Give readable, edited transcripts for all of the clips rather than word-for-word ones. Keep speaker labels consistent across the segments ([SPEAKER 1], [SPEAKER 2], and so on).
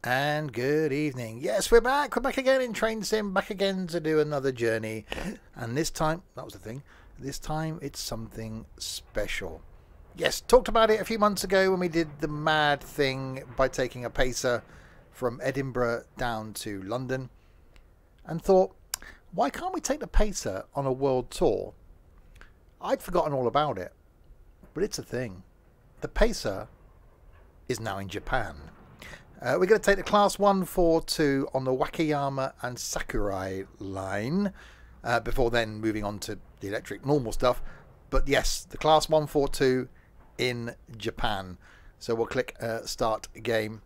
[SPEAKER 1] And good evening. Yes, we're back. We're back again in Train Sim, back again to do another journey. And this time, that was the thing, this time it's something special. Yes, talked about it a few months ago when we did the mad thing by taking a pacer from Edinburgh down to London. And thought, why can't we take the pacer on a world tour? I'd forgotten all about it. But it's a thing. The pacer is now in Japan. We're going to take the Class 142 on the Wakayama and Sakurai Line, before then moving on to the electric normal stuff. But yes, the Class 142 in Japan. So we'll click Start Game.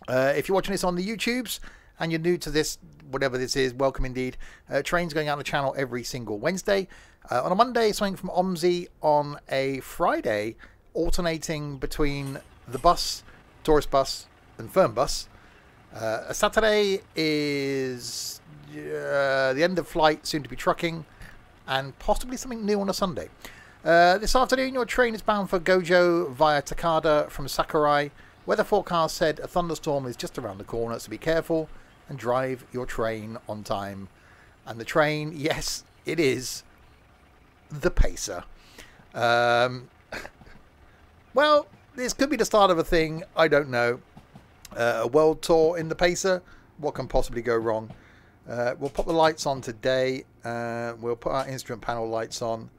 [SPEAKER 1] If you're watching this on the YouTubes and you're new to this, whatever this is, welcome indeed. Trains going out on the channel every single Wednesday. On a Monday, something from OMSI. On a Friday, alternating between the bus, tourist bus, and firm bus. A Saturday is the end of flight, soon to be trucking, and possibly something new on a Sunday. This afternoon your train is bound for Gojo via Takada from Sakurai. Weather forecast said a thunderstorm is just around the corner, so be careful and drive your train on time. And the train, yes, it is the Pacer. Well, this could be the start of a thing, I don't know. A world tour in the Pacer. What can possibly go wrong? We'll put the lights on today. We'll put our instrument panel lights on.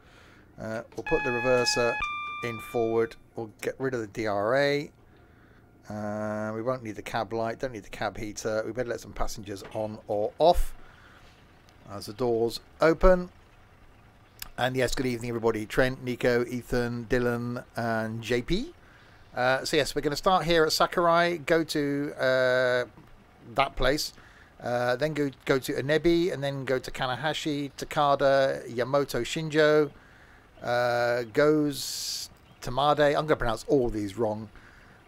[SPEAKER 1] We'll put the reverser in forward. We'll get rid of the DRA. We won't need the cab light. Don't need the cab heater. We better let some passengers on or off as the doors open. And yes, good evening everybody. Trent, Nico, Ethan, Dylan and JP. So yes, we're going to start here at Sakurai, go to that place, then go to Anebi, and then go to Kanahashi, Takada, Yamato Shinjo, goes to Made. I'm going to pronounce all these wrong.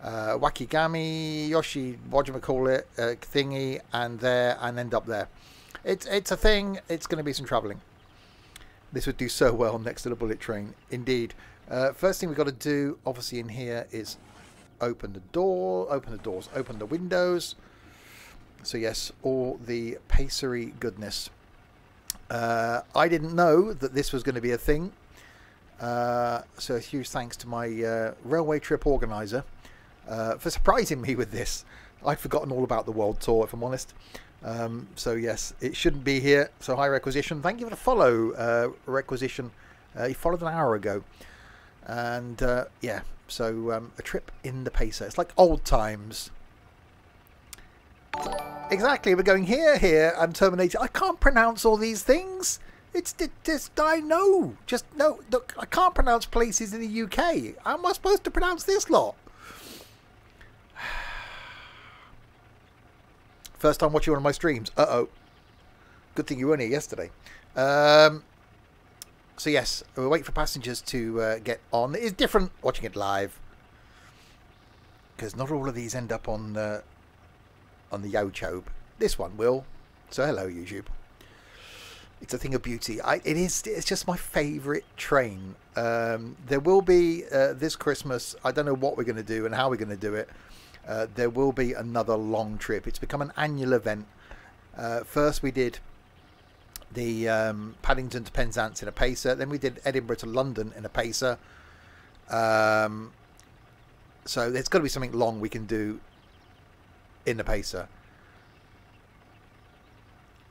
[SPEAKER 1] Wakigami, Yoshi, whatchamacallit, thingy, and there, and end up there. It's a thing. It's going to be some travelling. This would do so well next to the bullet train, indeed. First thing we've got to do, obviously, in here is open the door, open the doors, open the windows. So yes, all the pacery goodness. I didn't know that this was going to be a thing. So a huge thanks to my railway trip organizer for surprising me with this. I'd forgotten all about the world tour, if I'm honest. So yes, it shouldn't be here. So hi Requisition, thank you for the follow, Requisition. You followed an hour ago. And yeah, so a trip in the Pacer. It's like old times. Exactly, we're going here, and Terminator. I can't pronounce all these things. It's just, I know. Just, no, look, I can't pronounce places in the UK. How am I supposed to pronounce this lot? First time watching one of my streams. Uh-oh. Good thing you weren't here yesterday. So yes, we'll wait for passengers to get on. It is different watching it live, because not all of these end up on the YouTube. This one will. So hello YouTube. It's a thing of beauty. It's just my favourite train. There will be this Christmas. I don't know what we're going to do and how we're going to do it. There will be another long trip. It's become an annual event. First we did the Paddington to Penzance in a Pacer. Then we did Edinburgh to London in a Pacer. So there's got to be something long we can do in the Pacer.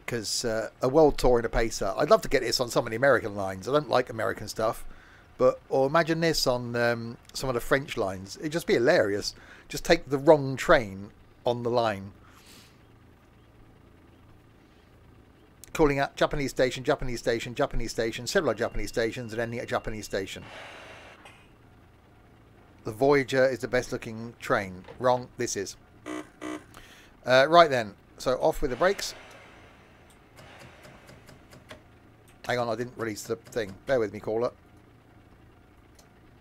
[SPEAKER 1] Because a world tour in a Pacer, I'd love to get this on some of the American lines. I don't like American stuff. Or imagine this on some of the French lines. It'd just be hilarious. Just take the wrong train on the line. Calling out Japanese station, Japanese station, Japanese station, several Japanese stations, and ending at a Japanese station. The Voyager is the best looking train. Wrong, this is. Right then, so off with the brakes. Hang on, I didn't release the thing. Bear with me, caller.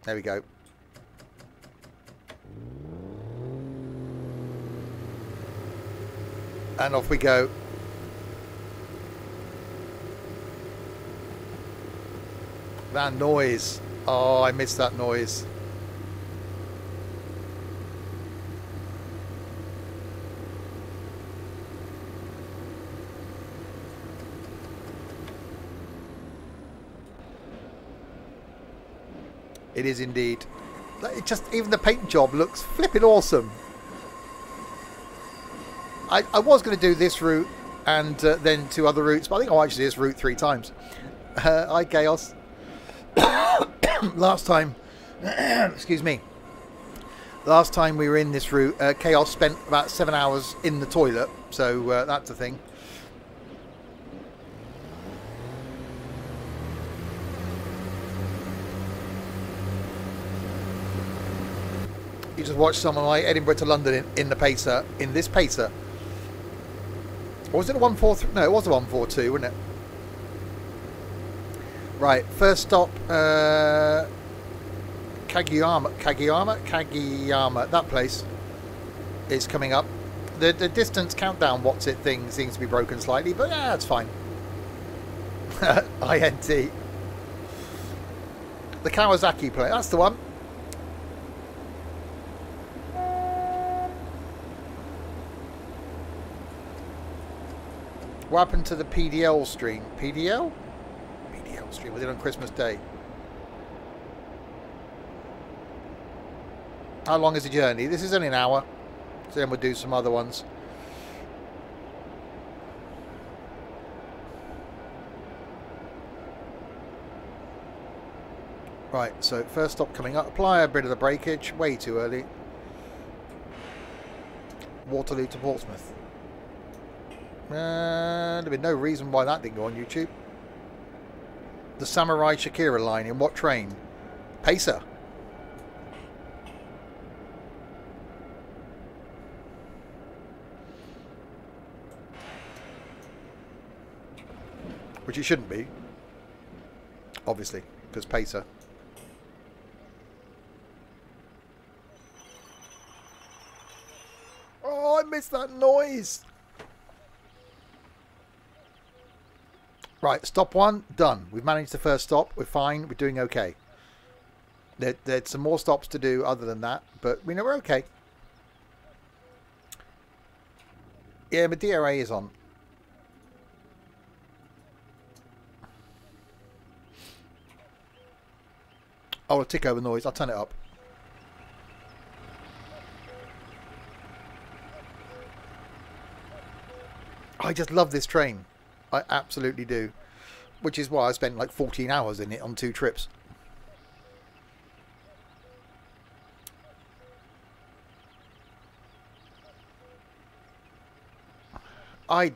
[SPEAKER 1] There we go. And off we go. That noise. Oh, I missed that noise. It is indeed. It just, even the paint job looks flipping awesome. I was going to do this route and then 2 other routes, but I think I'll actually do this route 3 times. Hi, Chaos. Last time, excuse me. Last time we were in this route, Chaos spent about 7 hours in the toilet, so that's a thing. You just watched someone like Edinburgh to London in the Pacer, in this Pacer. Or was it a 143? No, it was a 142, wasn't it? Right, first stop, Kageyama, that place is coming up. The distance countdown what's it thing seems to be broken slightly, but yeah, it's fine. INT. The Kawasaki plate, that's the one. What happened to the PDL stream? PDL? PDL stream, was it on Christmas Day? How long is the journey? This is only an hour. So then we'll do some other ones. Right, so first stop coming up. Apply a bit of the breakage. Way too early. Waterloo to Portsmouth. There'd be no reason why that didn't go on YouTube. The Samurai Shakira line in what train? Pacer. Which it shouldn't be, obviously, because Pacer. Oh, I missed that noise. Right, stop 1, done. We've managed the first stop. We're fine. We're doing okay. There's some more stops to do other than that, but we know we're okay. Yeah, my DRA is on. Oh, a tick over noise. I'll turn it up. I just love this train. I absolutely do. Which is why I spent like 14 hours in it on 2 trips.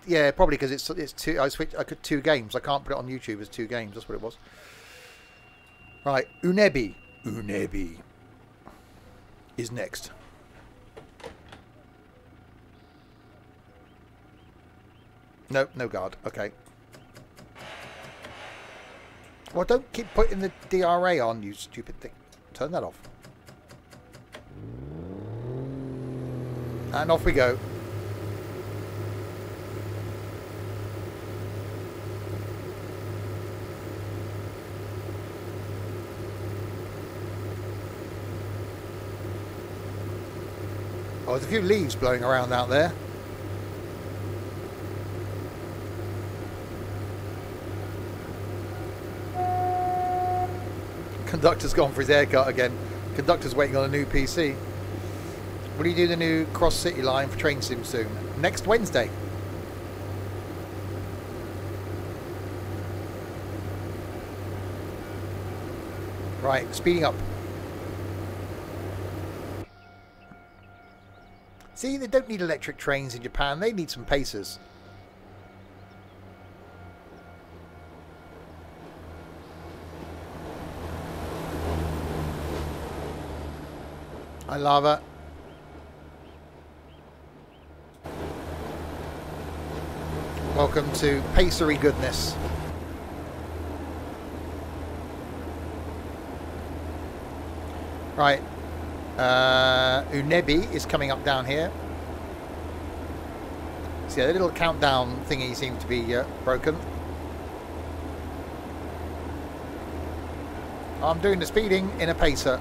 [SPEAKER 1] Yeah, probably because it's 2. I could 2 games. I can't put it on YouTube as 2 games. That's what it was. Right, Unebi. Unebi is next. No, no guard. Okay. Well, don't keep putting the DRA on, you stupid thing. Turn that off. And off we go. Oh, there's a few leaves blowing around out there. Conductor's gone for his haircut again. Conductor's waiting on a new PC. Will you do the new Cross City line for Train Sim soon? Next Wednesday. Right, speeding up. See, they don't need electric trains in Japan. They need some pacers. Hi, Lava. Welcome to Pacery goodness. Right. Unebi is coming up down here. See, the little countdown thingy seems to be broken. I'm doing the speeding in a Pacer.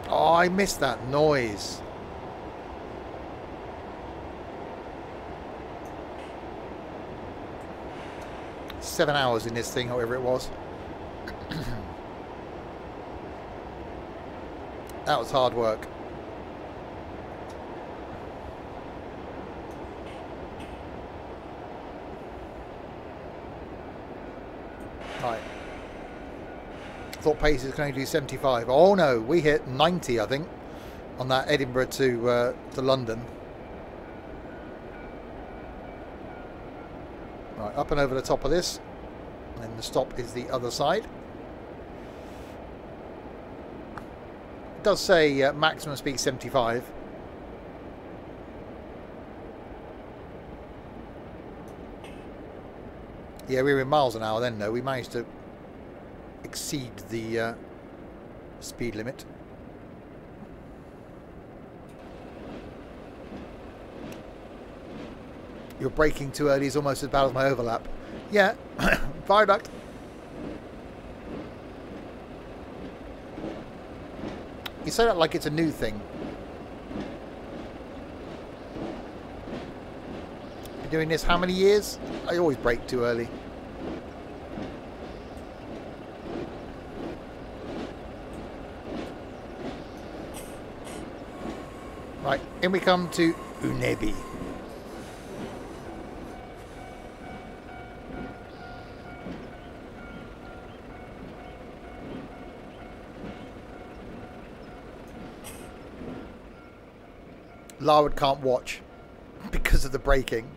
[SPEAKER 1] Oh, I missed that noise. ...7 hours in this thing, however it was. That was hard work. Right. Thought paces can only do 75. Oh no, we hit 90, I think, on that Edinburgh to London. Right, up and over the top of this, and then the stop is the other side. It does say maximum speed 75. Yeah, we were in miles an hour then, though. We managed to exceed the speed limit. Your braking too early is almost as bad as my overlap. Yeah, viaduct. You say that like it's a new thing. Been doing this how many years? I always brake too early. Right, in we come to Unebi. Larwood can't watch because of the braking.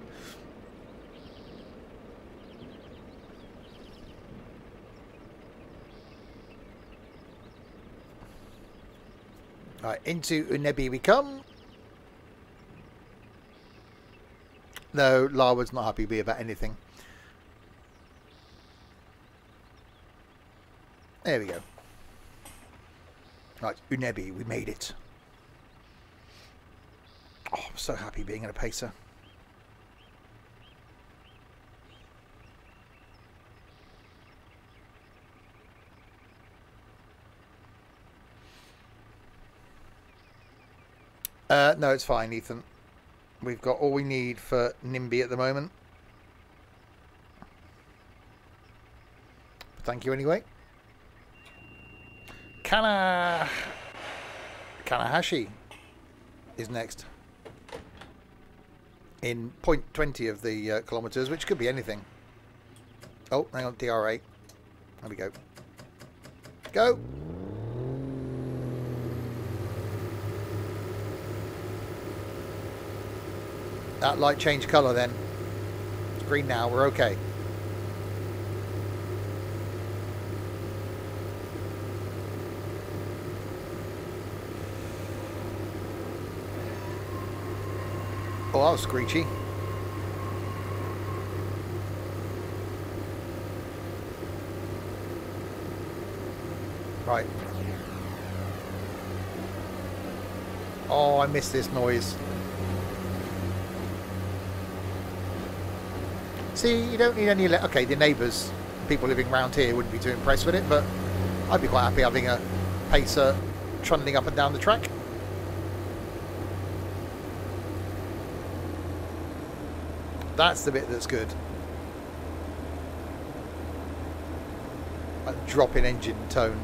[SPEAKER 1] Right, into Unebi we come. No, Larwood's not happy to be about anything. There we go. Right, Unebi, we made it. Oh, I'm so happy being in a pacer. No, it's fine, Ethan. We've got all we need for NIMBY at the moment. Thank you anyway. Kanahashi is next. In 0.20 of the kilometres, which could be anything. Oh, hang on, DR8. There we go. Go! That light changed colour then. It's green now, we're okay. Oh, that was screechy. Right. Oh, I missed this noise. See, you don't need any... Okay, the neighbours, people living around here wouldn't be too impressed with it, but I'd be quite happy having a pacer trundling up and down the track. That's the bit that's good. A drop in engine tone.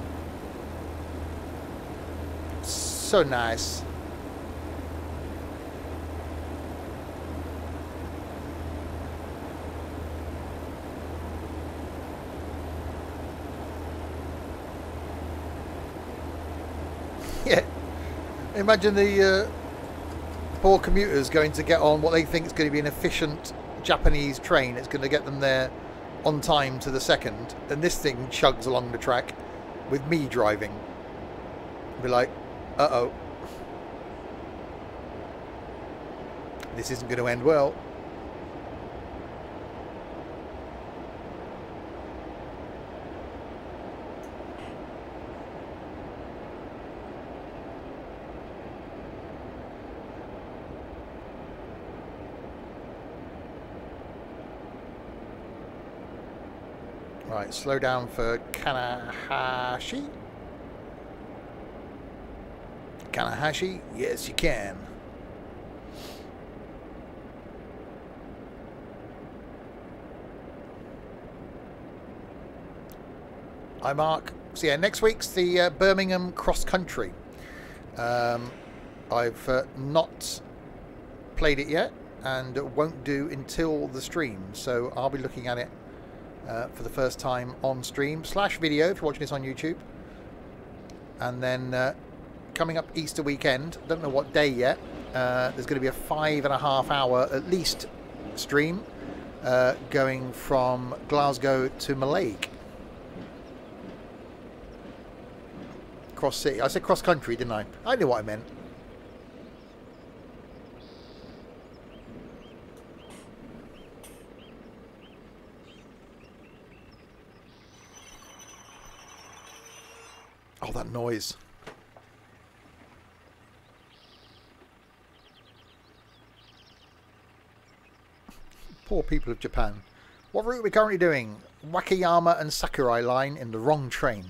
[SPEAKER 1] So nice. Yeah. Imagine the poor commuters going to get on what they think is going to be an efficient Japanese train. It's going to get them there on time to the second, and this thing chugs along the track with me driving. Be like, uh-oh, this isn't going to end well. Right, slow down for Kanahashi. Kanahashi, yes you can. Hi Mark. So yeah, next week's the Birmingham cross country. I've not played it yet, and won't do until the stream, so I'll be looking at it for the first time on stream / video if you're watching this on YouTube. And then coming up Easter weekend, don't know what day yet, there's going to be a 5.5 hour at least stream going from Glasgow to Mallaig. Cross city. I said cross country, didn't I? I knew what I meant. Oh, that noise. Poor people of Japan. What route are we currently doing? Wakayama and Sakurai Line in the wrong train.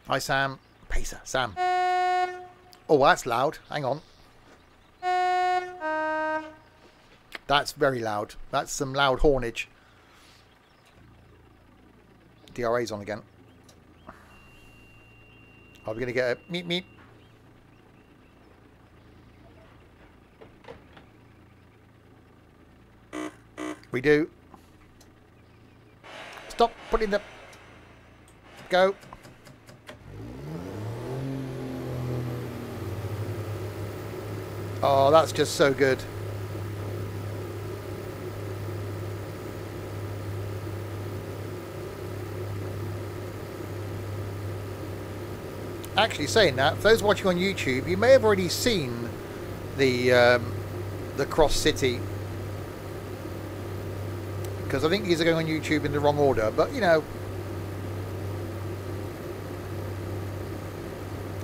[SPEAKER 1] Hi, Sam. Pacer, Sam. Oh, that's loud. Hang on. That's very loud. That's some loud hornage. DRA's on again. Are we going to get a meep meep? We do. Stop putting the... Go. Oh, that's just so good. Actually, saying that, for those watching on YouTube, you may have already seen the cross city, because I think these are going on YouTube in the wrong order. But you know,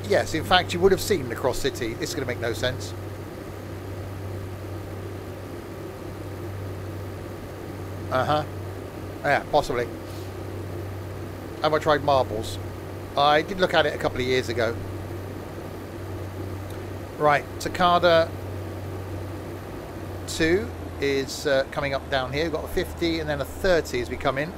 [SPEAKER 1] yes, in fact, you would have seen the cross city. This is going to make no sense. Yeah, possibly. Have I tried marbles? I did look at it a couple of years ago. Right, Takada 2 is coming up down here. We've got a 50 and then a 30 as we come in.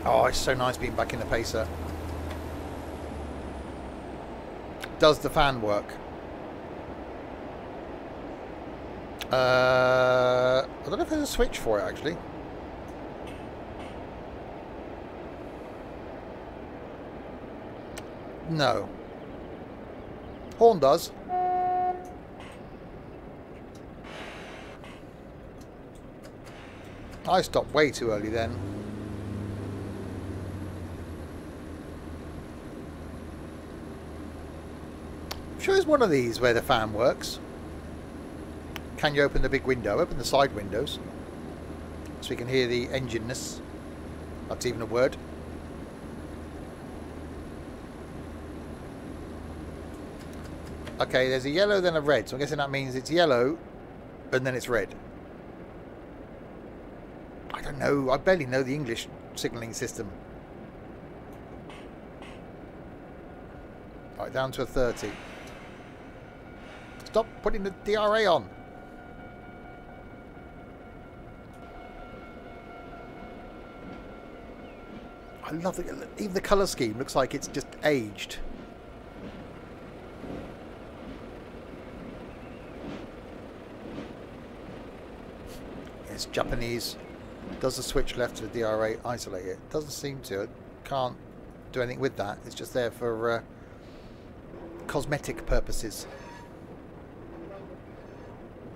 [SPEAKER 1] Oh, it's so nice being back in the pacer. Does the fan work? I don't know if there's a switch for it actually. No. Horn does. I stopped way too early then. I'm sure there's one of these where the fan works. Can you open the big window? Open the side windows so we can hear the engineness. That's even a word. Okay, there's a yellow then a red, so I'm guessing that means it's yellow and then it's red. I don't know, I barely know the English signalling system. Alright, down to a 30. Stop putting the DRA on. I love it. Even the colour scheme looks like it's just aged. It's Japanese. Does the switch left to the DRA isolate it? Doesn't seem to. It can't do anything with that. It's just there for cosmetic purposes.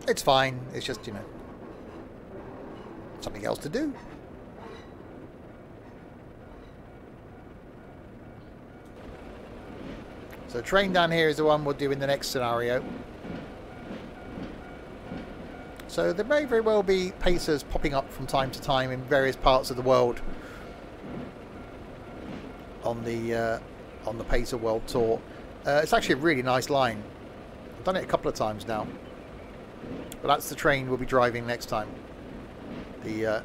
[SPEAKER 1] It's fine. It's just, you know, something else to do. So train down here is the one we'll do in the next scenario. So there may very well be pacers popping up from time to time in various parts of the world on the Pacer World Tour. It's actually a really nice line. I've done it a couple of times now. But that's the train we'll be driving next time. We'll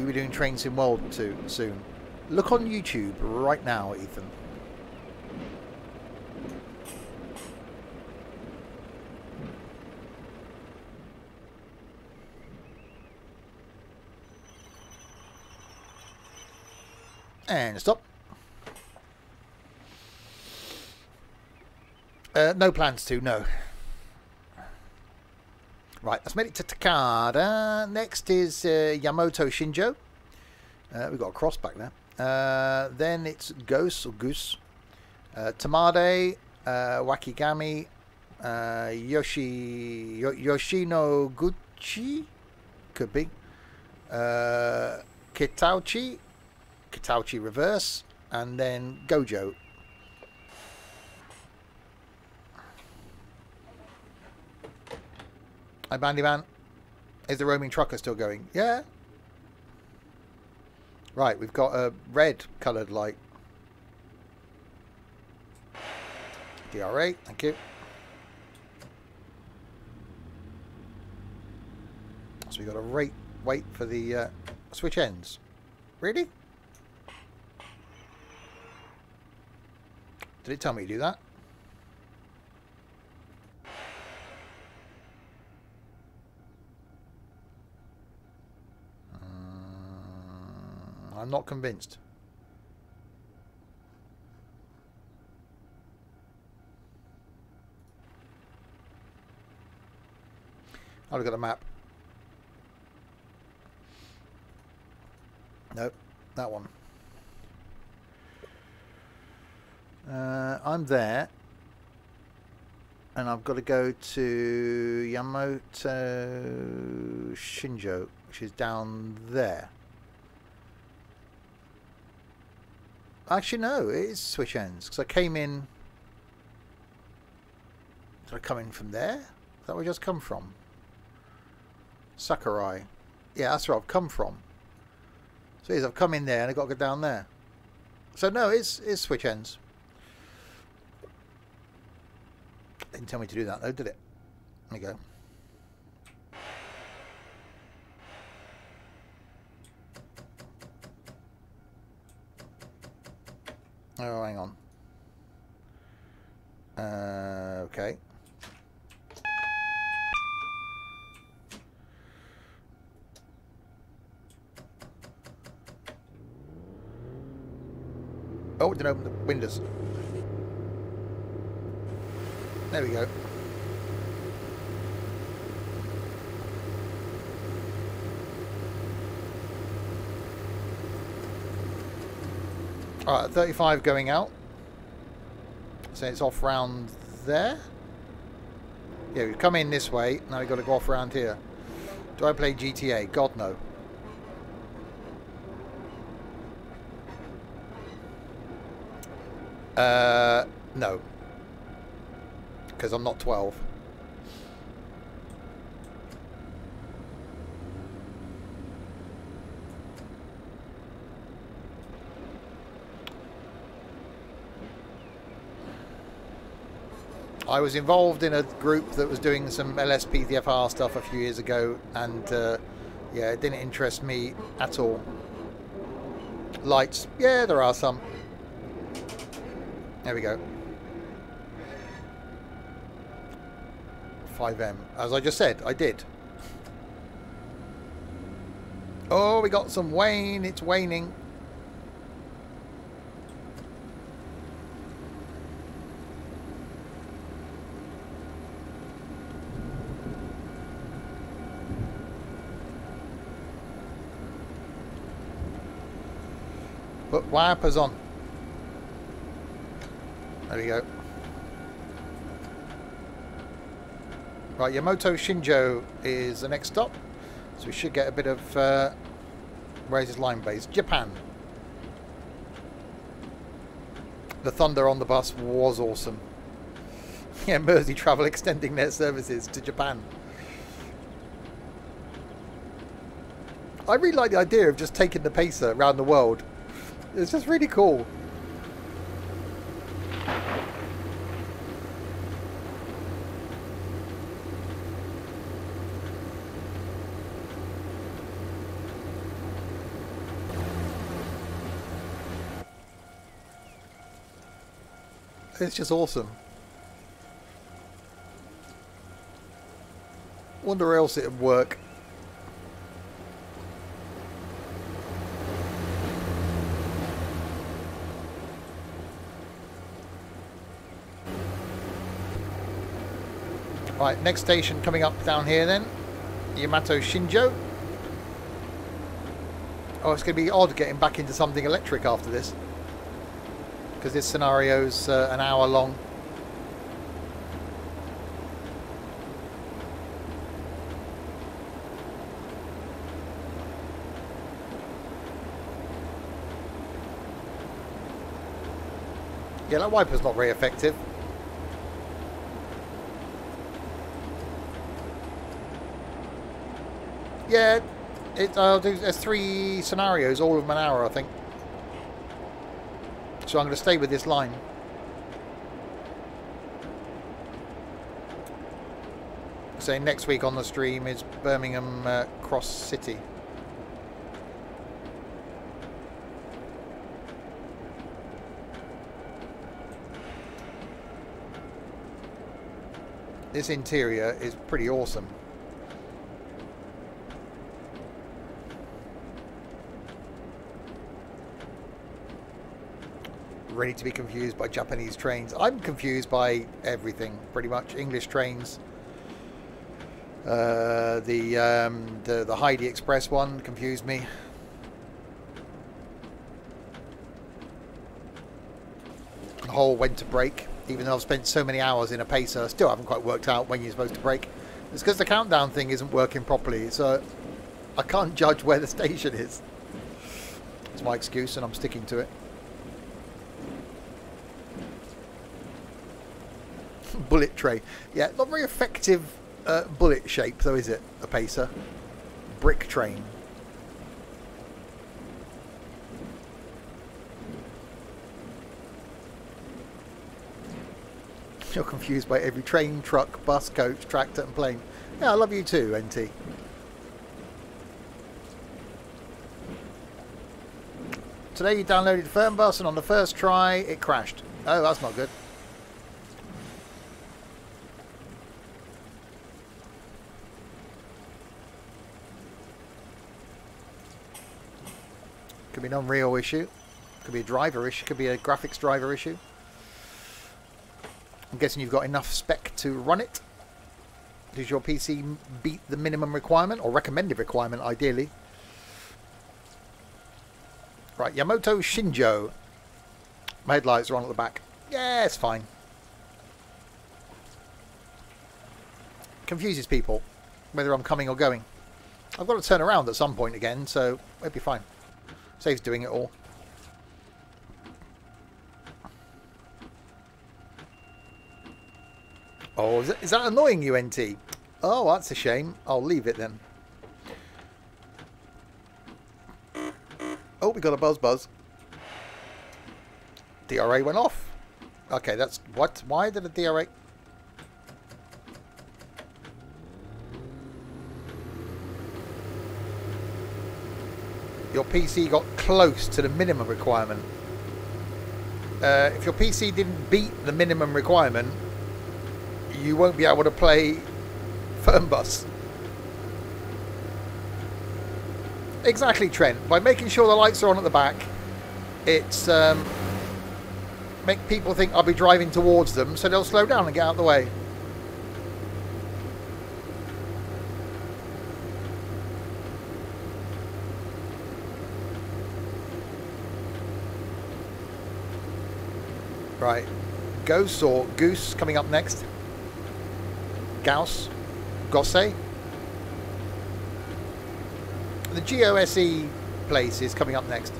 [SPEAKER 1] be doing Train Sim World soon. Look on YouTube right now, Ethan. And stop. No plans to, no. Right, let's make it to Takada. Next is Yamato Shinjo. We've got a cross back there. Then it's Goose or Goose. Tamade, Wakigami, Yoshinoguchi, could be. Kitauchi reverse, and then Gojo. Hi, Bandyman. Is the roaming trucker still going? Yeah. Right, we've got a red coloured light. DRA, thank you. So we've got to wait for the switch ends. Really? Did it tell me to do that? I'm not convinced. I'll look at the map. Nope, that one. I'm there. And I've got to go to Yamato Shinjo, which is down there. Actually, no, it is switch ends, because I came in... Did I come in from there? Is that where I just come from? Sakurai. Yeah, that's where I've come from. So it is, I've come in there and I've got to go down there. So no, it's switch ends. Didn't tell me to do that though, did it? There we go. Oh, hang on. Okay. Oh, it didn't open the windows. There we go. Alright, 35 going out. So it's off round there. Yeah, we've come in this way. Now we've got to go off round here. Do I play GTA? God, no. No. Because I'm not 12. I was involved in a group that was doing some LSPDFR stuff a few years ago, and yeah, it didn't interest me at all. Lights, yeah, there are some. There we go. 5M. As I just said, I did. Oh, we got some wane. It's waning. Put wipers on. There we go. Right, Yamato Shinjo is the next stop. So we should get a bit of... where's his line base? Japan. The thunder on the bus was awesome. Yeah, Mersey Travel extending their services to Japan. I really like the idea of just taking the pacer around the world. It's just really cool. It's just awesome. Wonder where else it'd work. Right, next station coming up down here then. Yamato Shinjo. Oh, it's going to be odd getting back into something electric after this, because this scenario's an hour long. Yeah, that wiper's not very effective. Yeah, there's 3 scenarios, all of them an hour, I think. So I'm going to stay with this line. So next week on the stream is Birmingham Cross City. This interior is pretty awesome. Ready to be confused by Japanese trains. I'm confused by everything, pretty much. English trains. The Heidi Express one confused me. The whole when to brake. Even though I've spent so many hours in a pacer, I still haven't quite worked out when you're supposed to brake. It's because the countdown thing isn't working properly, so I can't judge where the station is. It's my excuse and I'm sticking to it. Bullet tray. Yeah, not very effective bullet shape though, is it? A pacer. Brick train. You're confused by every train, truck, bus, coach, tractor and plane. Yeah, I love you too, NT. Today you downloaded Fernbus and on the first try it crashed. Oh, that's not good. Could be an Unreal issue. Could be a driver issue. Could be a graphics driver issue. I'm guessing you've got enough spec to run it. Does your PC beat the minimum requirement or recommended requirement ideally? Right, Yamato Shinjo. My headlights are on at the back. Yeah, it's fine. Confuses people whether I'm coming or going. I've got to turn around at some point again, so it'll be fine. Saves doing it all. Oh, is that annoying you, NT? Oh, that's a shame. I'll leave it then. Oh, we got a buzz. DRA went off. Okay, that's... What? Why did the DRA... Your PC got close to the minimum requirement. If your PC didn't beat the minimum requirement, you won't be able to play Fernbus. Exactly, Trent. By making sure the lights are on at the back, it's make people think I'll be driving towards them, so they'll slow down and get out of the way. Right, Ghost or Goose coming up next. Gauss, Gosse. The GOSE place is coming up next.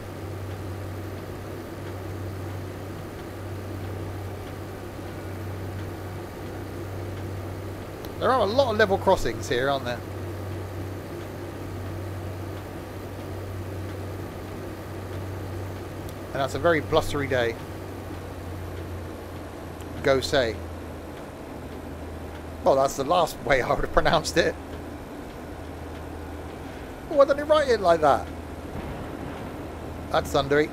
[SPEAKER 1] There are a lot of level crossings here, aren't there? And that's a very blustery day. Gosse. Well, that's the last way I would have pronounced it. Why don't they write it like that? That's thundery.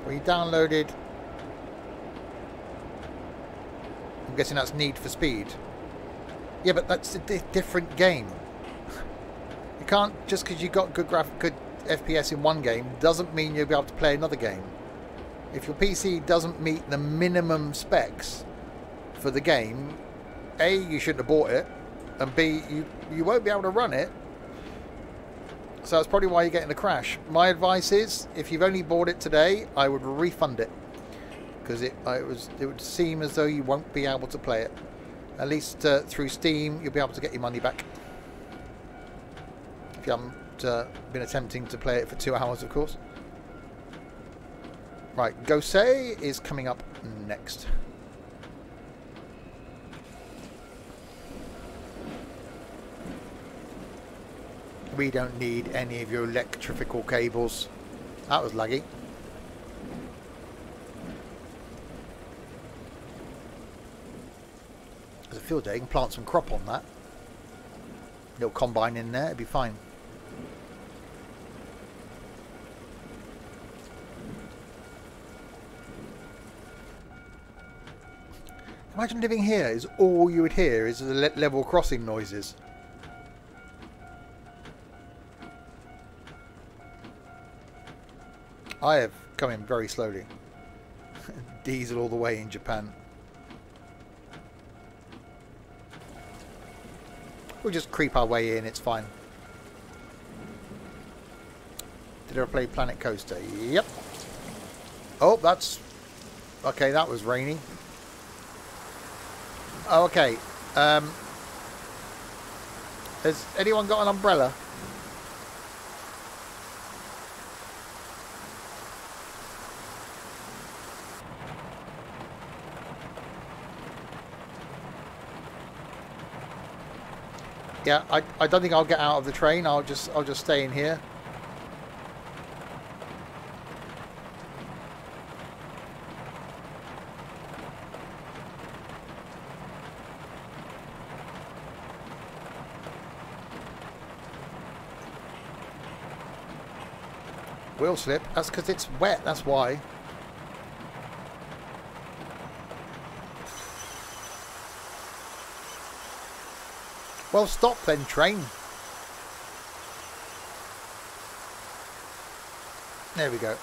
[SPEAKER 1] We downloaded... I'm guessing that's Need for Speed. Yeah, but that's a different game. You can't, just because you got good FPS in one game doesn't mean you'll be able to play another game. If your PC doesn't meet the minimum specs for the game, A, you shouldn't have bought it, and B, you won't be able to run it. So that's probably why you're getting the crash. My advice is, if you've only bought it today, I would refund it, because it would seem as though you won't be able to play it. At least through Steam, you'll be able to get your money back. If you haven't been attempting to play it for 2 hours, of course. Right, Gosei is coming up next. We don't need any of your electrical cables. That was laggy. There's a field day, you can plant some crop on that. Little combine in there, it'd be fine. Imagine living here is all you would hear is the level crossing noises. I have come in very slowly. Diesel all the way in Japan. We'll just creep our way in, it's fine. Did I play Planet Coaster? Yep. Oh, that's... Okay, that was rainy. Oh, okay. Has anyone got an umbrella? Yeah, I don't think I'll get out of the train. I'll just stay in here. Wheel slip. That's because it's wet. That's why. Well, stop then, train. There we go.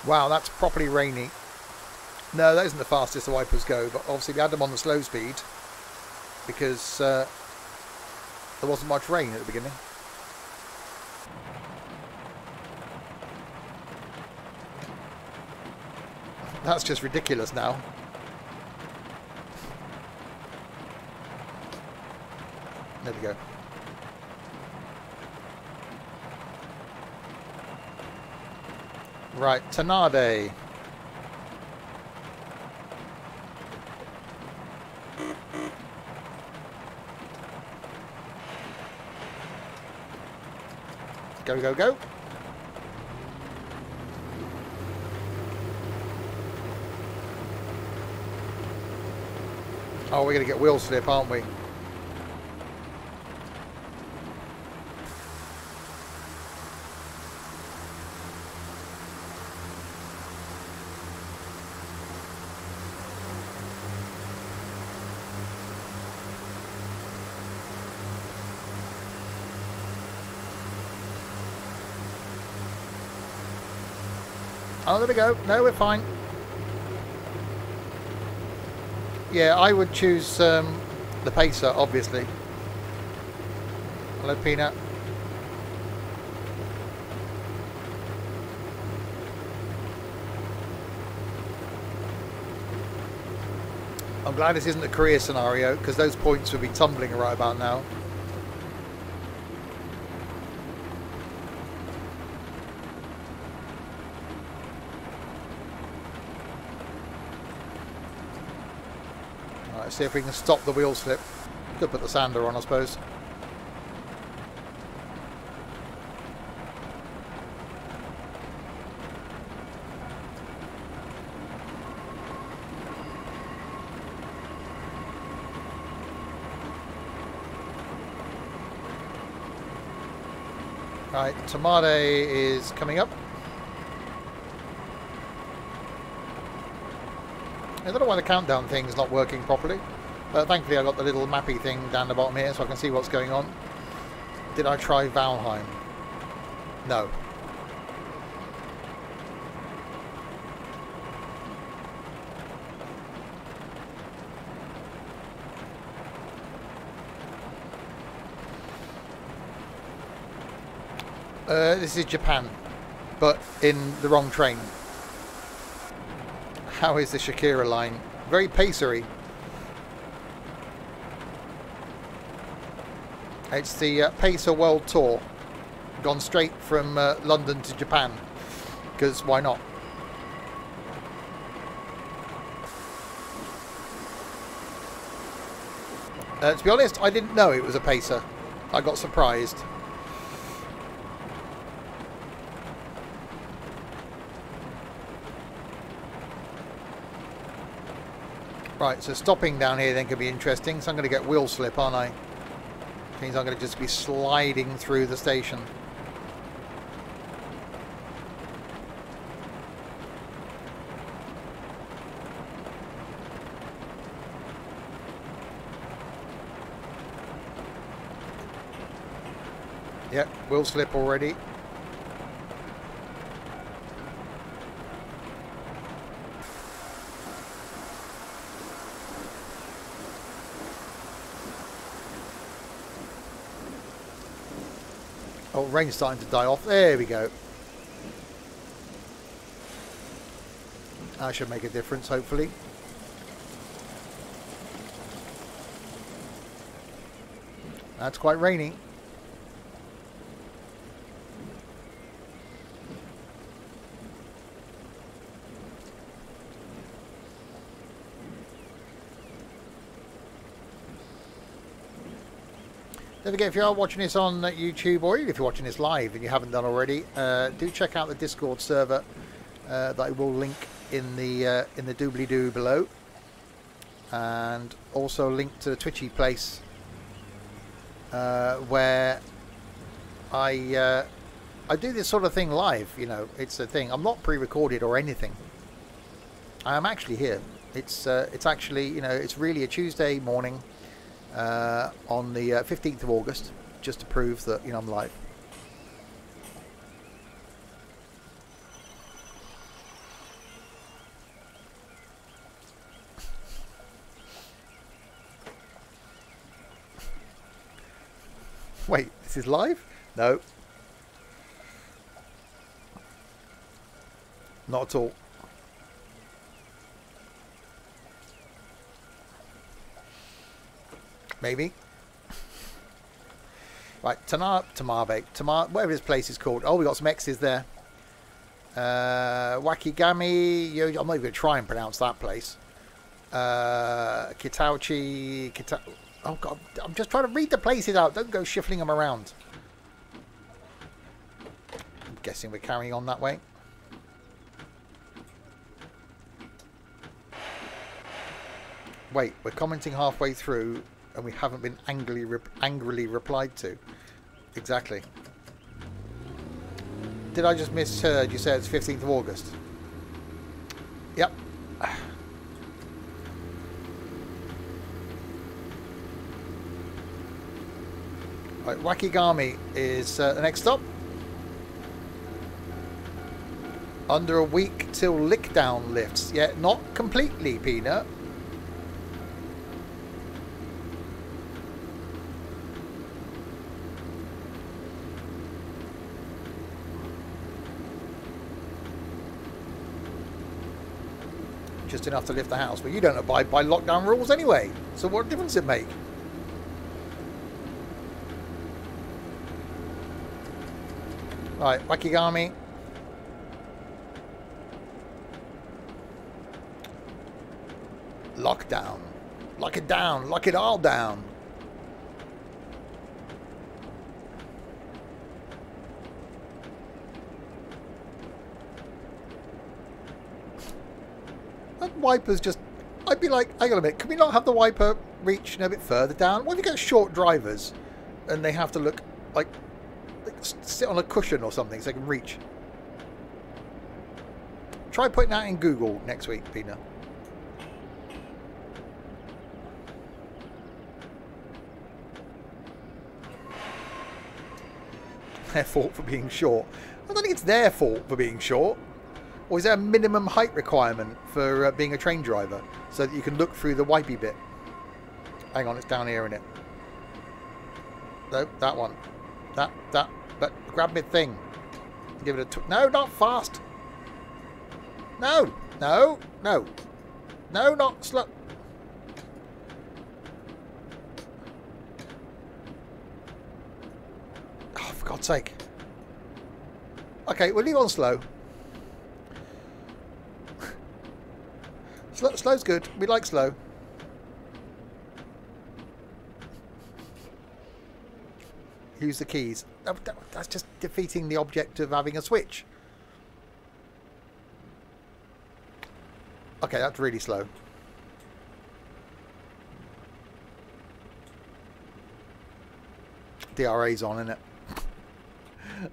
[SPEAKER 1] Wow, that's properly rainy. No, that isn't the fastest the wipers go, but obviously we had them on the slow speed because there wasn't much rain at the beginning. That's just ridiculous now. There we go. Right, Tanade. Go, go, go. Oh, we're going to get wheel slip, aren't we? Oh, there we go. No, we're fine. Yeah, I would choose the Pacer, obviously. Hello, Peanut. I'm glad this isn't a career scenario, because those points would be tumbling right about now. Alright, see if we can stop the wheel slip. Could put the sander on, I suppose. Right, Tamade is coming up. I don't know why the countdown thing is not working properly. But thankfully I got the little mappy thing down the bottom here so I can see what's going on. Did I try Valheim? No. This is Japan, but in the wrong train. How is the Shakira line? Very pacery. It's the Pacer World Tour, gone straight from London to Japan, because why not? To be honest, I didn't know it was a Pacer. I got surprised. Right, so stopping down here then could be interesting. So I'm going to get wheel slip, aren't I? Which means I'm going to just be sliding through the station. Yep, wheel slip already. Oh, rain's starting to die off. There we go. That should make a difference, hopefully. That's quite rainy. Don't forget, if you are watching this on YouTube, or even if you're watching this live and you haven't done already, do check out the Discord server that I will link in the doobly-doo below, and also link to the Twitchy place where I do this sort of thing live. You know, it's a thing. I'm not pre-recorded or anything. I am actually here. It's actually, you know, it's really a Tuesday morning. On the 15th of August, just to prove that, you know, I'm live. Wait, this is live? No. Not at all. Maybe. Right, Tamabe, whatever this place is called. Oh, we got some X's there. Wakayama, I'm not even going to try and pronounce that place. Kitauchi, oh God, I'm just trying to read the places out. Don't go shuffling them around. I'm guessing we're carrying on that way. Wait, we're commenting halfway through. And we haven't been angrily replied to. Exactly. Did I just misheard? You said it's 15th of August. Yep. Right, Wakayama is the next stop. Under a week till Lickdown lifts. Yeah, not completely, Peanut. Just enough to lift the house, but you don't abide by lockdown rules anyway, so what difference does it make? Right, Wakayama. Lockdown. Lock it down. Lock it all down. That wiper's just... I'd be like, hang on a minute, can we not have the wiper reach a bit further down? What if you get short drivers and they have to look like sit on a cushion or something so they can reach? Try putting that in Google next week, Pina. their fault for being short. I don't think it's their fault for being short. Or is there a minimum height requirement for being a train driver so that you can look through the wipey bit? Hang on, it's down here, isn't it? No, that one. That. But grab me thing. Give it a... No, not fast. No. No. No. No, not slow. Oh, for God's sake. Okay, we'll leave on slow. Slow's good. We like slow. Use the keys. That's just defeating the object of having a switch. Okay, that's really slow. DRA's on, isn't it?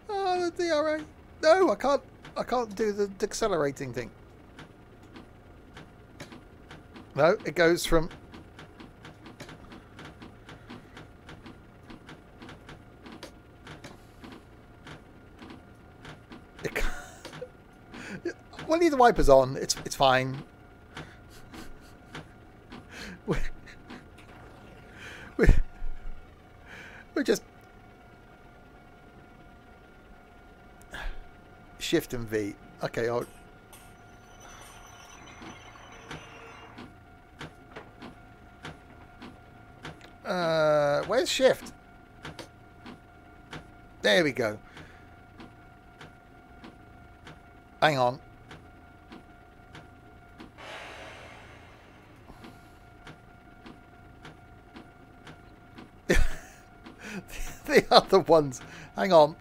[SPEAKER 1] Oh, the DRA. No, I can't do the accelerating thing. No, it goes from... Well, leave the wipers on. It's fine. We're just... Shift and V. Okay, I'll... Where's shift? There we go. Hang on. The other ones. Hang on.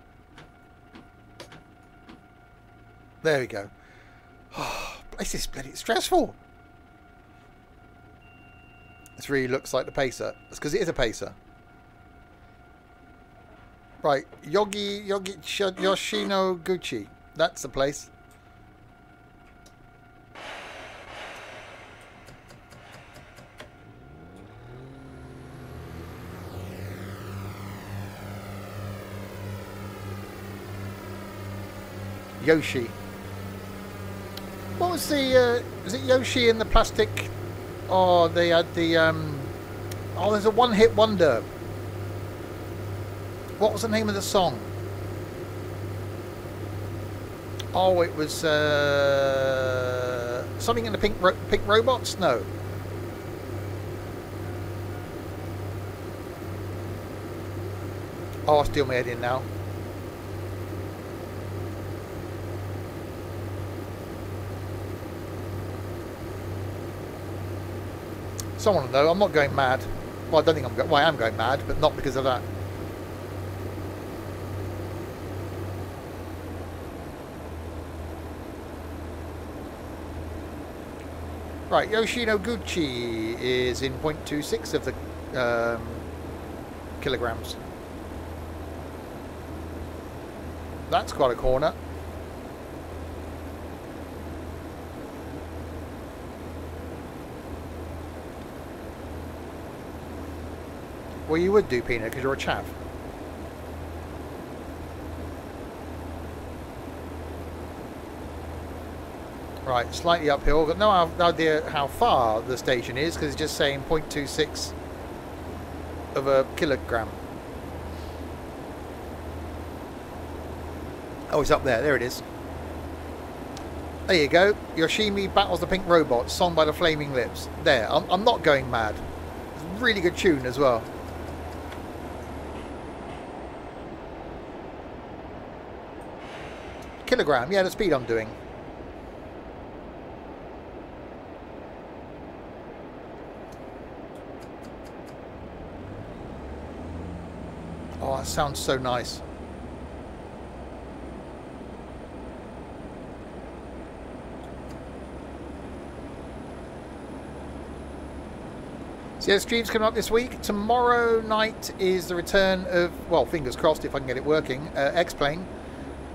[SPEAKER 1] There we go. Oh, this is bloody stressful. This really looks like the pacer. It's because it is a pacer. Right, Yoshino Gucci. That's the place. Yoshi. What was the, was it Yoshi in the plastic? Oh, they had the, oh, there's a one-hit wonder. What was the name of the song? Oh, it was, something in the Pink Robots? No. Oh, I'll steal my head in now. Someone though, I'm not going mad. Well, I don't think I'm going. Well, I am going mad, but not because of that. Right, Yoshino Gucci is in 0.26 of the kilograms. That's quite a corner. Well, you would do, Peanut, because you're a chav. Right, slightly uphill. Got no idea how far the station is, because it's just saying 0.26 of a kilogram. Oh, it's up there. There it is. There you go. Yoshimi Battles the Pink Robot, song by the Flaming Lips. There. I'm not going mad. It's a really good tune as well. Kilogram, yeah, the speed I'm doing. Oh, that sounds so nice. So yeah, stream's coming up this week. Tomorrow night is the return of, well, fingers crossed if I can get it working, X-Plane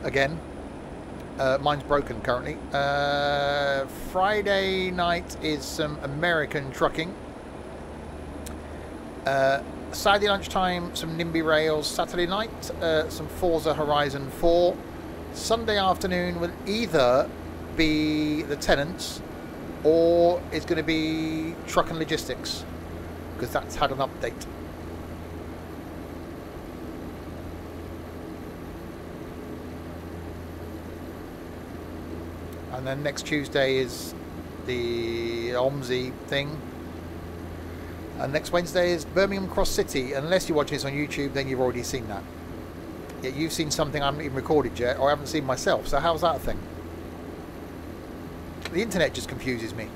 [SPEAKER 1] again. Mine's broken currently. Friday night is some American trucking. Saturday lunchtime, some NIMBY rails. Saturday night, some Forza Horizon 4. Sunday afternoon will either be the Tenants or it's going to be Truck and Logistics, because that's had an update. And then next Tuesday is the OMSI thing. And next Wednesday is Birmingham Cross City. Unless you're watching this on YouTube, then you've already seen that. Yet you've seen something I haven't even recorded yet, or I haven't seen myself. So how's that a thing? The internet just confuses me.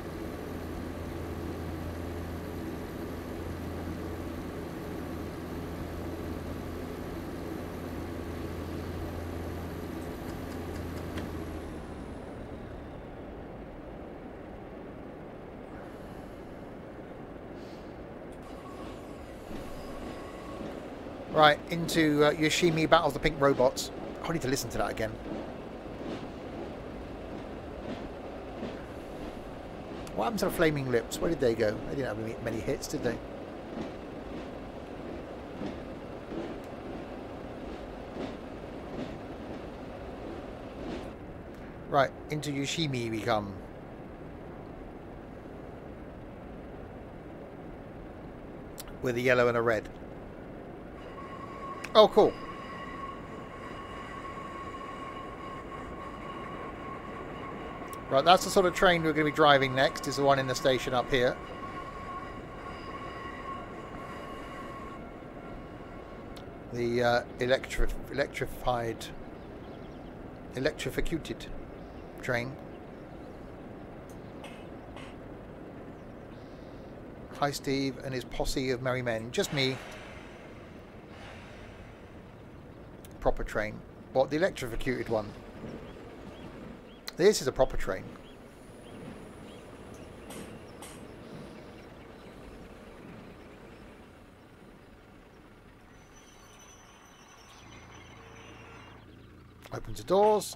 [SPEAKER 1] Right, into Yoshimi battles the pink robots. I need to listen to that again. What happened to the Flaming Lips? Where did they go? They didn't have many hits, did they? Right, into Yoshimi we come. With a yellow and a red. Oh, cool. Right, that's the sort of train we're going to be driving next, is the one in the station up here. The electrified train. Hi, Steve and his posse of merry men. Just me. Proper train. What, the electrocuted one? This is a proper train. Opens the doors.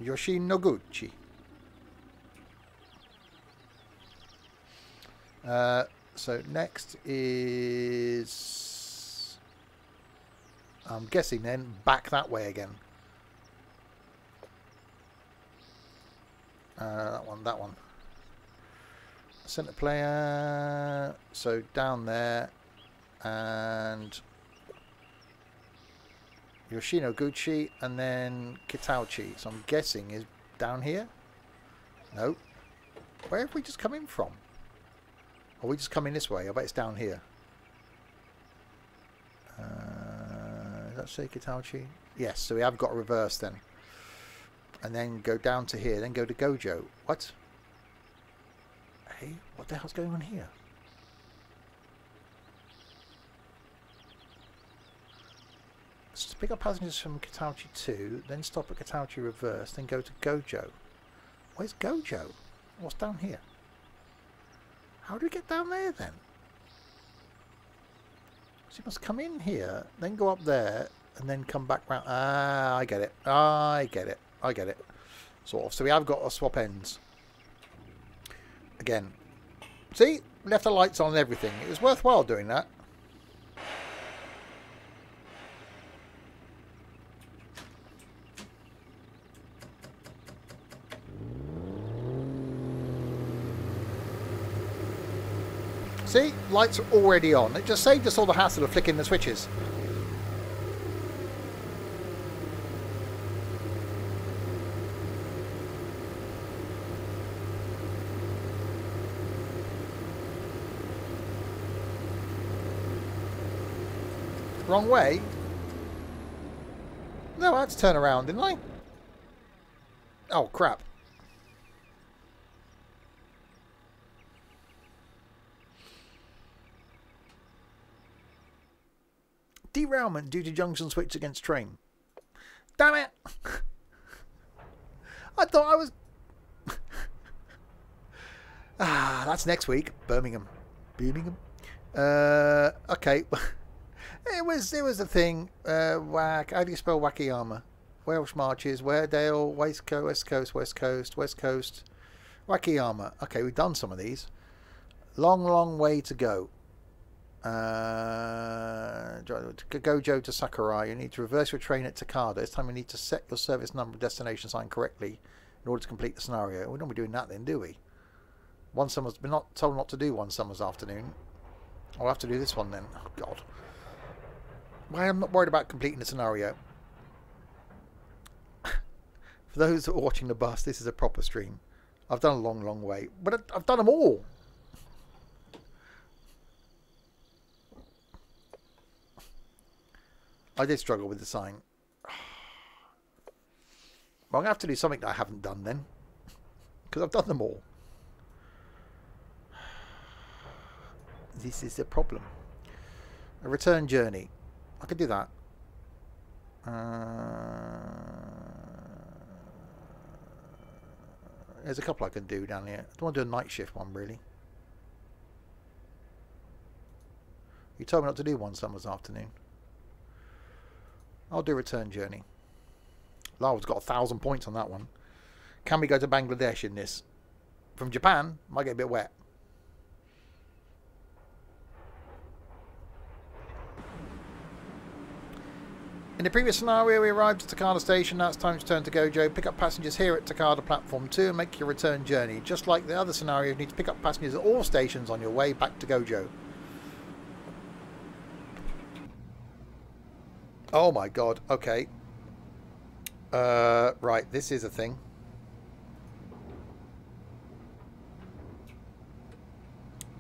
[SPEAKER 1] Yoshinoguchi. So next is, I'm guessing then, back that way again. That one. Center player. So down there. And Yoshinoguchi. And then Kitauchi. So I'm guessing is down here. No. Where have we just come in from? Are we just coming this way? I bet it's down here. Does that say Kitauchi? Yes, so we have got a reverse then. And then go down to here, then go to Gojo. What? Hey, what the hell's going on here? Let's pick up passengers from Kitauchi 2, then stop at Kitauchi reverse, then go to Gojo. Where's Gojo? What's down here? How do we get down there then? So you must come in here, then go up there, and then come back round. Ah, I get it. I get it. I get it. Sort of. So we have got to swap ends. Again. See? Left the lights on and everything. It was worthwhile doing that. See? Lights are already on. It just saved us all the hassle of flicking the switches. Wrong way? No, I had to turn around, didn't I? Oh, crap. Derailment due to junction switch against train. Damn it! I thought I was... that's next week. Birmingham. Okay. It was a thing. How do you spell Wakayama? Welsh Marches, Weardale, West Coast. Wakayama. Okay, we've done some of these. Long way to go. Gojo to Sakurai. You need to reverse your train at Takada. This time you need to set your service number and destination sign correctly in order to complete the scenario. We don't be doing that then, do we? We're not told not to do one summer's afternoon. I'll have to do this one then. Oh, God. Why I'm not worried about completing the scenario. For those that are watching the bus, this is a proper stream. I've done a long way. But I've done them all. I did struggle with the sign. Well, I'm going to have to do something that I haven't done then. Because I've done them all. This is the problem. A return journey. I could do that. There's a couple I can do down here. I don't want to do a night shift one, really. You told me not to do one summer's afternoon. I'll do a return journey. Lara's got 1,000 points on that one. Can we go to Bangladesh in this? From Japan, might get a bit wet. In the previous scenario, we arrived at Takada Station. Now it's time to turn to Gojo. Pick up passengers here at Takada Platform 2 and make your return journey. Just like the other scenario, you need to pick up passengers at all stations on your way back to Gojo. Oh my god, okay. Right, this is a thing.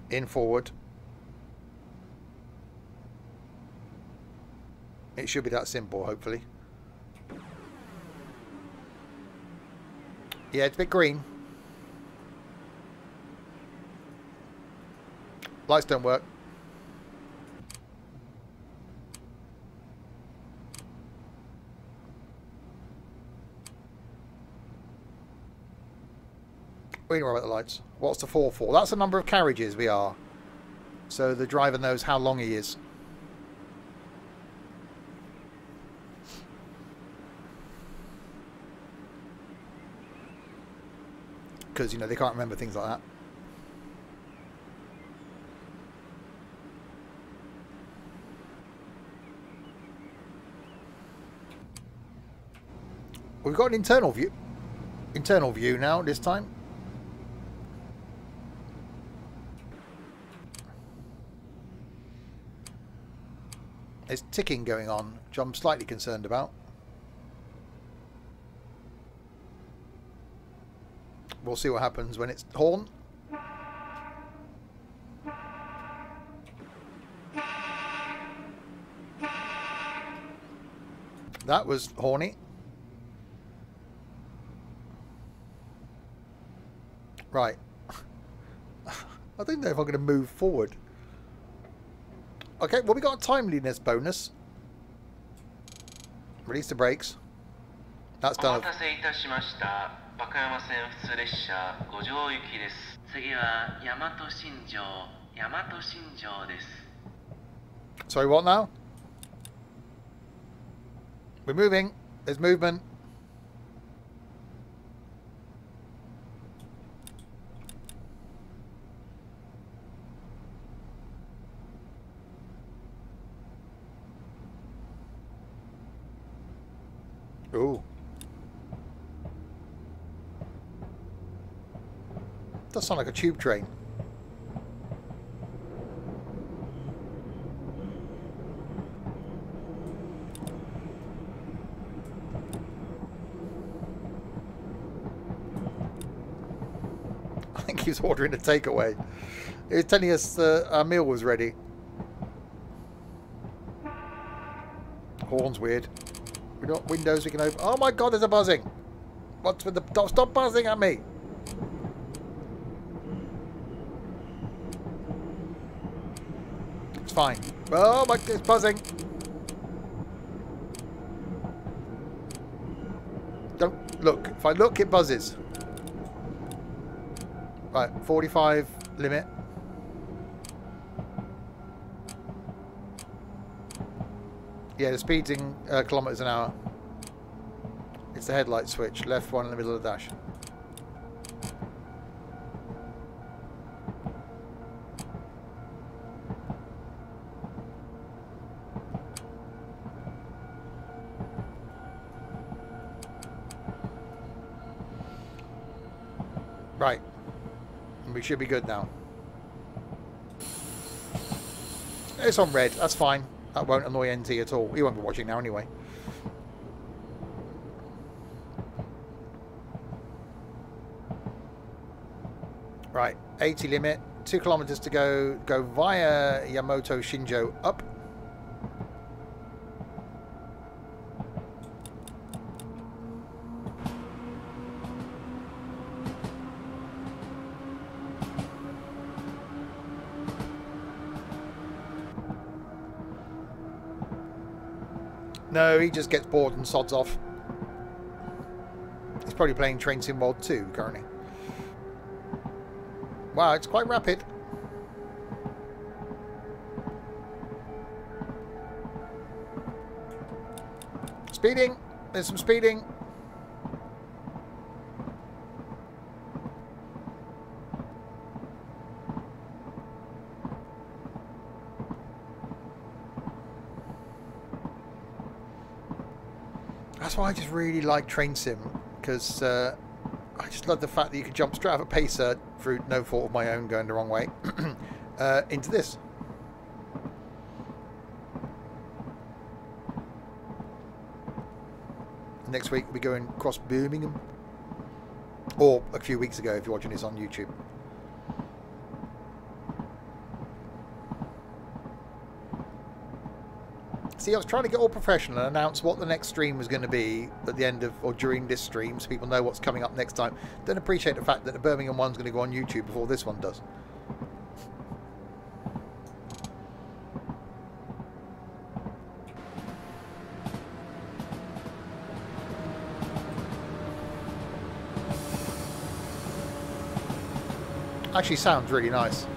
[SPEAKER 1] In forward. It should be that simple, hopefully. Yeah, it's a bit green. Lights don't work. We don't worry about the lights. What's the 4 for? That's the number of carriages we are. So the driver knows how long he is. Because, you know, they can't remember things like that. We've got an internal view. Internal view now, this time. There's ticking going on, which I'm slightly concerned about. We'll see what happens when it's horn. That was horny. Right. I don't know if I'm going to move forward. Okay, well, we got a timeliness bonus. Release the brakes. That's done. Sorry, what now? We're moving. There's movement. Ooh. Does sound like a tube train. I think he was ordering a takeaway. He was telling us our meal was ready. Horn's weird. We got windows we can open. Oh my god, there's a buzzing. What's with the... Stop buzzing at me. It's fine. Oh my... It's buzzing. Don't look. If I look, it buzzes. Right, 45 limit. Yeah, the speed's in kilometers an hour. It's the headlight switch. Left one in the middle of the dash. Right. We should be good now. It's on red. That's fine. That won't annoy NT at all. He won't be watching now anyway. Right. 80 limit. 2 kilometers to go. Go via Yamato Shinjo up. No, he just gets bored and sods off. He's probably playing Train Sim World 2 currently. Wow, it's quite rapid. Speeding. There's some speeding. That's why I just really like Train Sim, because I just love the fact that you can jump straight out of a pacer through no fault of my own going the wrong way into this. Next week we'll be going across Birmingham, or a few weeks ago if you're watching this on YouTube. See, I was trying to get all professional and announce what the next stream was going to be at the end of, or during this stream, so people know what's coming up next time. Don't appreciate the fact that the Birmingham one's going to go on YouTube before this one does. Actually sounds really nice.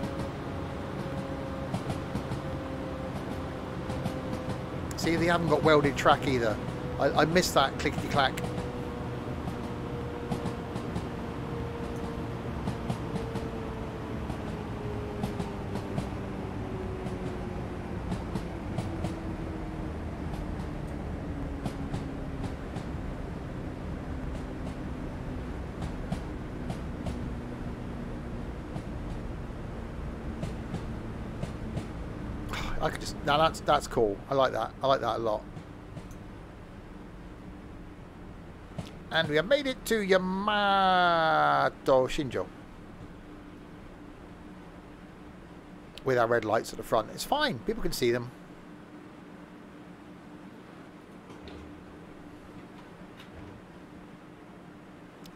[SPEAKER 1] See, they haven't got welded track either. I missed that clickety-clack. I could just, now that's cool. I like that. I like that a lot. And we have made it to Yamato Shinjo with our red lights at the front. It's fine. People can see them.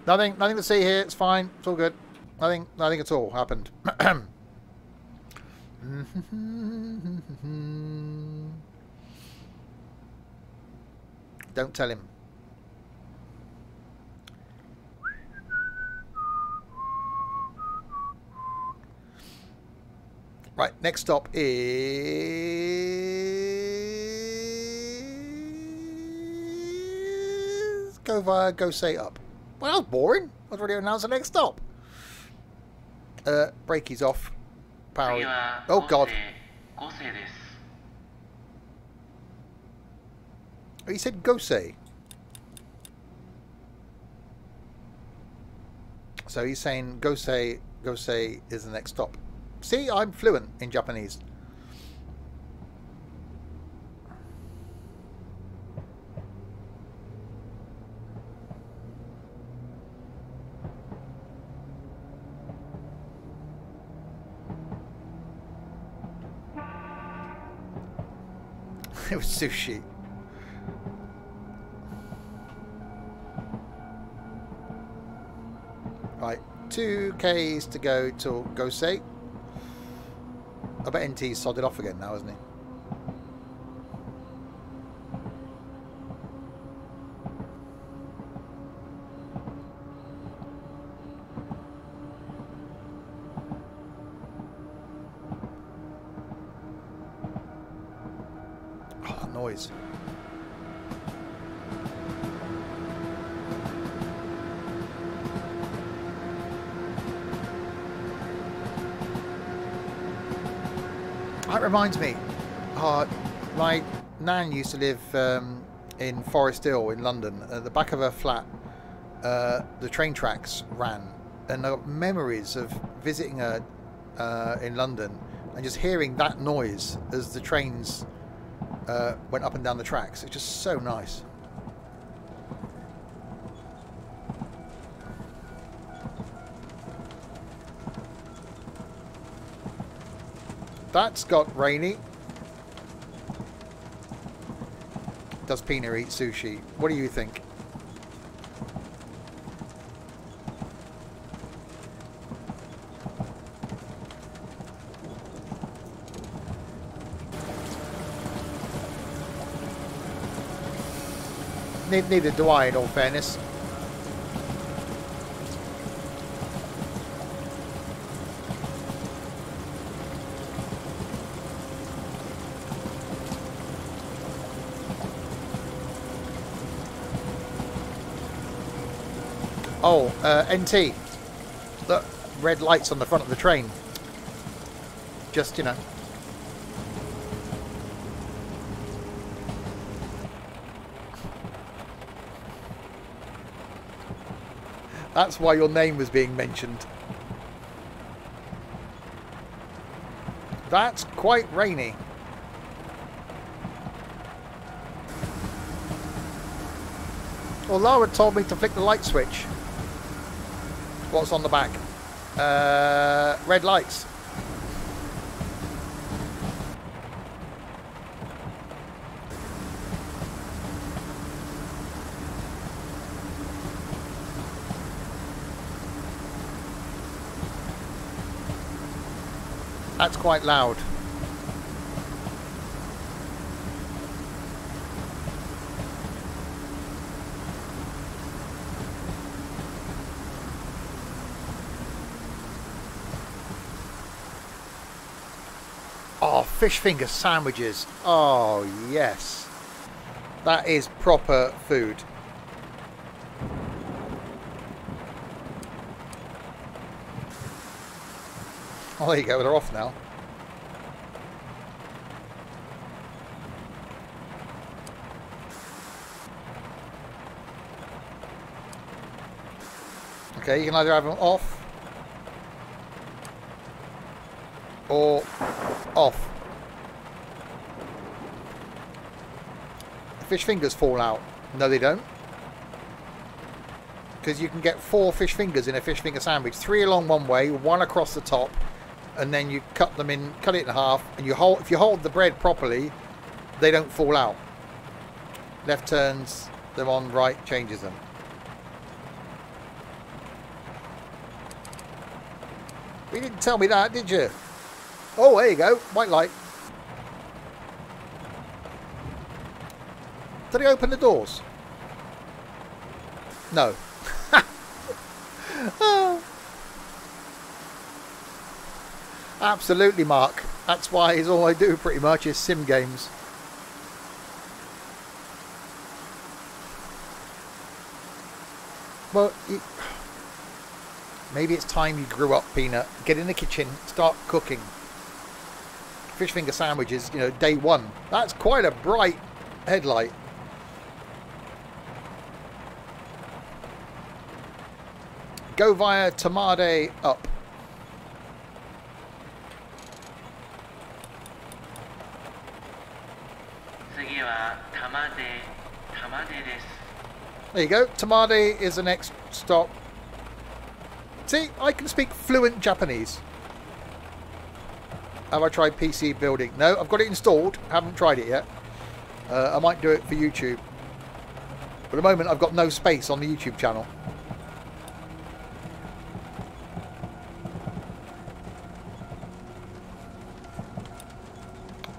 [SPEAKER 1] Nothing to see here. It's fine. It's all good. Nothing at all happened. Don't tell him. Right, next stop is go via Gosei up. Well, that was boring. I was already announced the next stop. Brakies off. Power. Oh God. Oh, he said Gosei. So he's saying Gosei is the next stop. See, I'm fluent in Japanese. It was sushi. Right, 2 Ks to go to Gosei. I bet NT's sodded off again now, isn't he? Oh, that noise. That reminds me, my nan used to live in Forest Hill in London. At the back of her flat, the train tracks ran and I've got memories of visiting her in London and just hearing that noise as the trains went up and down the tracks. It's just so nice. That's got rainy. Does Pina eat sushi? What do you think? Neither do I, in all fairness. Oh, NT. Look, red lights on the front of the train. Just, you know. That's why your name was being mentioned. That's quite rainy. Well, Lara told me to flick the light switch. What's on the back? Red lights. That's quite loud. Oh, fish finger sandwiches. Oh, yes. That is proper food. Oh, there you go. They're off now. Okay, you can either have them off or off. The fish fingers fall out. No, they don't. Because you can get 4 fish fingers in a fish finger sandwich. 3 along one way, 1 across the top, and then you cut them in, cut it in half, and you hold. If you hold the bread properly, they don't fall out. Left turns them on, right changes them. You didn't tell me that, did you? Oh, there you go. White light. Did he open the doors? No. Oh. Absolutely, Mark. That's why is all I do pretty much is sim games. Well, maybe it's time you grew up, Peanut. Get in the kitchen, start cooking. Fish finger sandwiches, you know, day 1. That's quite a bright headlight. Go via Tamade up. There you go. Tamade is the next stop. See, I can speak fluent Japanese. Have I tried PC building? No, I've got it installed. Haven't tried it yet. I might do it for YouTube. But at the moment, I've got no space on the YouTube channel.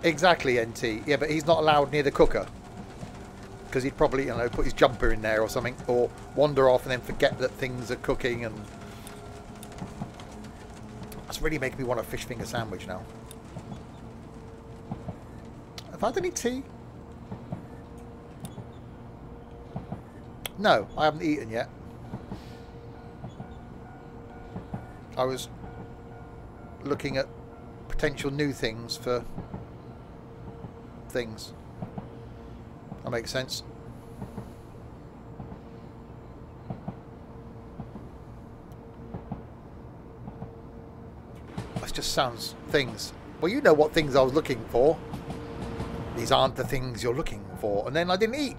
[SPEAKER 1] Exactly, NT. Yeah, but he's not allowed near the cooker. Because he'd probably, you know, put his jumper in there or something. Or wander off and then forget that things are cooking. And that's really making me want a fish finger sandwich now. Have I had any tea? No, I haven't eaten yet. I was looking at potential new things for things. That makes sense. just sounds things. Well, you know what things I was looking for. These aren't the things you're looking for. And then I didn't eat.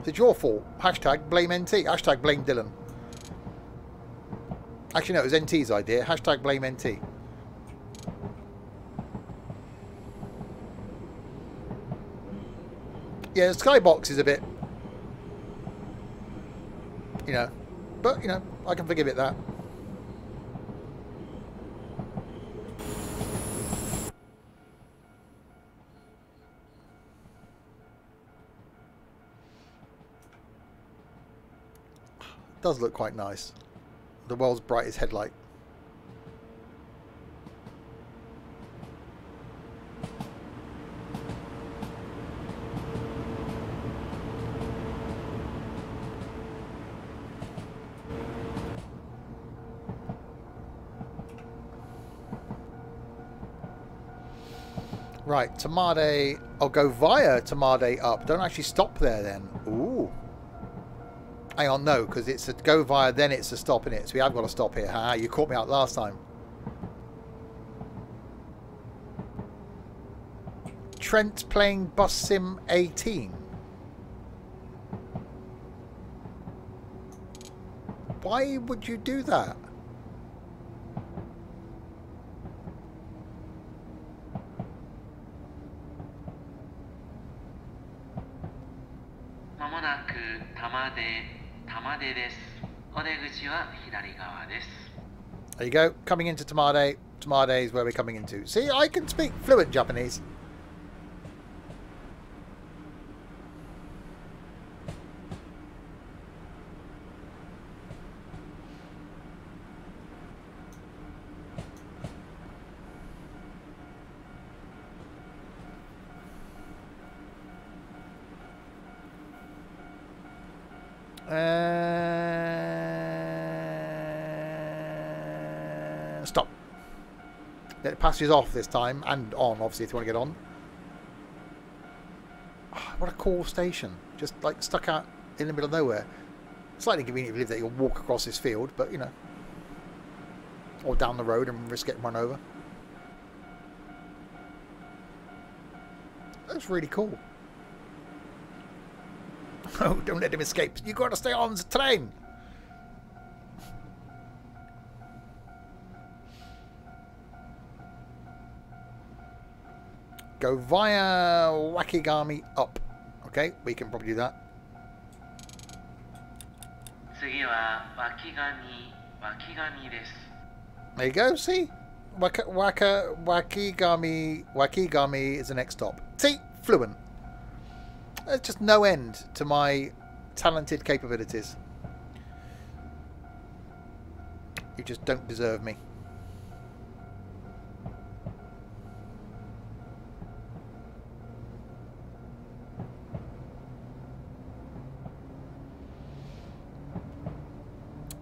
[SPEAKER 1] It's your fault. Hashtag blame NT. Hashtag blame Dylan. Actually, no, it was NT's idea. Hashtag blame NT. Yeah, the skybox is a bit, you know, but, you know, I can forgive it that. Does look quite nice. The world's brightest headlight. Right, Tamade. I'll go via Tamade up. Don't actually stop there then. Ooh. Hang on, no, because it's a go via, then it's a stop in it. So we have got to stop here. Ha, you caught me out last time. Trent playing Bus Sim 18. Why would you do that? There you go. Coming into Tamade. Tamade is where we're coming into. See, I can speak fluent Japanese. Stop. Let the passengers off this time, and on, obviously, if you want to get on. Oh, what a cool station. Just, like, stuck out in the middle of nowhere. Slightly inconvenient if you live there, you'll walk across this field, but, you know. Or down the road and risk getting run over. That's really cool. Oh, don't let him escape. You got to stay on the train. Go via Wakayama up. Okay, we can probably do that. There you go, see? Wakayama is the next stop. See? Fluent. There's just no end to my talented capabilities. You just don't deserve me.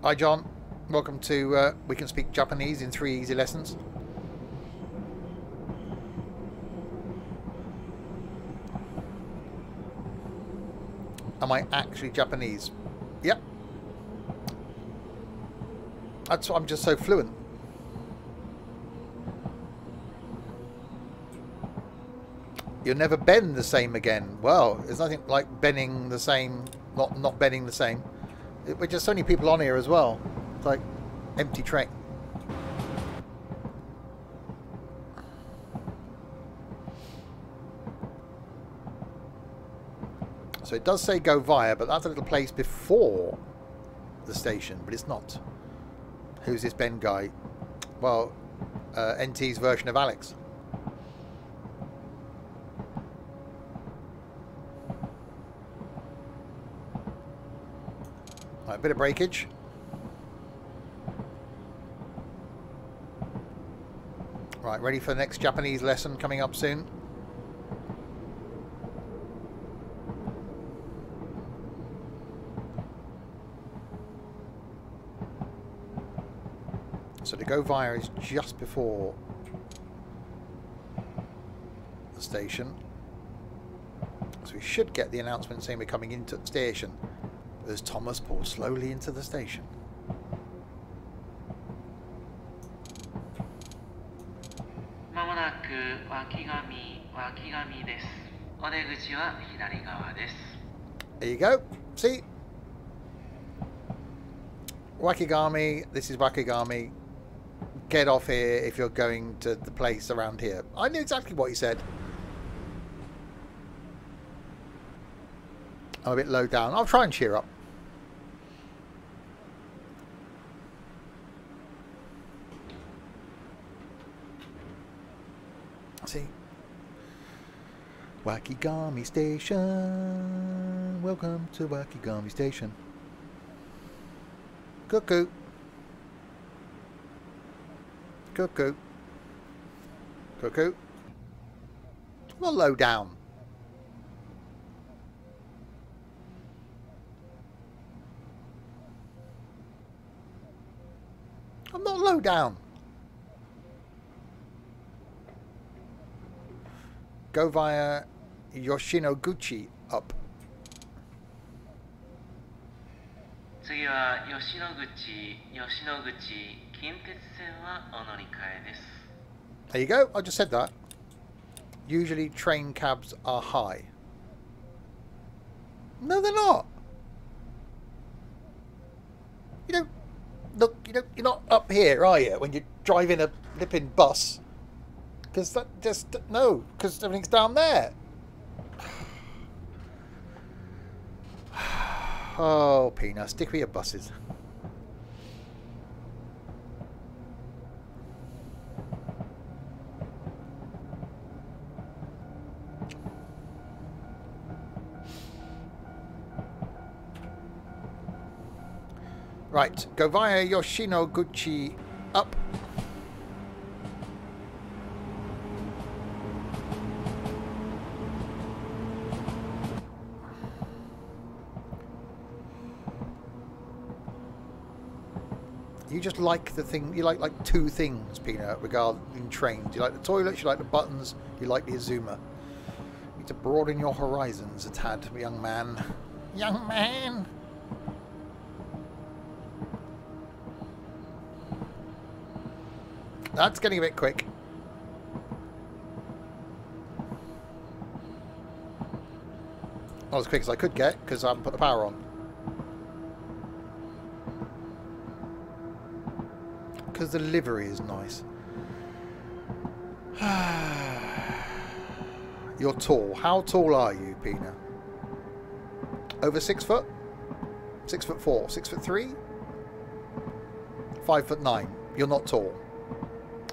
[SPEAKER 1] Hi John, welcome to We Can Speak Japanese in 3 Easy Lessons. Am I actually Japanese? Yep. That's why I'm just so fluent. You'll never bend the same again. Well, there's nothing like bending the same, not bending the same. We're just so many people on here as well. It's like empty train. So it does say go via, but that's a little place before the station, but it's not. Who's this Ben guy? Well, NT's version of Alex. Right, a bit of breakage. Right, ready for the next Japanese lesson coming up soon. So the go via is just before the station. So we should get the announcement saying we're coming into the station as Thomas pulls slowly into the station.
[SPEAKER 2] なく脇上です。お出口は左側です。
[SPEAKER 1] There you go. See? Wakayama, this is Wakayama. Get off here if you're going to the place around here. I knew exactly what he said. I'm a bit low down. I'll try and cheer up. See? Wakayama Station. Welcome to Wakayama Station. Cuckoo. Cuckoo. Cuckoo. I'm not low down. I'm not low down. Go via Yoshinoguchi up.
[SPEAKER 2] 次は吉野口近鉄線はお乗り換えです。
[SPEAKER 1] There you go. I just said that. Usually train cabs are high. No, they're not. You don't look. You're not up here, are you? When you're driving a flipping bus, because that just no. Because everything's down there. Oh, Peanut, stick with your buses. Right, go via Yoshinoguchi up. You just like the thing, you like two things, Peanut, regarding trains. You like the toilets, you like the buttons, you like the Azuma. You need to broaden your horizons a tad, young man. Young man! That's getting a bit quick. Not as quick as I could get, because I haven't put the power on. Because the livery is nice. You're tall. How tall are you, Pina? Over 6 foot? 6'4", 6'3", 5'9". You're not tall.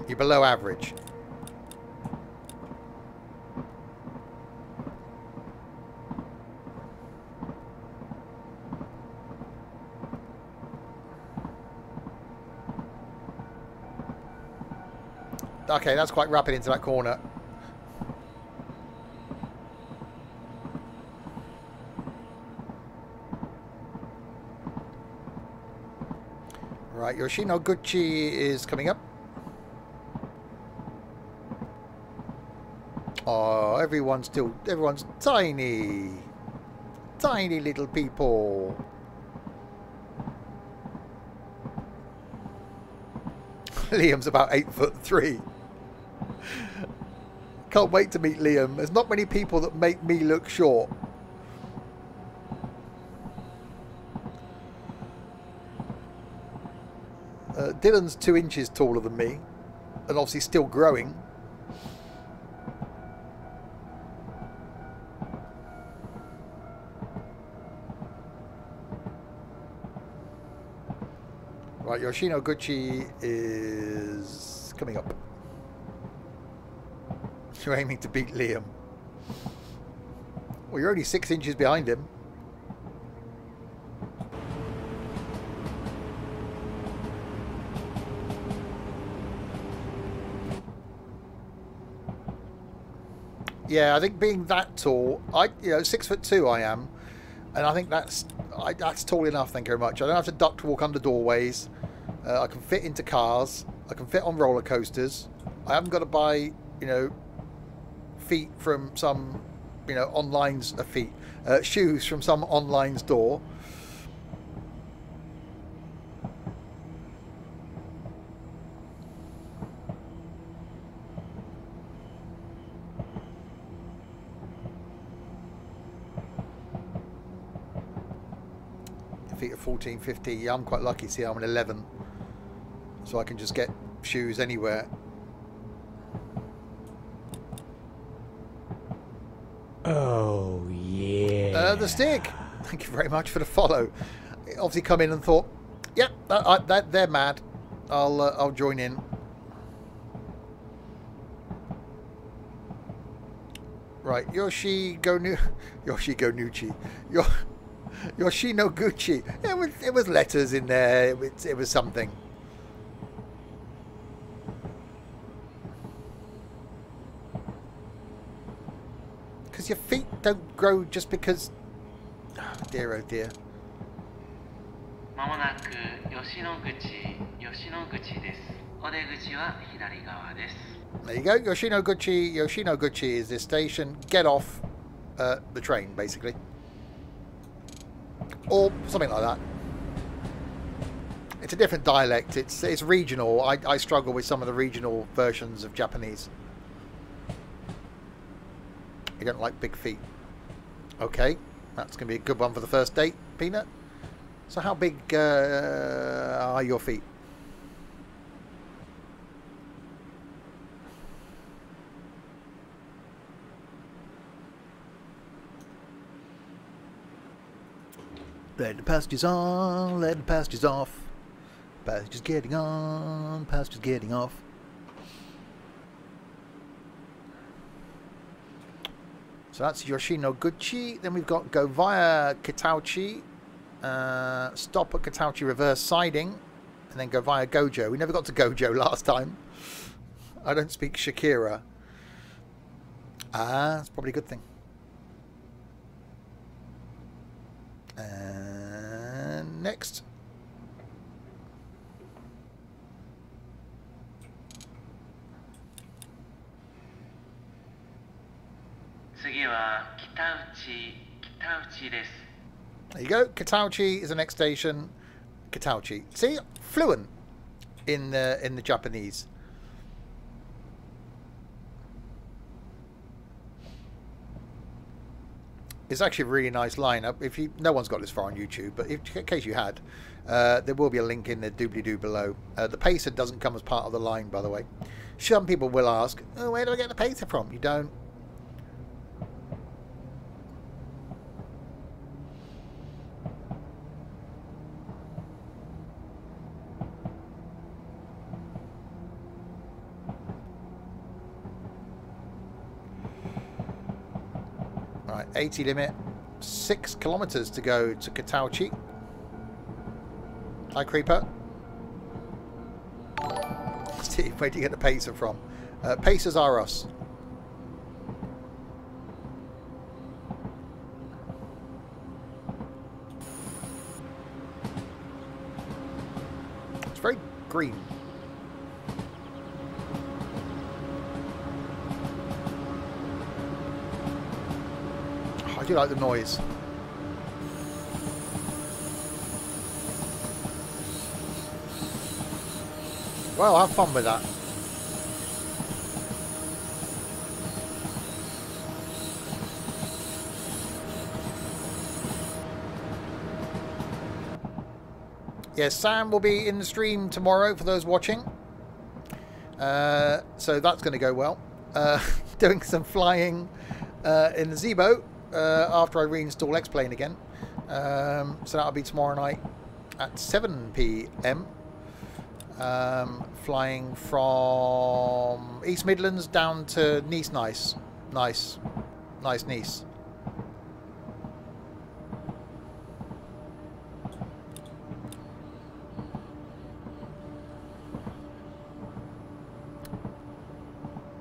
[SPEAKER 1] You're below average. Okay, that's quite rapid into that corner. Right, Yoshinoguchi is coming up. Oh, everyone's tiny. Tiny little people. Liam's about 8'3". Can't wait to meet Liam. There's not many people that make me look short. Dylan's 2 inches taller than me, and obviously still growing. Right, Yoshinoguchi is coming up. You're aiming to beat Liam. Well, you're only 6 inches behind him. Yeah, I think being that tall, 6'2" I am, and I think that's tall enough. Thank you very much. I don't have to duck to walk under doorways. I can fit into cars. I can fit on roller coasters. I haven't got to buy, feet from some, shoes from some online store. feet of 1450. Yeah, I'm quite lucky. See, I'm an 11. So I can just get shoes anywhere.
[SPEAKER 3] Oh, yeah.
[SPEAKER 1] The stick. Thank you very much for the follow. Obviously come in and thought, yep, they're mad. I'll join in. Right, Yoshino Gucci. It was letters in there. It was something. Because your feet don't grow just because. Oh dear, oh dear.
[SPEAKER 2] まもなく吉野口です。お出口は左側です。
[SPEAKER 1] There you go, Yoshino Gucci is this station. Get off the train, basically. Or something like that. It's a different dialect. It's regional. I struggle with some of the regional versions of Japanese. You don't like big feet. Okay, that's going to be a good one for the first date, Peanut. So how big are your feet? Let the passengers on, let the passengers off. Passengers getting on, passengers getting off. So that's Yoshino Gucci. Then we've got go via Kitauchi, stop at Kitauchi reverse siding, and then go via Gojo. We never got to Gojo last time. I don't speak Shakira. Ah, that's probably a good thing. And next. There you go. Kitauchi is the next station. Kitauchi. See, fluent in the Japanese. It's actually a really nice lineup. If you, no one's got this far on YouTube, but in case you had, there will be a link in the doobly-doo below. The pacer doesn't come as part of the line, by the way. Some people will ask, oh, where do I get the pacer from? You don't. Right, 80 limit, 6 kilometers to go to Kitauchi. Hi, Creeper. Steve, where do you get the pacer from? Pacers are us. It's very green. I do like the noise. Well, have fun with that. Yes, Sam will be in the stream tomorrow for those watching. So that's going to go well. Doing some flying in the Zebo. After I reinstall X-Plane again. So that'll be tomorrow night at 7 PM. Flying from East Midlands down to Nice. Nice Nice.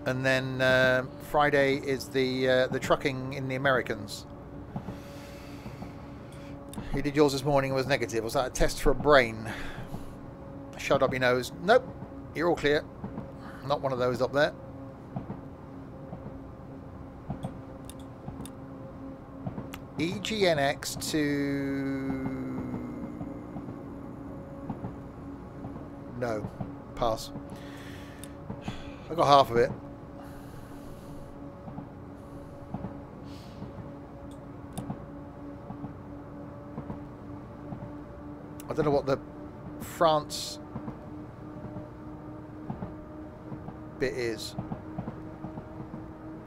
[SPEAKER 1] And then Friday is the trucking in the Americans. You did yours this morning, was negative. Was that a test for a brain? Shut up your nose. Nope, you're all clear. Not one of those up there. EGNX to... No, pass. I got half of it. don't know what the France bit is.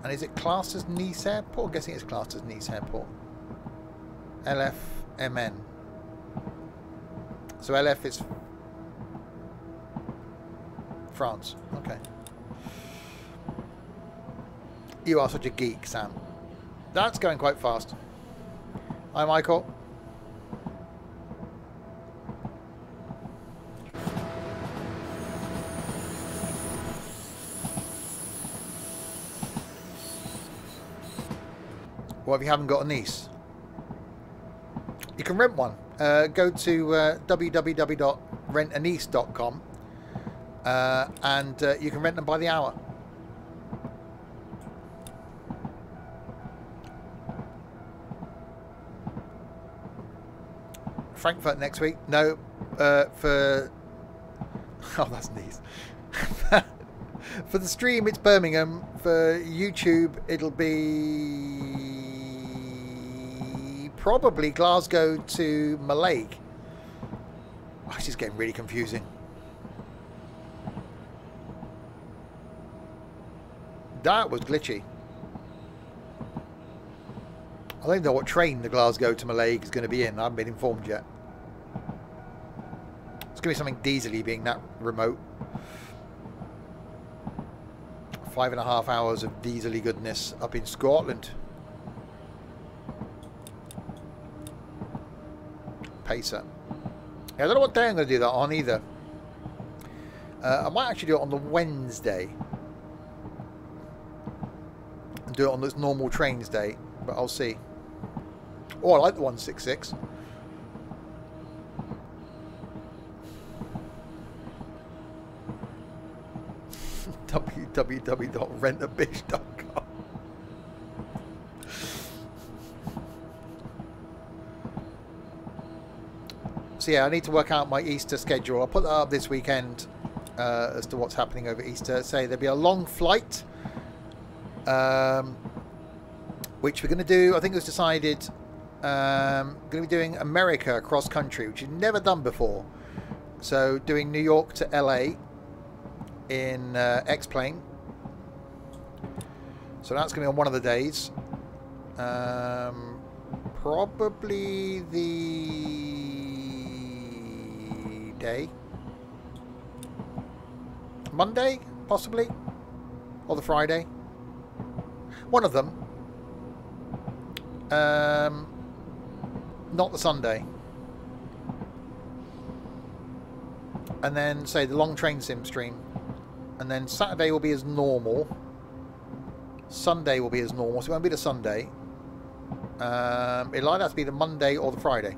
[SPEAKER 1] And is it classed as Nice Airport? I'm guessing it's classed as Nice Airport. LFMN. So LF is France. Okay. You are such a geek, Sam. That's going quite fast. Hi, Michael. What if you haven't got a niece? You can rent one. Go to www.rentaniece.com and you can rent them by the hour. Frankfurt next week. No, for... Oh, that's nice. For the stream, it's Birmingham. For YouTube, it'll be probably Glasgow to Mallaig. Oh, this is getting really confusing. That was glitchy. I don't know what train the Glasgow to Mallaig is going to be in. I haven't been informed yet. It's going to be something diesely, being that remote. 5.5 hours of diesely goodness up in Scotland. Pacer. Yeah, I don't know what day I'm going to do that on either. I might actually do it on the Wednesday. And do it on this normal trains day. But I'll see. Oh, I like the 166. www.rentabish.com. So yeah, I need to work out my Easter schedule. I'll put that up this weekend as to what's happening over Easter. Say there'll be a long flight, which we're going to do. I think it was decided going to be doing America cross country, which you've never done before. So doing New York to LA in X-Plane. So that's going to be on one of the days. Probably the day. Monday, possibly. Or the Friday. One of them. Not the Sunday. And then, say, the long train sim stream. And then Saturday will be as normal. Sunday will be as normal, so it won't be the Sunday. It'll either have to be the Monday or the Friday.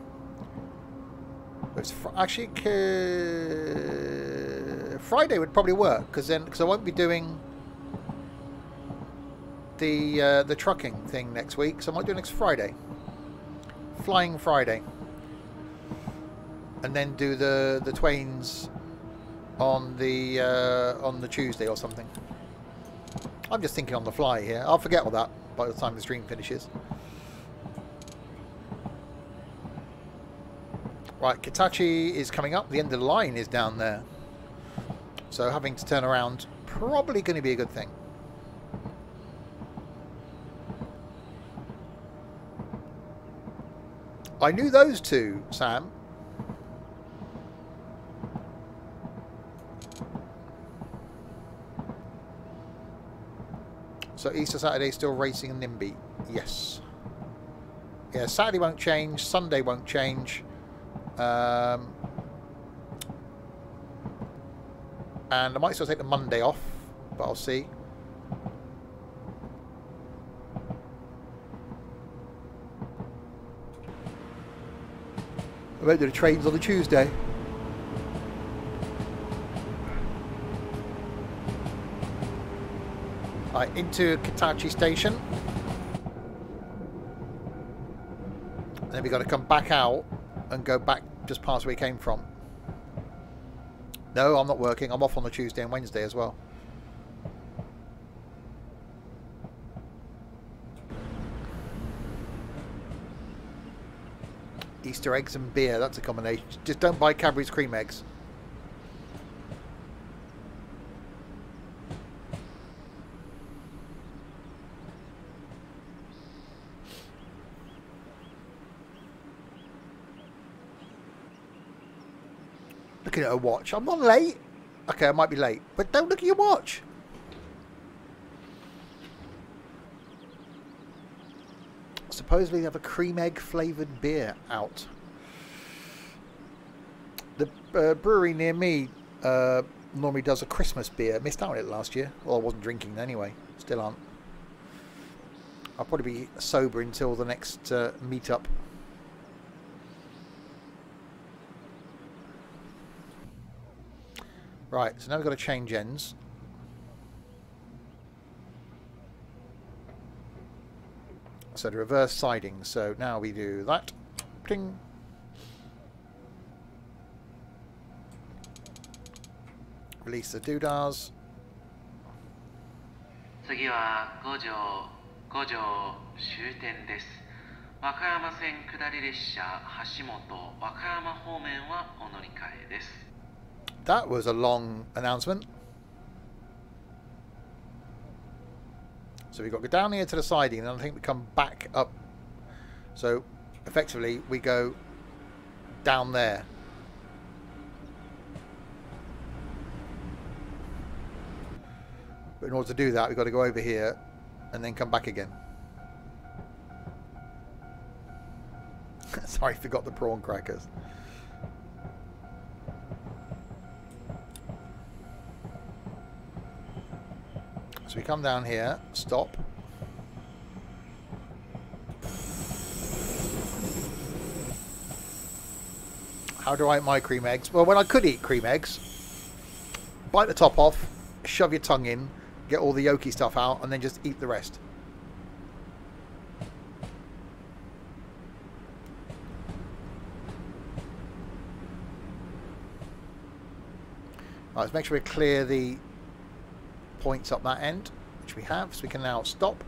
[SPEAKER 1] But it's actually Friday would probably work, because I won't be doing the trucking thing next week, so I might do it next Friday. Flying Friday. And then do the Twains on the Tuesday or something. I'm just thinking on the fly here. I'll forget all that by the time the stream finishes. Right, Kitachi is coming up. The end of the line is down there. So having to turn around, probably going to be a good thing. I knew those two, Sam. So Easter Saturday still racing in NIMBY? Yes. Yeah, Saturday won't change. Sunday won't change. And I might still take the Monday off, but I'll see. I might do the trains on the Tuesday. Right, into Kitachi Station. And then we've got to come back out and go back just past where we came from. No, I'm not working. I'm off on the Tuesday and Wednesday as well. Easter eggs and beer. That's a combination. Just don't buy Cadbury's cream eggs. Looking at a watch. I'm not late. Okay, I might be late. But don't look at your watch. Supposedly they have a cream egg flavoured beer out. The brewery near me normally does a Christmas beer. Missed out on it last year. Well, I wasn't drinking anyway. Still aren't. I'll probably be sober until the next meet-up. Right, so now we've got to change ends. So the reverse siding. So now we do that. Ding. Release the doodahs.
[SPEAKER 2] 次は五条終点です。和歌山線下り列車橋本和歌山方面はお乗り換えです。
[SPEAKER 1] That was a long announcement. So we got to go down here to the siding, and then I think we come back up. So effectively we go down there. But in order to do that, we've got to go over here and then come back again. Sorry, forgot the prawn crackers. So we come down here, stop. How do I eat my cream eggs? Well, when I could eat cream eggs, bite the top off, shove your tongue in, get all the yolky stuff out, and then just eat the rest. Right, let's make sure we clear the points up that end, which we have, so we can now stop.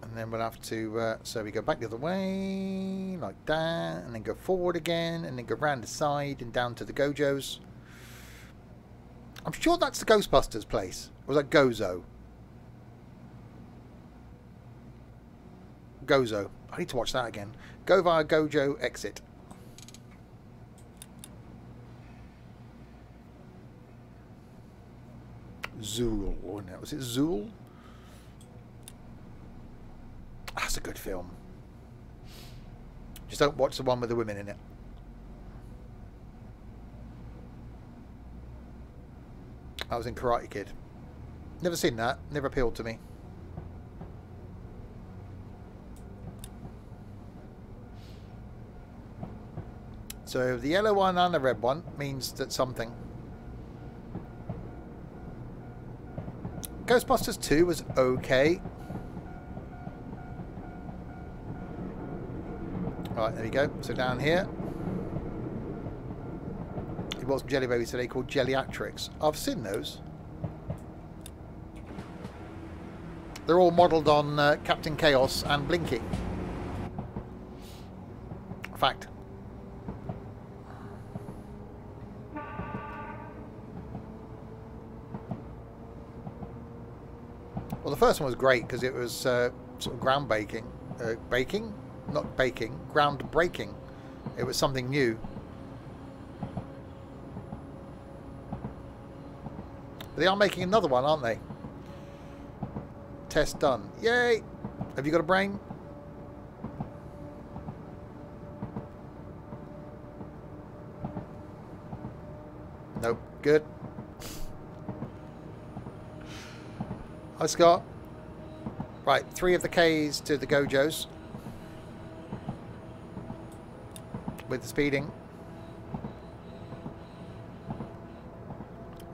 [SPEAKER 1] And then we'll have to, so we go back the other way, like that, and then go forward again, and then go round the side and down to the Gojos. I'm sure that's the Ghostbusters place. Or was that Gozo? Gozo. I need to watch that again. Go via Gojo, exit. Zool. Oh, no. Was it Zool? That's a good film. Just don't watch the one with the women in it. I was in Karate Kid. Never seen that. Never appealed to me. So the yellow one and the red one means that something. Ghostbusters 2 was okay. Right, there we go. So down here, it was Jelly Babies today called Jellyatrix. I've seen those. They're all modelled on Captain Chaos and Blinky. Fact. Well, the first one was great because it was sort of groundbreaking. Baking? Not baking. Groundbreaking. It was something new. But they are making another one, aren't they? Test done. Yay! Have you got a brain? Nope. Good. Hi, Scott. Right, 3 of the Ks to the Gojos. With the speeding.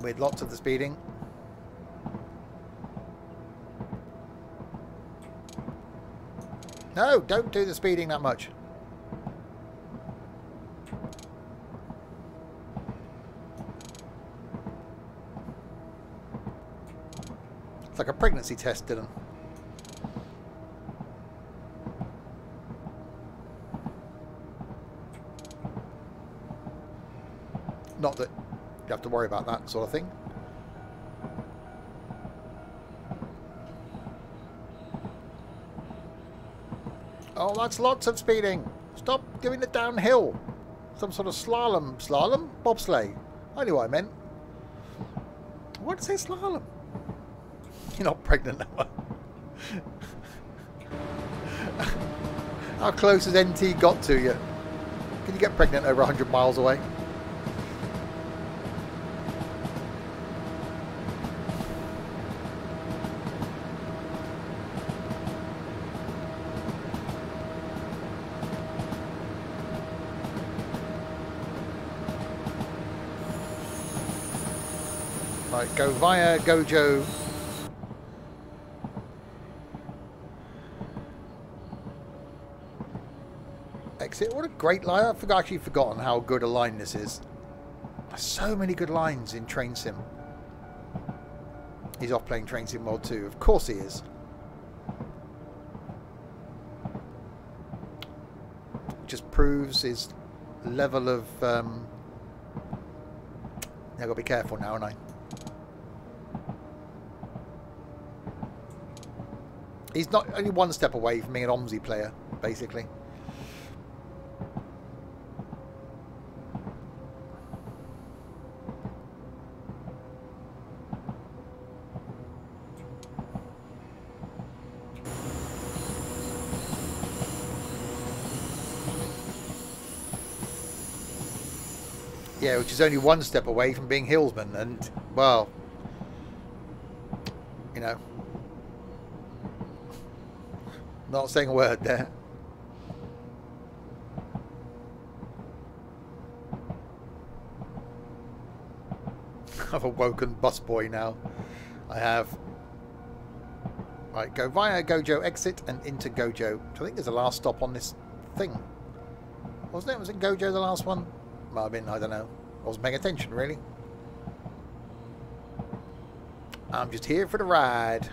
[SPEAKER 1] With lots of the speeding. No, don't do the speeding that much. It's like a pregnancy test, Dylan. Not that you have to worry about that sort of thing. Oh, that's lots of speeding. Stop doing it downhill. Some sort of slalom. Slalom? Bobsleigh. I knew what I meant. Why did I say slalom? You're not pregnant now. How close has NT got to you? Can you get pregnant over 100 miles away? Right, go via Gojo. Exit. What a great line. I've actually forgotten how good a line this is. There's so many good lines in Train Sim. He's off playing Train Sim World 2. Of course he is. Just proves his level of... I've got to be careful now, haven't I? He's not only one step away from being an OMSI player, basically. Yeah, which is only one step away from being Hillsman, and, well, you know, not saying a word there. I've awoken busboy now. I have. Right, go via Gojo, exit, and into Gojo. Which I think is the last stop on this thing. Wasn't it? Was it Gojo the last one? Might have been, I don't know. I wasn't paying attention, really. I'm just here for the ride.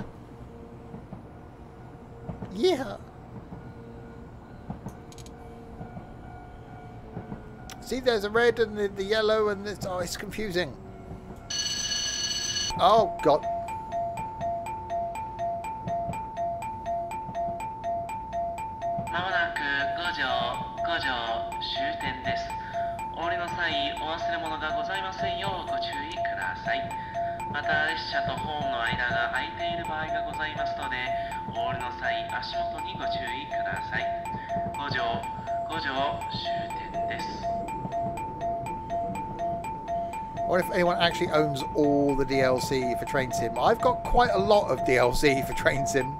[SPEAKER 1] Yeah. See, there's a red and the yellow and this. Oh, it's confusing. Oh, God.
[SPEAKER 2] まもなく五条終点です。お降りの際、お忘れ物がございませんようご注意ください。また列車とホームの間が空いている場合がございますので、お降りの際、足元にご注意ください。五条終点です。
[SPEAKER 1] What if anyone actually owns all the DLC for Train Sim? I've got quite a lot of DLC for Train Sim.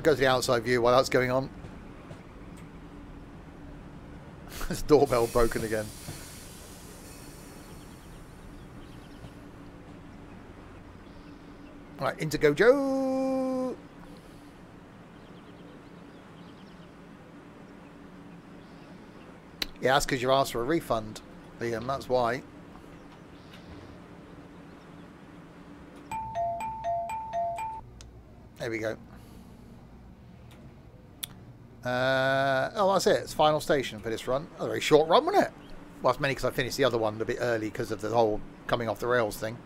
[SPEAKER 1] Go to the outside view while that's going on. This doorbell broken again. Right, into Gojo. Yeah, that's because you asked for a refund, Liam, that's why. There we go. Oh, that's it. It's final station for this run. A very short run, wasn't it? Well, it's mainly because I finished the other one a bit early because of the whole coming off the rails thing.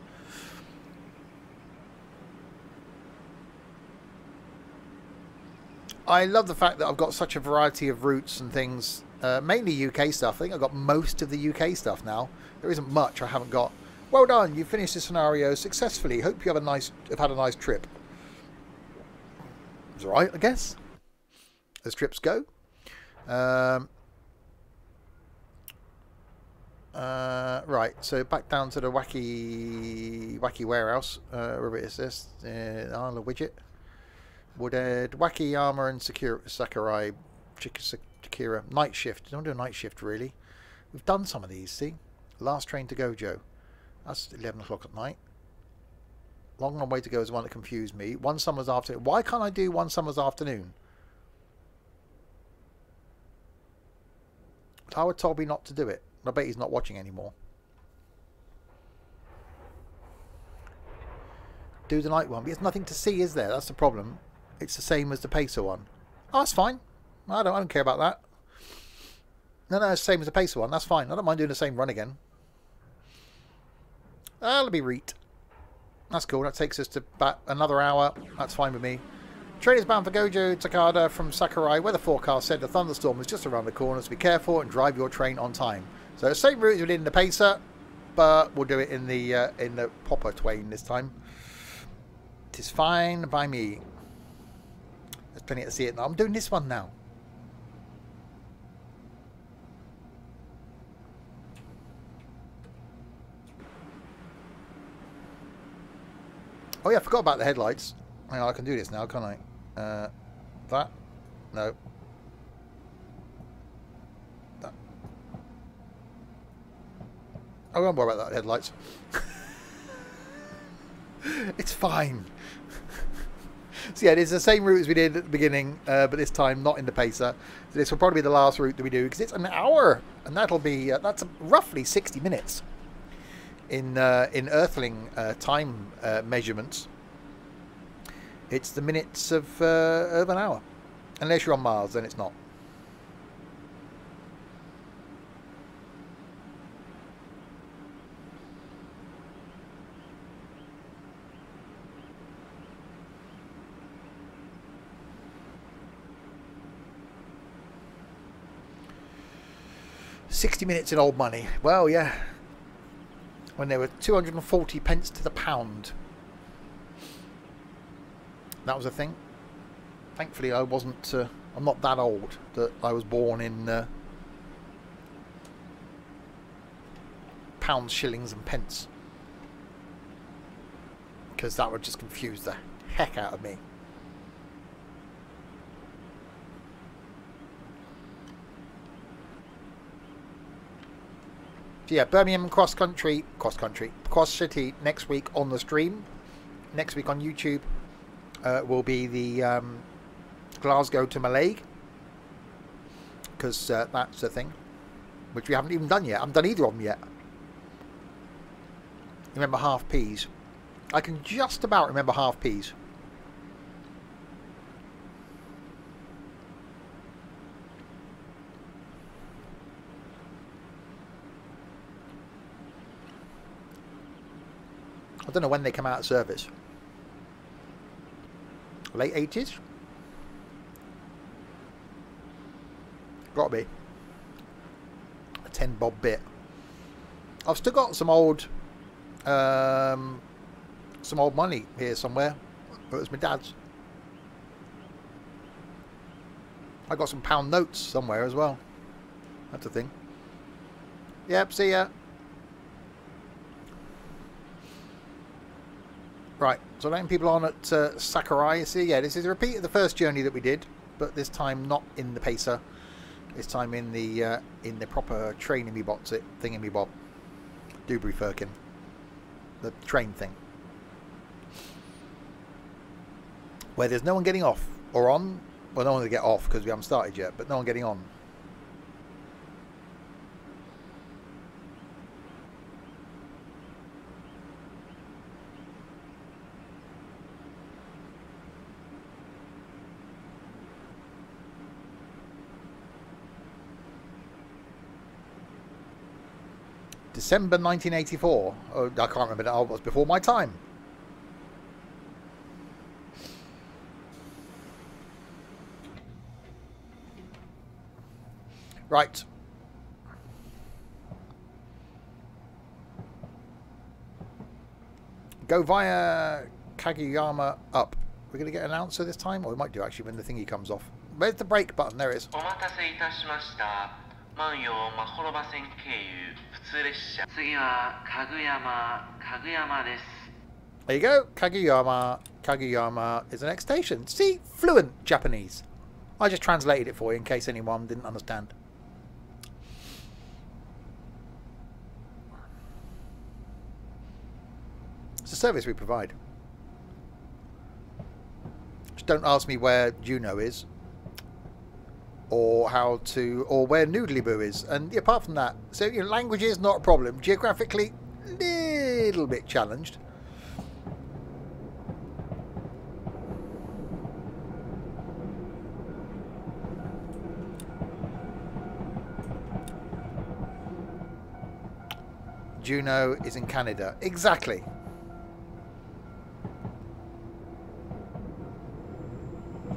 [SPEAKER 1] I love the fact that I've got such a variety of routes and things. Mainly UK stuff. I think I've got most of the UK stuff now. There isn't much I haven't got. Well done. You finished the scenario successfully. Hope you have had a nice trip. It's alright, I guess. As trips go. Right, so back down to the wacky warehouse. Wherever it is, this Isle of Widget. Woodhead, Wakayama and Sakurai, Sakura. Night shift. Don't do a night shift, really. We've done some of these, see? Last train to Gojo. That's 11 o'clock at night. Long way to go is the one that confused me. One summer's afternoon. Why can't I do one summer's afternoon? Howard told me not to do it. I bet he's not watching anymore. Do the night one. But there's nothing to see, is there? That's the problem. It's the same as the Pacer one. Oh, that's fine. I don't care about that. No, it's the same as the Pacer one. That's fine. I don't mind doing the same run again. That'll be reet. That's cool. That takes us to about another hour. That's fine with me. Train is bound for Gojo Takada from Sakurai. Weather forecast said the thunderstorm is just around the corner, so be careful and drive your train on time. So the same route as we did in the Pacer, but we'll do it in the proper Twain this time. It is fine by me. There's plenty to see it now. I'm doing this one now. Oh yeah, I forgot about the headlights. Hang on, I can do this now, can't I? That? No. That. I won't worry about that headlights. It's fine. So yeah, it's the same route as we did at the beginning, but this time not in the Pacer. So this will probably be the last route that we do, because it's an hour, and that'll be that's roughly 60 minutes in Earthling time measurements. It's the minutes of an hour, unless you're on Mars, then it's not. $60 minutes in old money. Well, yeah. When they were 240 pence to the pound. That was a thing. Thankfully, I wasn't. I'm not that old that I was born in pounds, shillings, and pence. Because that would just confuse the heck out of me. So yeah, Birmingham cross city next week on the stream. Next week on YouTube will be the Glasgow to Mallaig, because that's the thing, which we haven't even done yet. I haven't done either of them yet. Remember half P's. I can just about remember half P's. I don't know when they come out of service. Late 80s? Gotta be. A 10 bob bit. I've still got some old money here somewhere. It was my dad's. I got some pound notes somewhere as well. That's the thing. Yep, see ya. Right, so letting people on at Sakurai. See, yeah, this is a repeat of the first journey that we did, but this time not in the Pacer. This time in the proper train-y-me-bob thingy-me-bob. Dewberry Firkin. The train thing. Where there's no one getting off or on. Well, no one to get off because we haven't started yet, but no one getting on. December 1984. Oh, I can't remember that. Oh, it was before my time. Right. Go via Kageyama up. We're going to get an answer this time? Or we might do actually when the thingy comes off. Where's the brake button? There it is.
[SPEAKER 2] 万葉まほろば線経由普通列車次はかぐやまです
[SPEAKER 1] There you go, Kageyama, Kageyama is the next station. See? Fluent Japanese. I just translated it for you in case anyone didn't understand. It's a service we provide. Just don't ask me where Juno is. Or how to, or where Noodly Boo is. And apart from that, so you know, language is not a problem. Geographically, little bit challenged. Juno is in Canada. Exactly.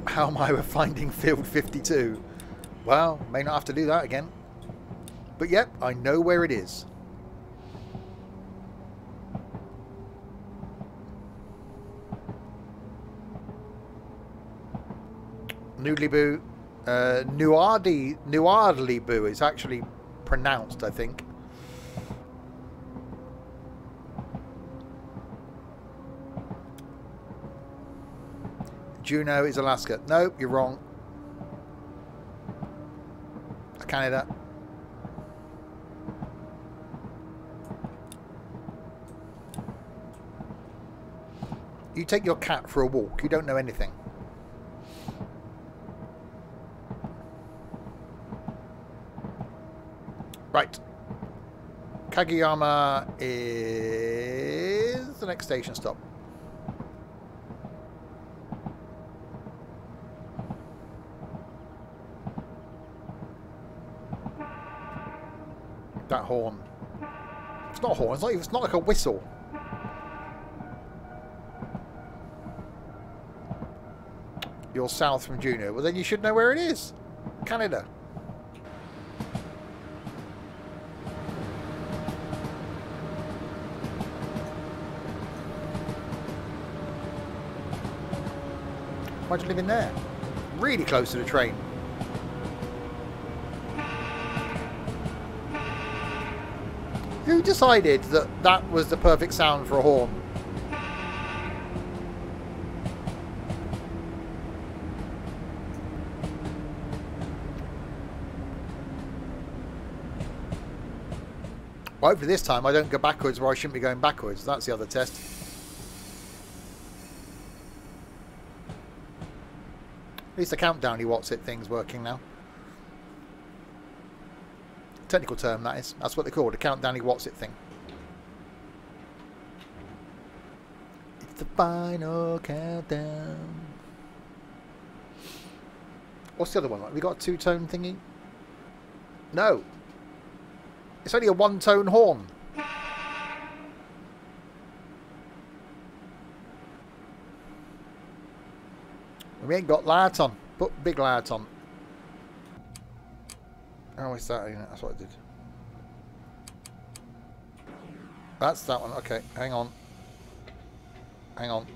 [SPEAKER 1] How am I finding field 52? Well, may not have to do that again. But yep, I know where it is. Noodly Boo. Nuardly Boo is actually pronounced, I think. Juneau is Alaska. No, you're wrong. It's Canada. You take your cat for a walk. You don't know anything. Right. Kageyama is the next station stop. That horn. It's not a horn. It's not like a whistle. You're south from Juneau. Well, then you should know where it is. Canada. Why'd you live in there? Really close to the train. Who decided that that was the perfect sound for a horn? Well, hopefully this time I don't go backwards where I shouldn't be going backwards. That's the other test. At least the countdowny what's it thing's working now. Technical term, that is. That's what they call it, a countdowny what's it thing. It's the final countdown. What's the other one? We got a two-tone thingy? No. It's only a one-tone horn. We ain't got light on. Put big light on. Oh, is that? That's what I did. That's that one. Okay, hang on. Hang on.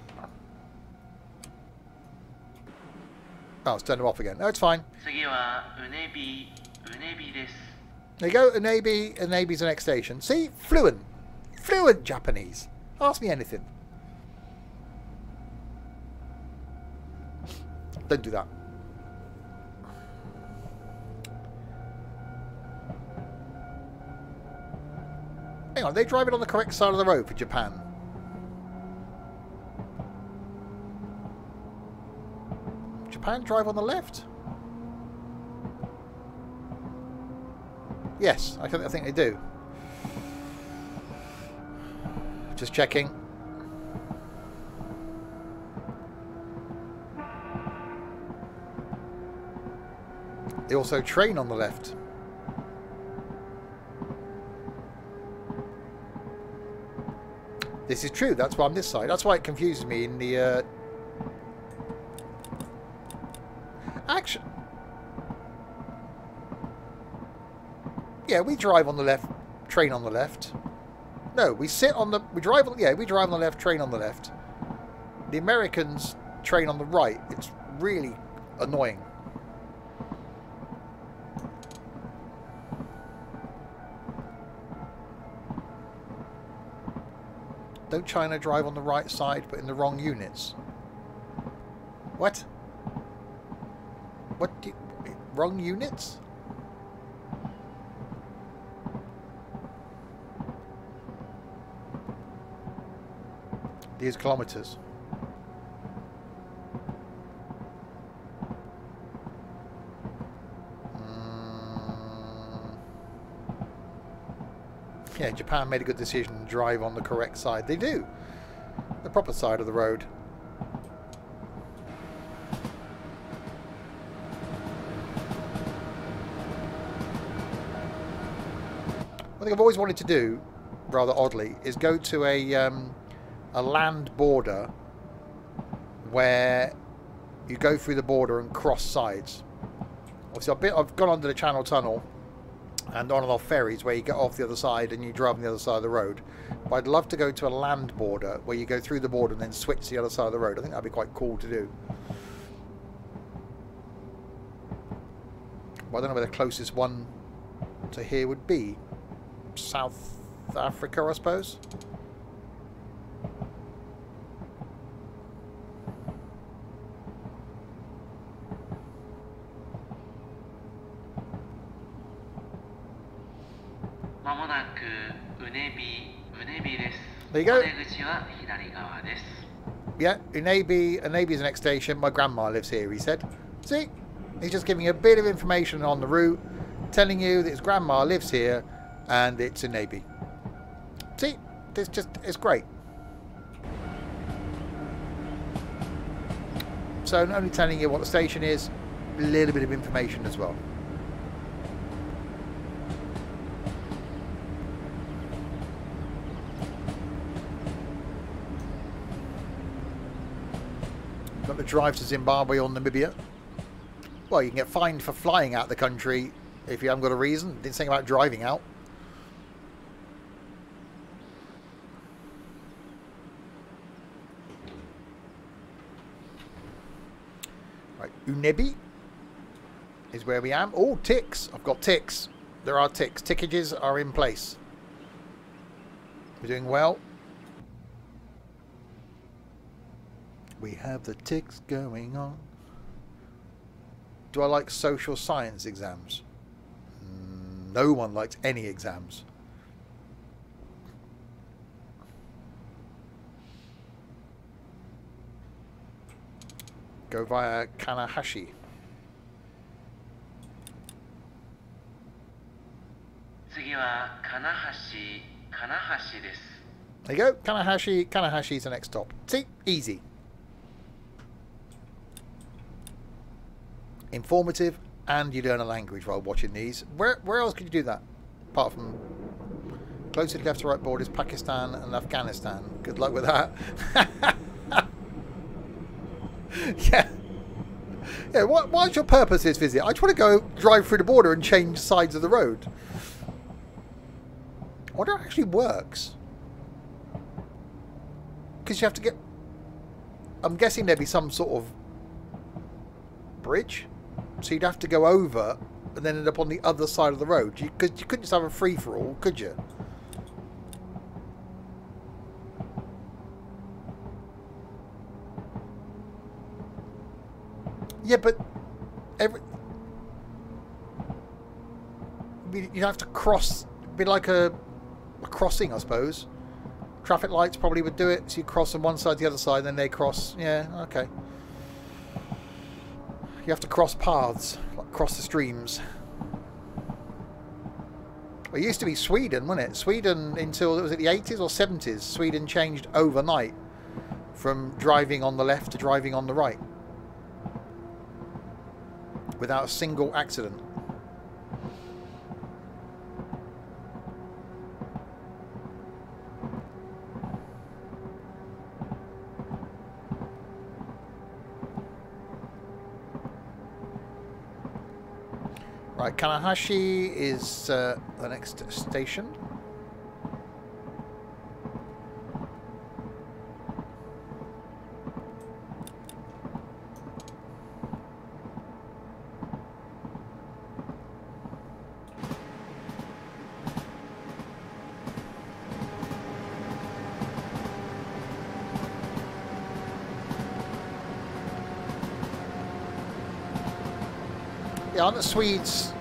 [SPEAKER 1] Oh, it's turned them off again. No, it's fine. There you go. Unebi's the next station. See? Fluent. Fluent Japanese. Ask me anything. Don't do that. Hang on, are they driving on the correct side of the road for Japan? Japan drive on the left? Yes, I think they do. Just checking. They also train on the left. This is true. That's why I'm this side. That's why it confuses me in the... Action. Yeah, we drive on the left, train on the left. No, we sit on the... We drive on... Yeah, we drive on the left, train on the left. The Americans train on the right. It's really annoying. Don't China drive on the right side, but in the wrong units? What? What? Wrong units? These kilometers. Yeah, Japan made a good decision to drive on the correct side. They do. The proper side of the road. One thing I've always wanted to do, rather oddly, is go to a land border where you go through the border and cross sides. Obviously, I've gone under the Channel Tunnel and on and off ferries where you get off the other side and you drive on the other side of the road. But I'd love to go to a land border where you go through the border and then switch to the other side of the road. I think that'd be quite cool to do. Well, I don't know where the closest one to here would be. South Africa, I suppose. There you go. Yeah, Unebi is the next station. My grandma lives here, he said. See? He's just giving you a bit of information on the route, telling you that his grandma lives here and it's Unebi. See? It's great. So not only telling you what the station is, a little bit of information as well. Got the drive to Zimbabwe or Namibia. Well, you can get fined for flying out the country if you haven't got a reason. Didn't say about driving out. Right, Unebi is where we am. Oh, ticks. I've got ticks. There are ticks. Tickages are in place. We're doing well. We have the ticks going on. Do I like social science exams? No one likes any exams. Go via Kanahashi. There you go. Kanahashi. Kanahashi is the next stop. See? Easy. Informative, and you learn a language while watching these. Where else could you do that? Apart from closest left to right borders, Pakistan and Afghanistan. Good luck with that. Yeah. Yeah, what's your purpose of this visit? I just want to go drive through the border and change sides of the road. I wonder if it actually works. Because you have to get... I'm guessing there'd be some sort of bridge. So you'd have to go over and then end up on the other side of the road. Because you couldn't just have a free-for-all, could you? Yeah, but you'd have to cross. It'd be like a crossing, I suppose. Traffic lights probably would do it. So you cross on one side, the other side, then they cross. Yeah, okay. You have to cross paths, like cross the streams. Well, it used to be Sweden, wasn't it? Sweden until, was it the 80s or 70s? Sweden changed overnight from driving on the left to driving on the right. Without a single accident. Right, Kanahashi is the next station. Yeah, aren't the Swedes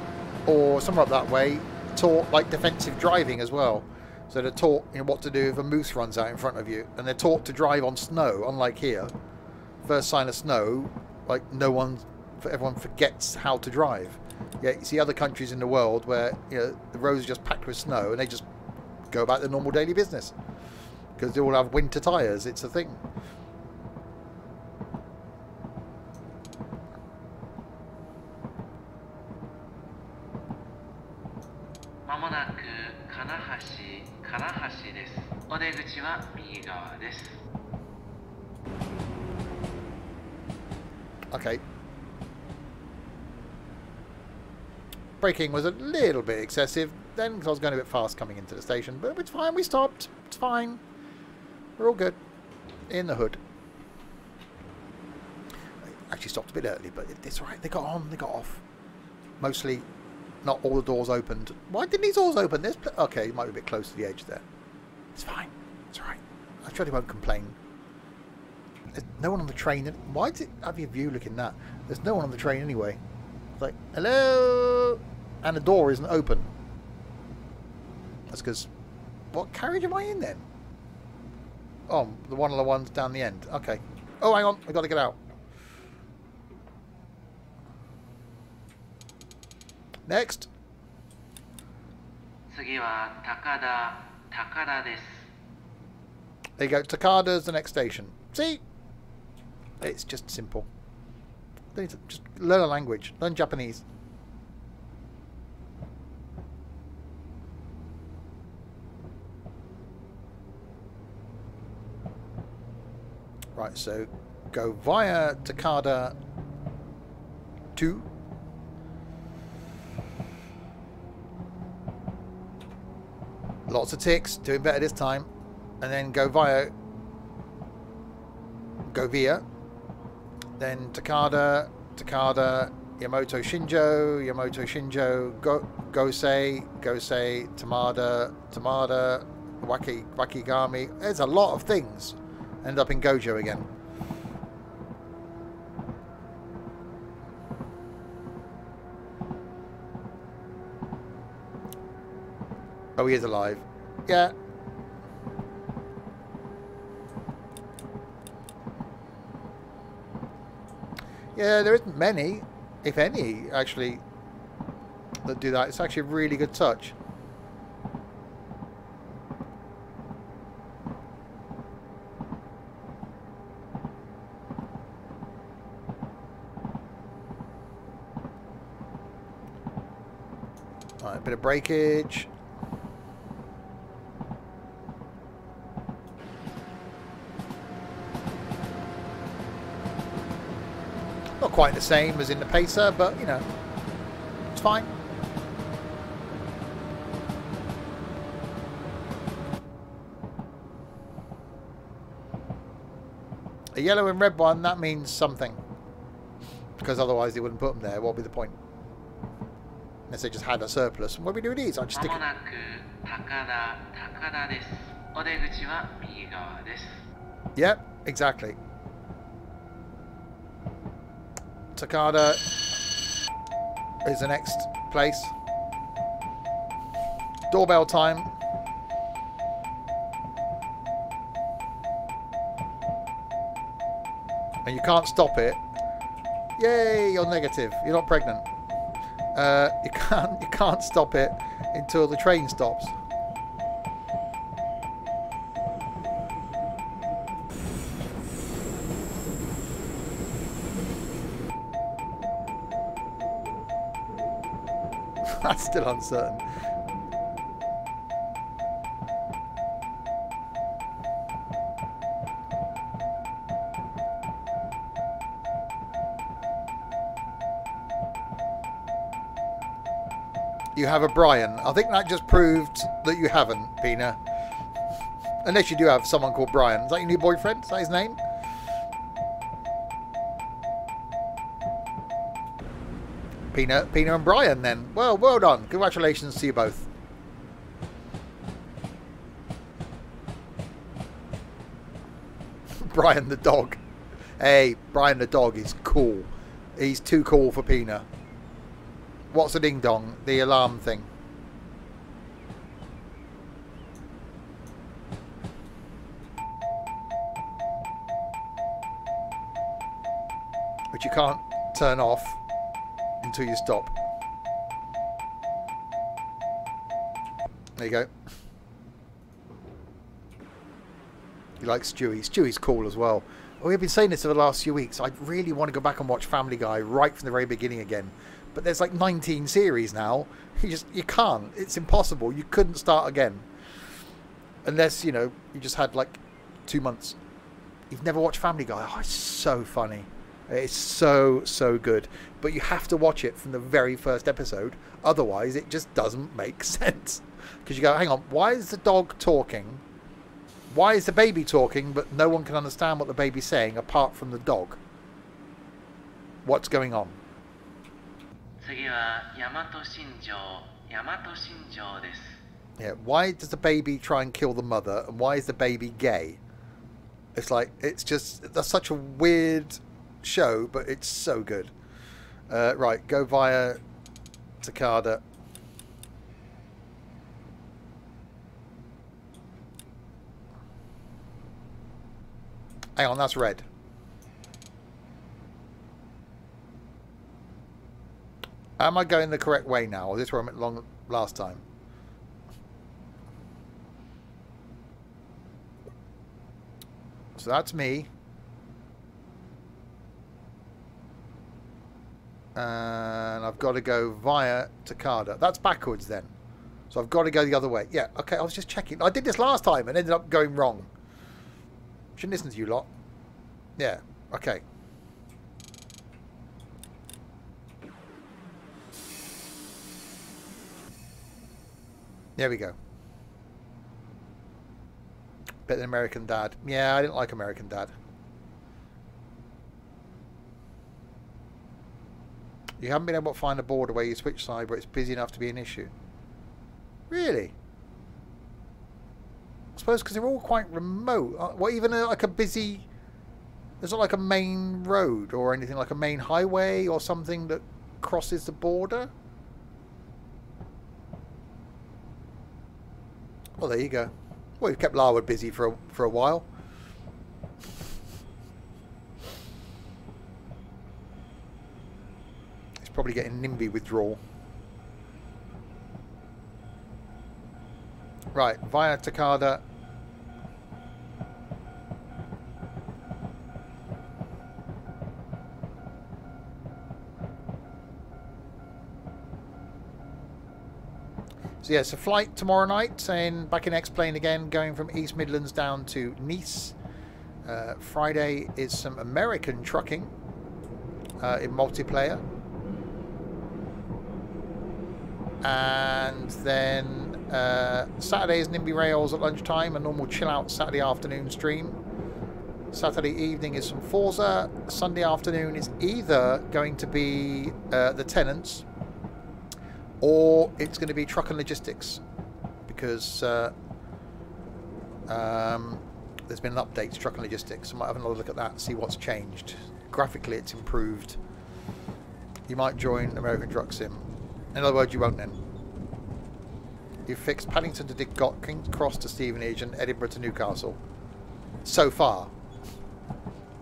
[SPEAKER 1] or somewhere up that way taught like defensive driving as well? So they're taught, you know, what to do if a moose runs out in front of you, and they're taught to drive on snow. Unlike here, first sign of snow, like everyone forgets how to drive. Yeah, you see other countries in the world where, you know, the roads are just packed with snow and they just go about their normal daily business because they all have winter tyres. It's a thing.
[SPEAKER 2] まもなく金橋です。お出口は右側です。
[SPEAKER 1] Okay. Braking was a little bit excessive then because I was going a bit fast coming into the station, but it's fine. We stopped. It's fine. We're all good. In the hood. Actually stopped a bit early, but it's all right. They got on. They got off. Mostly, not all the doors opened. Why didn't these doors open? Okay, it might be a bit close to the edge there. It's fine. It's all right. I'm sure they won't complain. There's no one on the train. Why does it have your view looking that? There's no one on the train anyway. It's like, hello? And the door isn't open. That's because... What carriage am I in then? Oh, one of the ones down the end. Okay. Oh, hang on. I've got to get out. Next.
[SPEAKER 2] 次は高田です。
[SPEAKER 1] There you go. Takada's the next station. See? It's just simple. They need to just learn a language. Learn Japanese. Right, so go via Takada 2. Lots of ticks, doing better this time. And then go via then Takada, Yamato Shinjo, Gosei, Tamada, Wakigami. There's a lot of things. End up in Gojo again. Oh, he is alive. Yeah. Yeah, there isn't many, if any, actually, that do that. It's actually a really good touch. Alright, a bit of breakage. Not quite the same as in the Pacer, but, you know, it's fine. A yellow and red one, that means something. Because otherwise they wouldn't put them there. What would be the point? Unless they just had a surplus. What do we do with these? I'll just stick it. Yep, exactly. Takada is the next place. Doorbell time. And you can't stop it. Yay, you're negative. You're not pregnant. You can't stop it until the train stops. That's still uncertain. You have a Brian. I think that just proved that you haven't, Pina. Unless you do have someone called Brian. Is that your new boyfriend? Is that his name? Pina and Brian then. Well done. Congratulations to you both. Brian the dog. Hey, Brian the dog is cool. He's too cool for Pina. What's a ding dong? The alarm thing. Which you can't turn off until you stop. There you go. You like Stewie. Stewie's cool as well. We've been saying this for the last few weeks. I really want to go back and watch Family Guy right from the very beginning again. But there's like 19 series now. You can't. It's impossible. You couldn't start again. Unless, you know, you just had like 2 months. You've never watched Family Guy. Oh, it's so funny. It's so good. But you have to watch it from the very first episode. Otherwise, it just doesn't make sense. Because you go, hang on, why is the dog talking? Why is the baby talking, but no one can understand what the baby's saying apart from the dog? What's going on? Yeah, why does the baby try and kill the mother? And why is the baby gay? It's like, it's just, that's such a weird show, but it's so good. Right, go via Takada. Hang on, that's red. Am I going the correct way now? Or is this where I went last time? So that's me. And I've got to go via Takada. That's backwards then. So I've got to go the other way. Yeah, okay, I was just checking. I did this last time and ended up going wrong. Shouldn't listen to you lot. Yeah, okay. There we go. Better than American Dad. Yeah, I didn't like American Dad. You haven't been able to find a border where you switch side where it's busy enough to be an issue. Really? I suppose because they're all quite remote. Well, even like a busy... There's not like a main road or anything, like a main highway or something that crosses the border. Well, there you go. Well, we've kept Larwood busy for a while. He's probably getting NIMBY withdrawal. Right, via Takada. So yes, a flight tomorrow night, saying back in X-Plane again, going from East Midlands down to Nice. Friday is some American trucking in multiplayer. And then Saturday is NIMBY Rails at lunchtime, a normal chill out Saturday afternoon stream. Saturday evening is some Forza. Sunday afternoon is either going to be the Tenants, or it's going to be Truck and Logistics, because there's been an update to Truck and Logistics. I might have another look at that, see what's changed. Graphically, it's improved. You might join American Truck Sim. In other words, you won't then. You've fixed Paddington to Didcot, King's Cross to Stevenage, and Edinburgh to Newcastle. So far.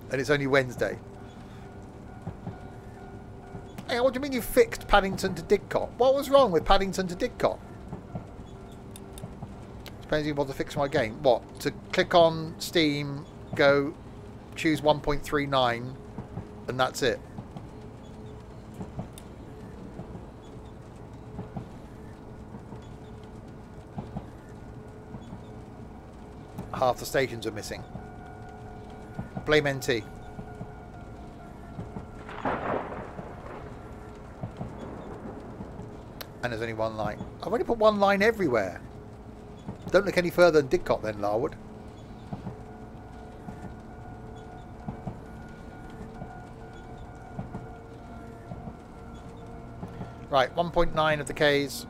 [SPEAKER 1] And it's only Wednesday. Hey, what do you mean you fixed Paddington to Didcot? What was wrong with Paddington to Didcot? Depends if you want to fix my game. What? To click on Steam, go, choose 1.39, and that's it. Half the stations are missing. Blame NT. And there's only one line. I've already put one line everywhere. Don't look any further than Didcot then, Larwood. Right, 1.9 of the Ks.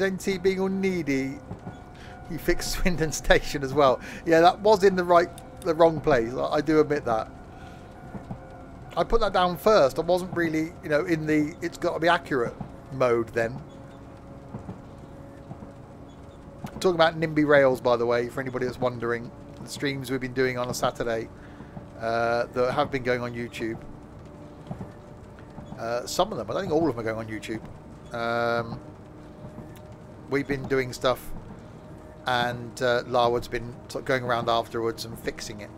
[SPEAKER 1] is NT being all needy? You fixed Swindon Station as well. Yeah, that was in the wrong place. I do admit that. I put that down first. I wasn't really, you know, in the it's got to be accurate mode then. Talking about NIMBY Rails, by the way, for anybody that's wondering, the streams we've been doing on a Saturday that have been going on YouTube. Some of them, I don't think all of them are going on YouTube. We've been doing stuff, and Larwood's been sort of going around afterwards and fixing it.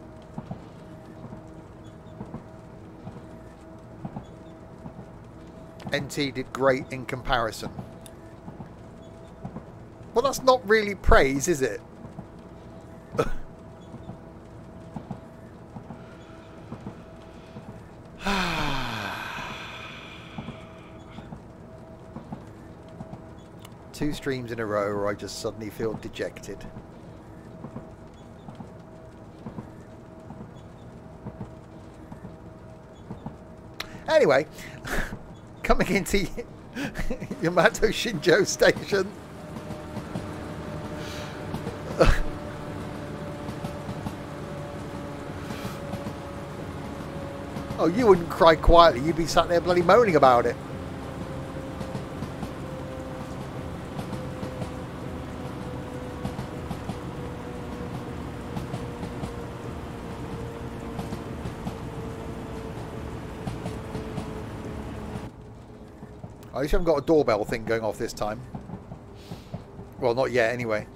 [SPEAKER 1] NT did great in comparison. Well, that's not really praise, is it? Two streams in a row where I just suddenly feel dejected. Anyway, coming into Yamato Shinjo Station. Oh, you wouldn't cry quietly. You'd be sat there bloody moaning about it. I just haven't got a doorbell thing going off this time. Well, not yet, anyway.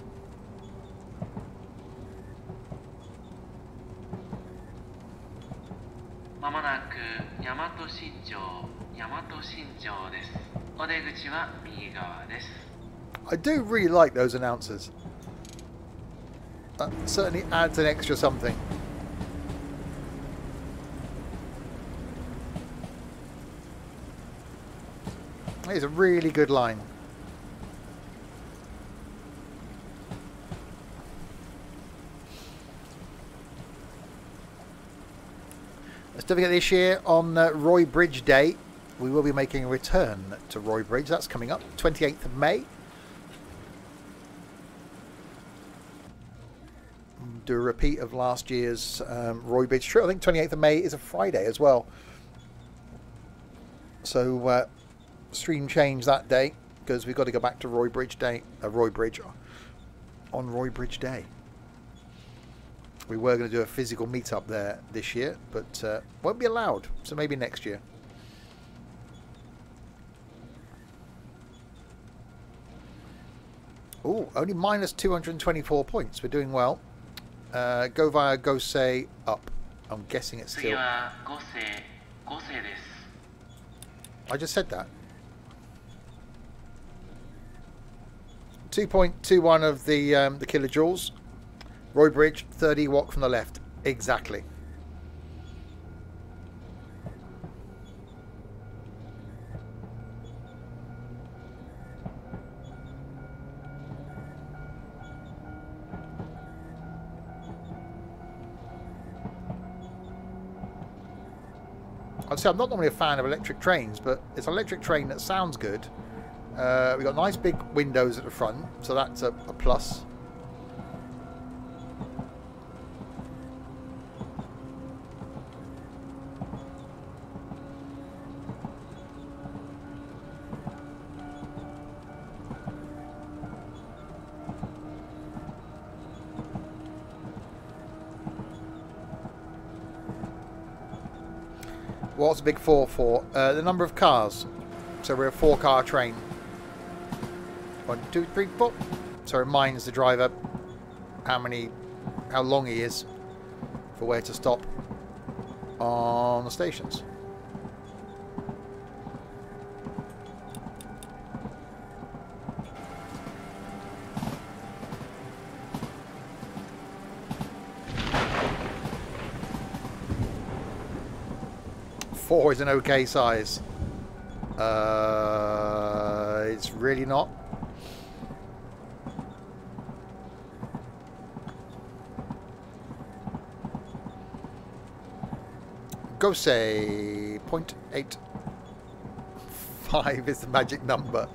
[SPEAKER 1] I do really like those announcers. That certainly adds an extra something. It's a really good line. Let's don't forget this year on Roy Bridge Day, we will be making a return to Roy Bridge. That's coming up, 28th of May. Do a repeat of last year's Roy Bridge trip. I think 28th of May is a Friday as well. So stream change that day because we've got to go back to Roy Bridge Day. Roy Bridge on Roy Bridge Day. We were going to do a physical meetup there this year, but won't be allowed. So maybe next year. Oh, only minus 224 points. We're doing well. Go via Gosei up. I'm guessing it's still. I just said that. 2.21 of the kilojoules. Roy Bridge, 30 watt from the left. Exactly. I'd say I'm not normally a fan of electric trains, but it's an electric train that sounds good. We've got nice big windows at the front, so that's a plus. What's a big 4 for? The number of cars. So we're a 4-car train. 1, 2, 3, 4. So it reminds the driver how long he is for where to stop on the stations. Four is an okay size. It's really not. Go say 0.85 is the magic number.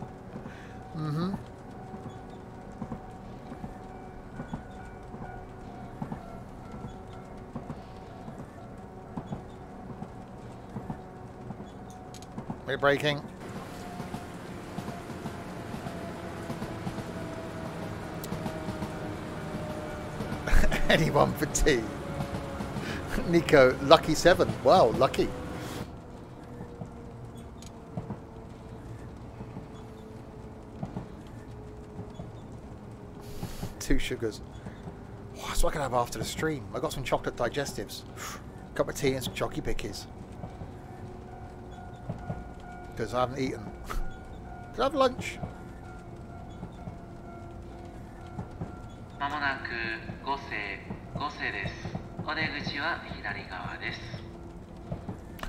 [SPEAKER 1] We're braking. Anyone for tea? Nico, lucky 7. Wow, lucky. Two sugars. Oh, that's what I can have after the stream. I got some chocolate digestives. Cup of tea and some chocky pickies. Because I haven't eaten. Did I have lunch?
[SPEAKER 2] まもなく5世です。お出口は左側です。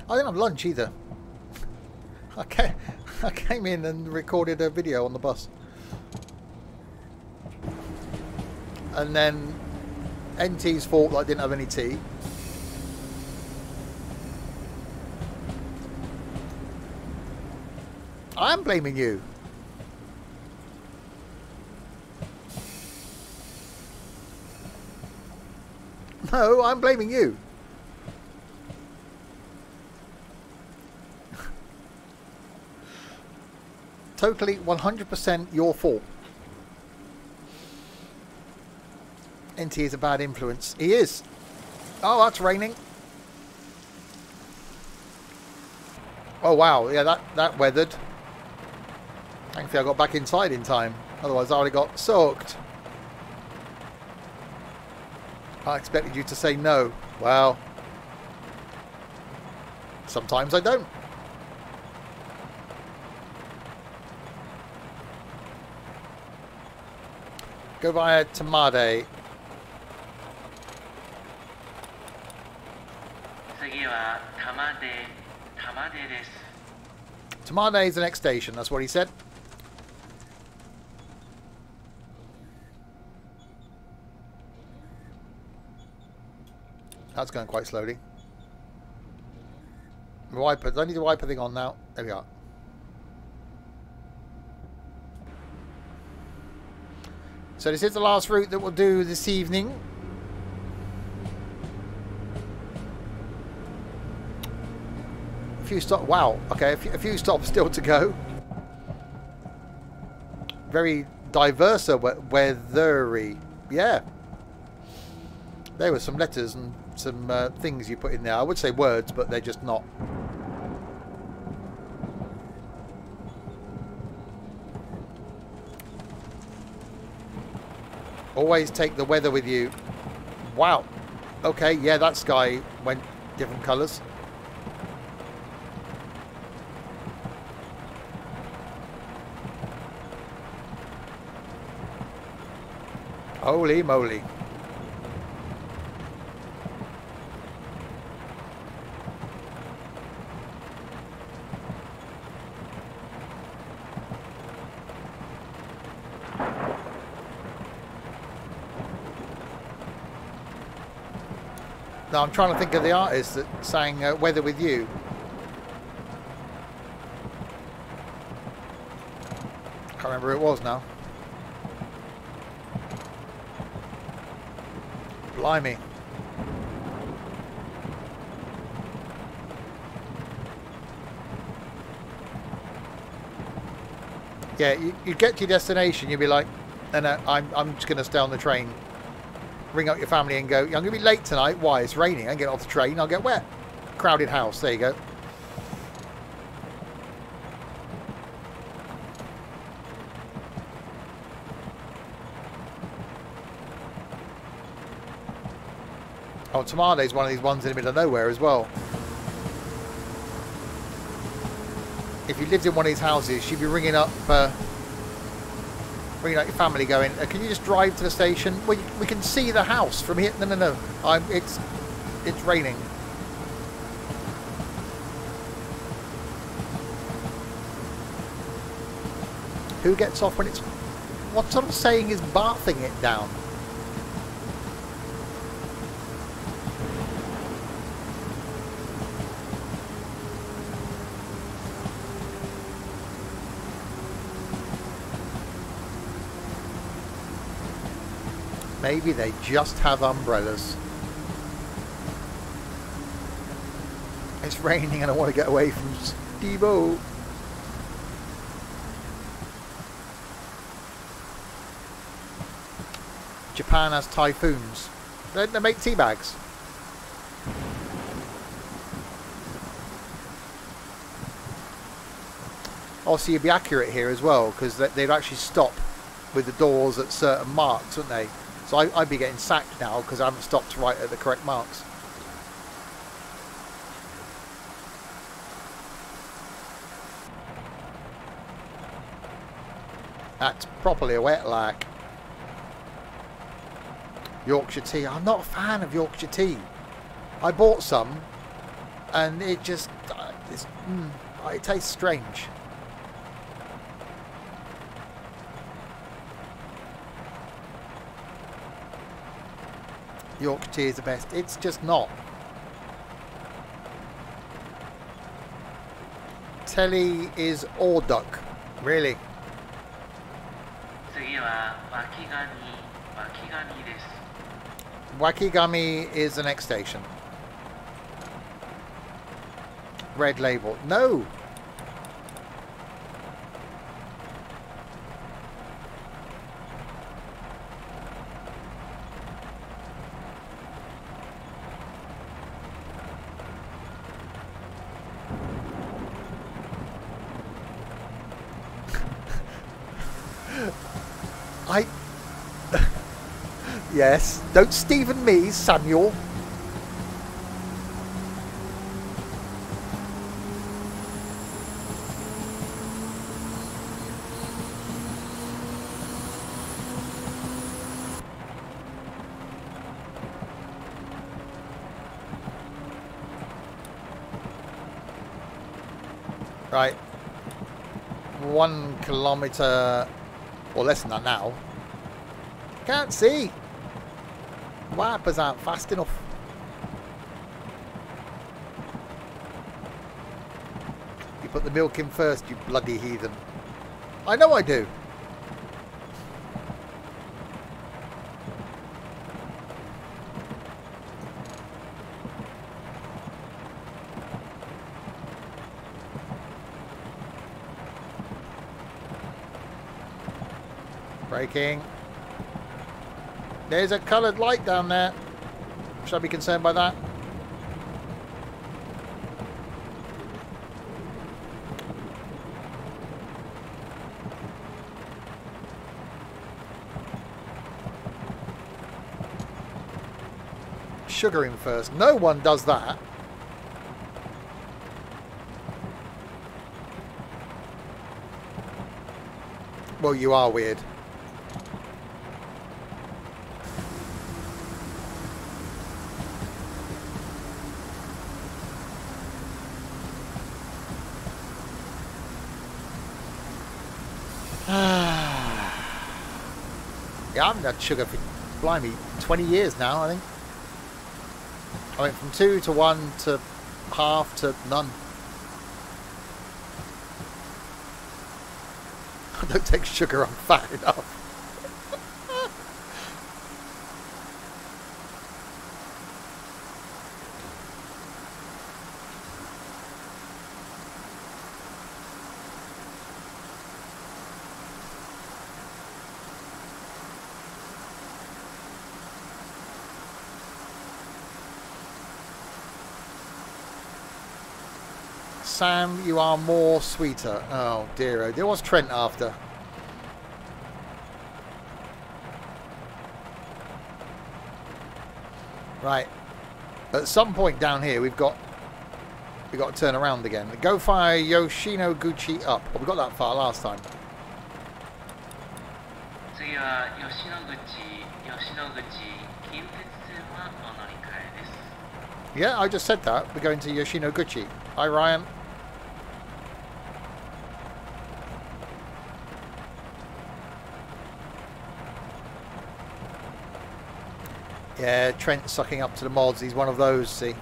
[SPEAKER 1] I didn't have lunch either. I came in and recorded a video on the bus. And then NT's fault that I didn't have any tea. I'm blaming you. No, I'm blaming you. Totally 100% your fault. NT is a bad influence. He is. Oh, that's raining. Oh, wow. Yeah, that weathered. Thankfully, I got back inside in time. Otherwise, I already got soaked. I expected you to say no. Well, sometimes I don't. Go via Tamade.
[SPEAKER 2] 次は玉出です。
[SPEAKER 1] Tamade is the next station. That's what he said. That's going quite slowly. The wiper. I need the wiper thing on now. There we are. So this is the last route that we'll do this evening. A few stops. Wow. Okay, a few stops still to go. Very diverse weathery. Yeah. There were some letters and some things you put in there. I would say words, but they're just not. Always take the weather with you. Wow. Okay, yeah, that sky went different colours. Holy moly. Now I'm trying to think of the artist that sang Weather With You. Can't remember who it was now. Blimey. Yeah, you get to your destination, you'll be like, no, I'm just going to stay on the train. Ring up your family and go, I'm going to be late tonight. Why? It's raining. I get off the train, I'll get wet. Crowded house. There you go. Oh, Tamale is one of these ones in the middle of nowhere as well. If you lived in one of these houses, you'd be ringing up your family going, can you just drive to the station? Well, we can see the house from here. No. It's raining. Who gets off when it's... What sort of saying is bathing it down? Maybe they just have umbrellas. It's raining and I want to get away from Debo. Japan has typhoons. They make tea bags. Obviously, you'd be accurate here as well, because they'd actually stop with the doors at certain marks, wouldn't they? So I'd be getting sacked now because I haven't stopped right at the correct marks. That's properly a wet lack. Yorkshire tea. I'm not a fan of Yorkshire tea. I bought some, and it just it tastes strange. Yorkshire tea is the best. It's just not. Telly is Orduk. Really? Wakayama is the next station. Red label. No! Yes, don't Stephen me, Samuel. Right. 1 kilometre, or less than that now. Can't see. Wipers aren't fast enough. You put the milk in first, you bloody heathen. I know I do. Braking. There's a coloured light down there. Should I be concerned by that? Sugar in first. No one does that. Well, you are weird. Yeah, I haven't had sugar for, blimey, 20 years now, I think. I went from 2 to 1 to half to none. I don't take sugar, I'm fat enough. Sam, you are more sweeter. Oh dear, there was Trent after. Right. At some point down here we've got to turn around again. Go fire Yoshinoguchi up. Well, we got that far last time. Yeah, I just said that. We're going to Yoshinoguchi. Hi, Ryan. Yeah, Trent's sucking up to the mods. He's one of those, see.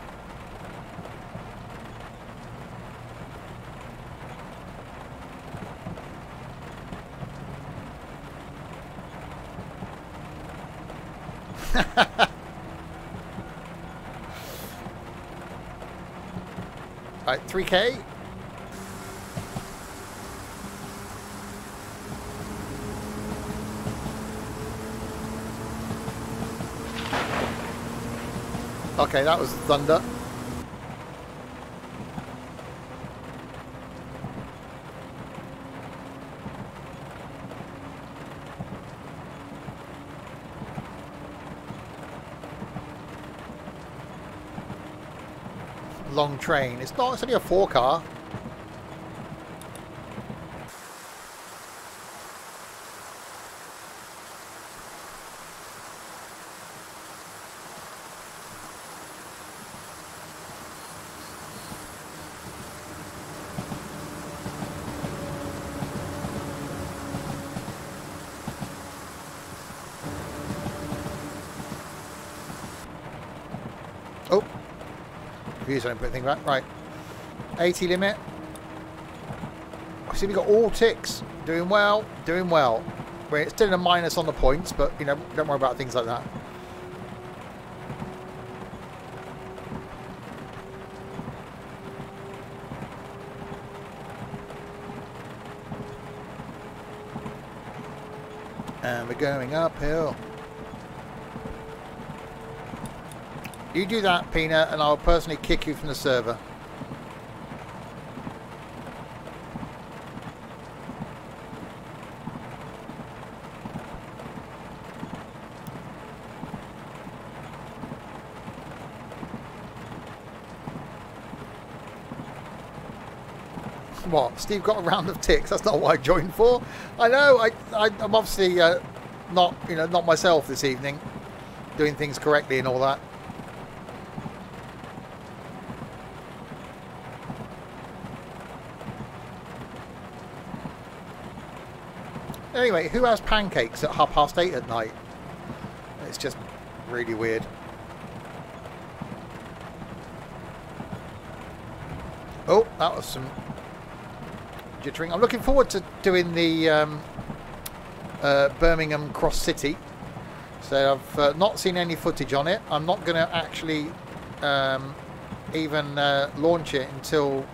[SPEAKER 1] Right, 3K. Okay, that was thunder. Long train. It's not, it's only a 4-car. Oh, views I don't put anything back. Right, 80 limit. I see we got all ticks. Doing well, doing well. We're still in a minus on the points, but you know, don't worry about things like that. And we're going uphill. You do that, Peanut, and I'll personally kick you from the server. What? Steve got a round of ticks. That's not what I joined for. I know. I'm obviously not, you know, not myself this evening, doing things correctly and all that. Anyway, who has pancakes at 8:30 at night? It's just really weird. Oh, that was some jittering. I'm looking forward to doing the Birmingham Cross City. So I've not seen any footage on it. I'm not going to actually even launch it until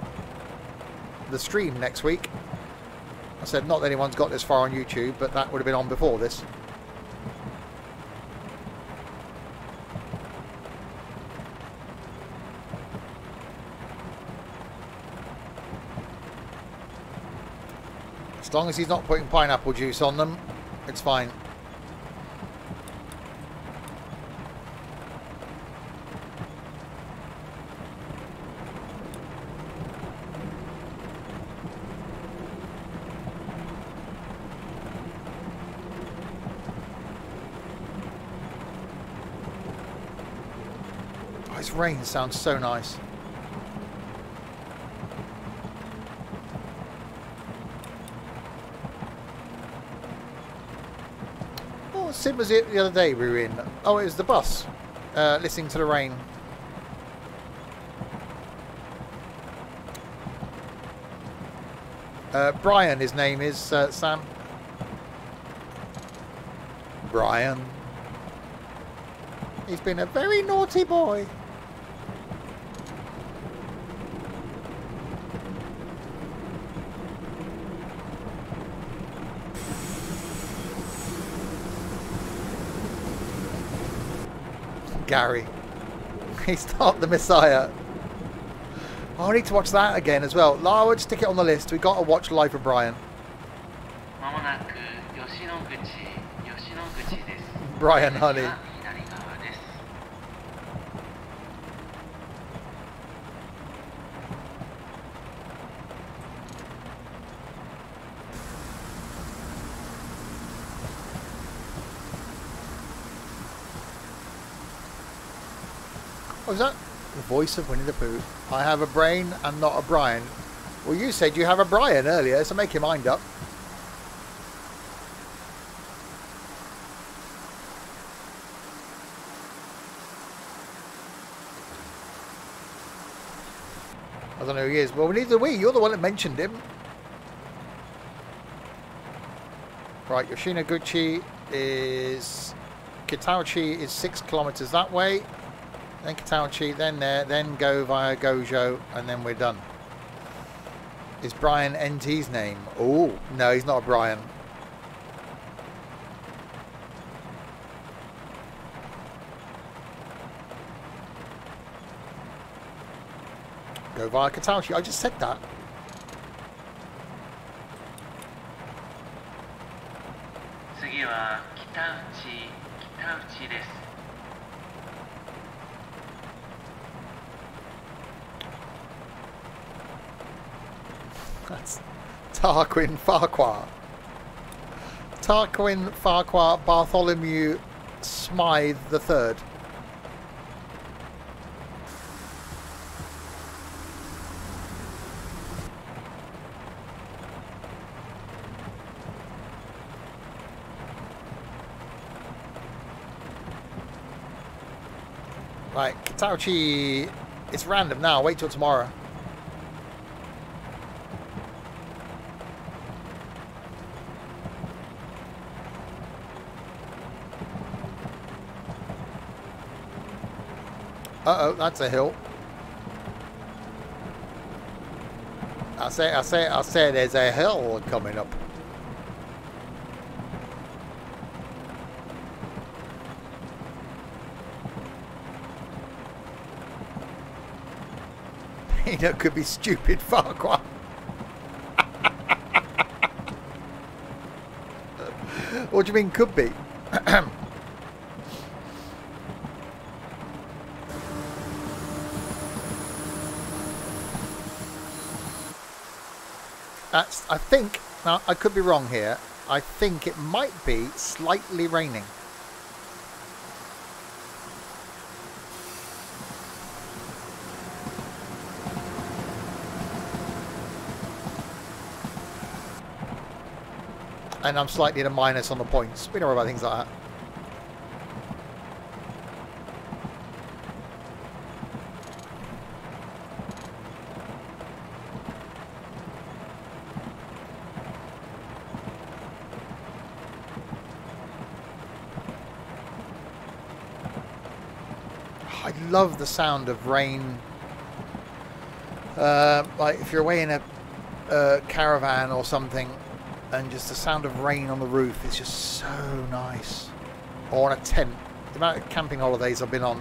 [SPEAKER 1] the stream next week. I said not that anyone's got this far on YouTube, but that would have been on before this. As long as he's not putting pineapple juice on them, it's fine. This rain sounds so nice. Oh, what sim was it the other day we were in? Oh, it was the bus, listening to the rain. Brian, his name is, Sam. Brian. He's been a very naughty boy. Gary. He's not the Messiah. Oh, I need to watch that again as well. I would stick it on the list. We've got to watch Life of Brian. Brian, honey. Was that the voice of Winnie the Pooh? I have a brain and not a Brian. Well, you said you have a Brian earlier, so make your mind up. I don't know who he is. Well, neither do we. You're the one that mentioned him. Right, Yoshinoguchi is... Kitauchi is 6 kilometers that way. Then Kitauchi, then there, then go via Gojo, and then we're done. Is Brian NT's name? Oh, no, he's not a Brian. Go via Kataoshi. I just said that. That's Tarquin Farquhar. Tarquin Farquhar Bartholomew Smythe III. Right, Kitauchi, it's random now. Wait till tomorrow. Uh-oh, that's a hill. I say there's a hill coming up. Peanut could be stupid, Farquhar. What do you mean could be? I think, now I could be wrong here, I think it might be slightly raining. And I'm slightly at a minus on the points. We don't worry about things like that. I love the sound of rain. Like if you're away in a caravan or something, and just the sound of rain on the roof is just so nice. Or on a tent. The amount of camping holidays I've been on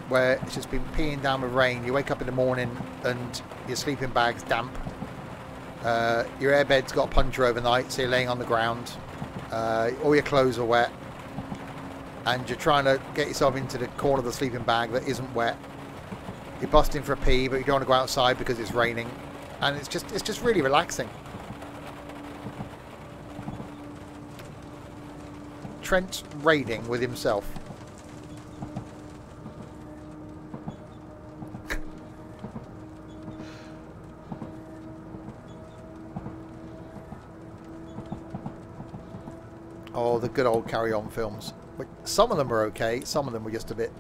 [SPEAKER 1] where it's just been peeing down with rain. You wake up in the morning and your sleeping bag's damp. Your airbed's got a puncture overnight, so you're laying on the ground. All your clothes are wet. And you're trying to get yourself into the corner of the sleeping bag that isn't wet. You're busting for a pee, but you don't want to go outside because it's raining. And it's just really relaxing. Trent's raiding with himself. Oh, the good old Carry On films. Some of them were okay, some of them were just a bit...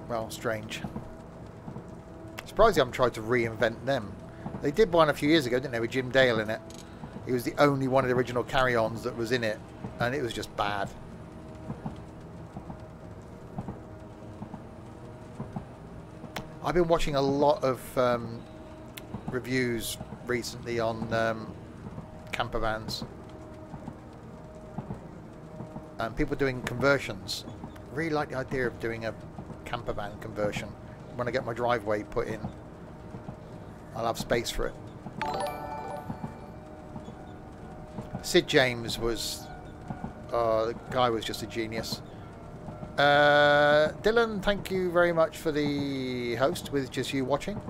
[SPEAKER 1] well, strange. Surprised they haven't tried to reinvent them. They did one a few years ago, didn't they, with Jim Dale in it. He was the only one of the original Carry-Ons that was in it, and it was just bad. I've been watching a lot of reviews recently on camper vans. And people doing conversions. Really like the idea of doing a camper van conversion. When I get my driveway put in, I'll have space for it. Sid James was... the guy was just a genius. Dylan, thank you very much for the host with just you watching.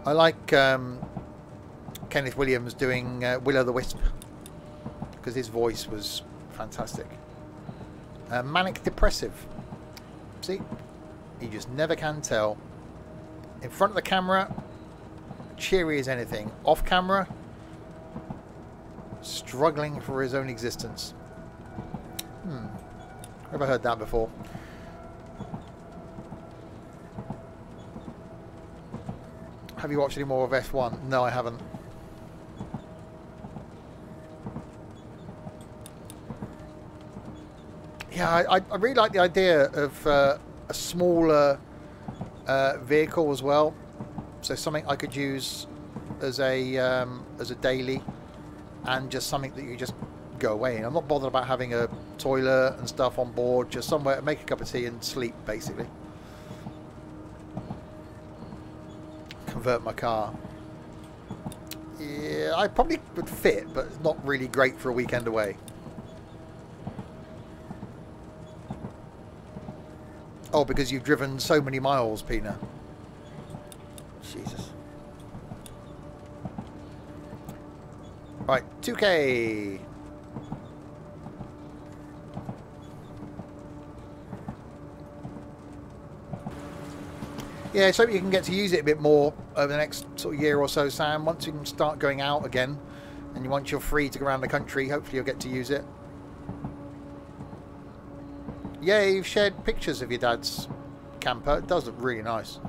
[SPEAKER 1] I like Kenneth Williams doing Will-O-the-Wisp because his voice was fantastic. Manic Depressive. See? You just never can tell. In front of the camera, cheery as anything. Off camera, struggling for his own existence. Never heard that before. Have you watched any more of F1? No, I haven't. Yeah, I really like the idea of a smaller vehicle as well. So something I could use as a daily, and just something that you just go away. And I'm not bothered about having a toilet and stuff on board, just somewhere to make a cup of tea and sleep, basically. Convert my car. Yeah, I probably would fit, but it's not really great for a weekend away. Oh, because you've driven so many miles, Pina. Jesus. Right, 2K. Yeah, so you can get to use it a bit more over the next sort of year or so, Sam. Once you can start going out again, and once you're free to go around the country, hopefully you'll get to use it. Yeah, you've shared pictures of your dad's camper. It does look really nice.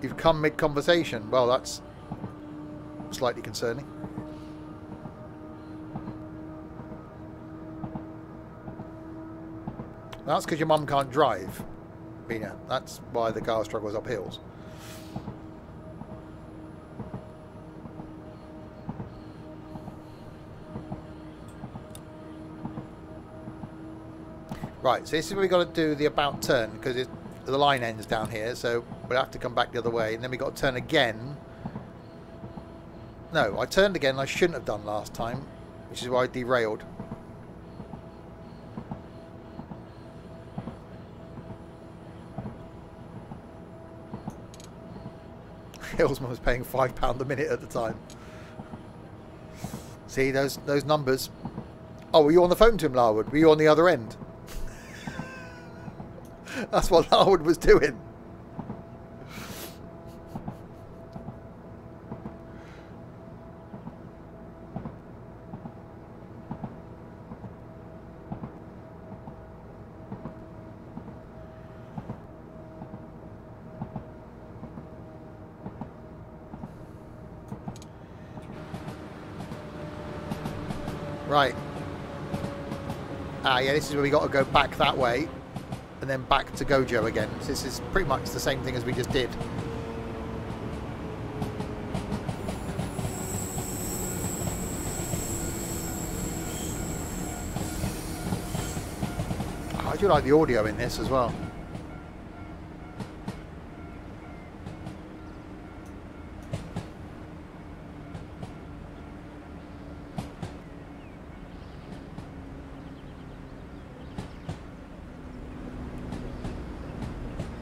[SPEAKER 1] You've come mid-conversation. Well, that's slightly concerning. That's because your mum can't drive, Bina. That's why the car struggles up hills. Right, so this is where we've got to do the about turn, because the line ends down here, so we'll have to come back the other way, and then we've got to turn again. No, I turned again I shouldn't have done last time, which is why I derailed. Hillsman was paying £5 a minute at the time. See those numbers? Oh, were you on the phone to him, Larwood? Were you on the other end? That's what Larwood was doing. Right. Ah, yeah, this is where we got to go back that way. And then back to Gojo again. So this is pretty much the same thing as we just did. Oh, I do like the audio in this as well.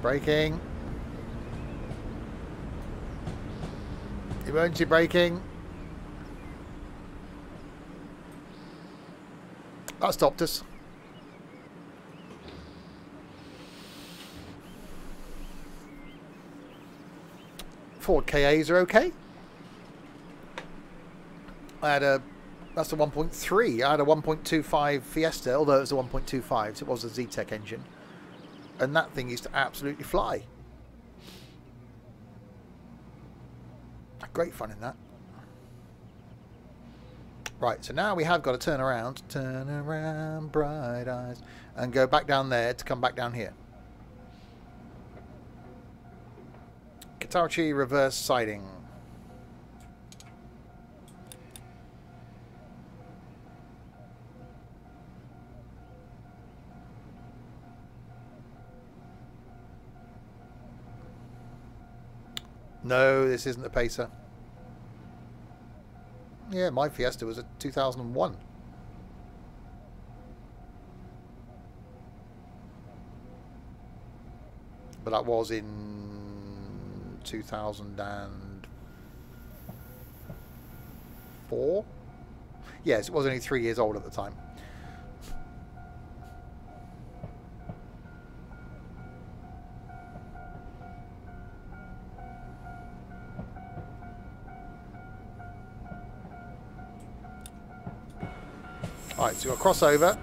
[SPEAKER 1] Braking. Emergency braking. That stopped us. Ford KAs are okay. That's the 1.3. I had a 1.25 Fiesta, although it was a 1.25, so it was a Z-Tech engine. And that thing used to absolutely fly. Great fun in that. Right, so now we have got to turn around, bright eyes, and go back down there to come back down here. Katachi reverse siding. No, this isn't a Pacer. Yeah, my Fiesta was a 2001. But that was in 2004? Yes, it was only 3 years old at the time. Alright, so we'll cross over,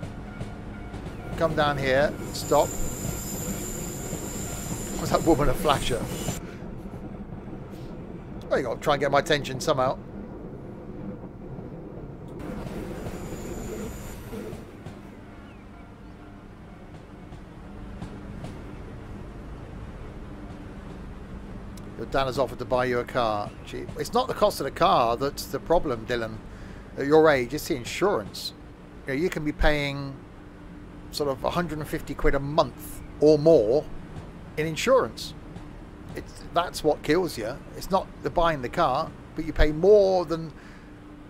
[SPEAKER 1] come down here, stop. Was that woman a flasher? Well, you got to try and get my attention somehow. Your dad has offered to buy you a car. Gee, it's not the cost of the car that's the problem, Dylan. At your age, it's the insurance. You know, you can be paying sort of 150 quid a month or more in insurance. That's what kills you. It's not the buying the car, but you pay more than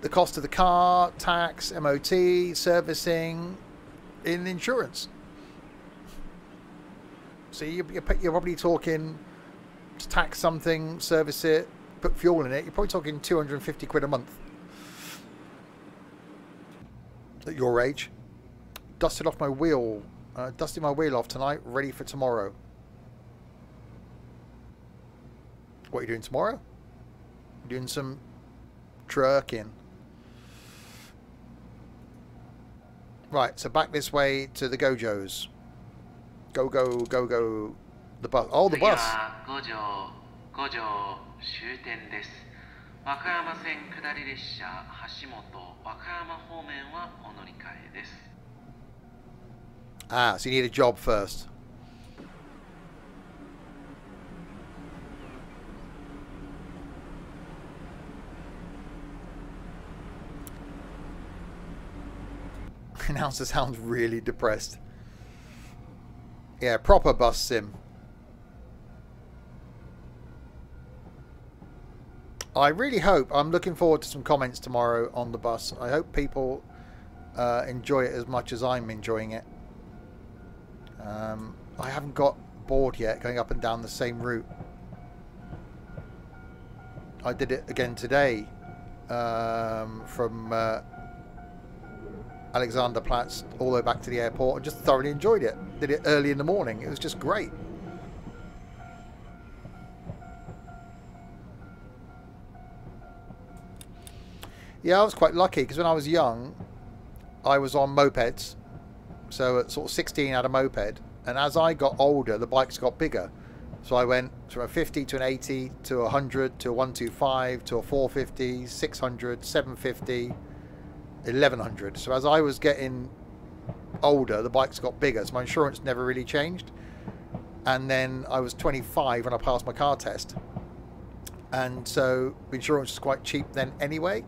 [SPEAKER 1] the cost of the car, tax, MOT, servicing in insurance. So you're probably talking to tax something, service it, put fuel in it. You're probably talking 250 quid a month. At your age. Dusted off my wheel. Dusting my wheel off tonight, ready for tomorrow. What are you doing tomorrow? Doing some trucking. Right, so back this way to the Gojos. Go, go, go, go. The bus. Oh, the bus.
[SPEAKER 2] 五条終点です。和歌山線下り列車橋本和歌山方面はお乗り換えです。
[SPEAKER 1] Ah, so you need a job first. Announcer sounds really depressed. Yeah, proper bus sim. I really hope, I'm looking forward to some comments tomorrow on the bus. I hope people enjoy it as much as I'm enjoying it. I haven't got bored yet going up and down the same route. I did it again today from Alexanderplatz all the way back to the airport and just thoroughly enjoyed it. Did it early in the morning. It was just great. Yeah, I was quite lucky because when I was young, I was on mopeds. So at sort of 16 I had a moped, and as I got older the bikes got bigger, so I went from a 50 to an 80 to a 100 to a 125 to a 450, 600, 750, 1100. So as I was getting older the bikes got bigger, so my insurance never really changed. And then I was 25 when I passed my car test, and so insurance was quite cheap then anyway.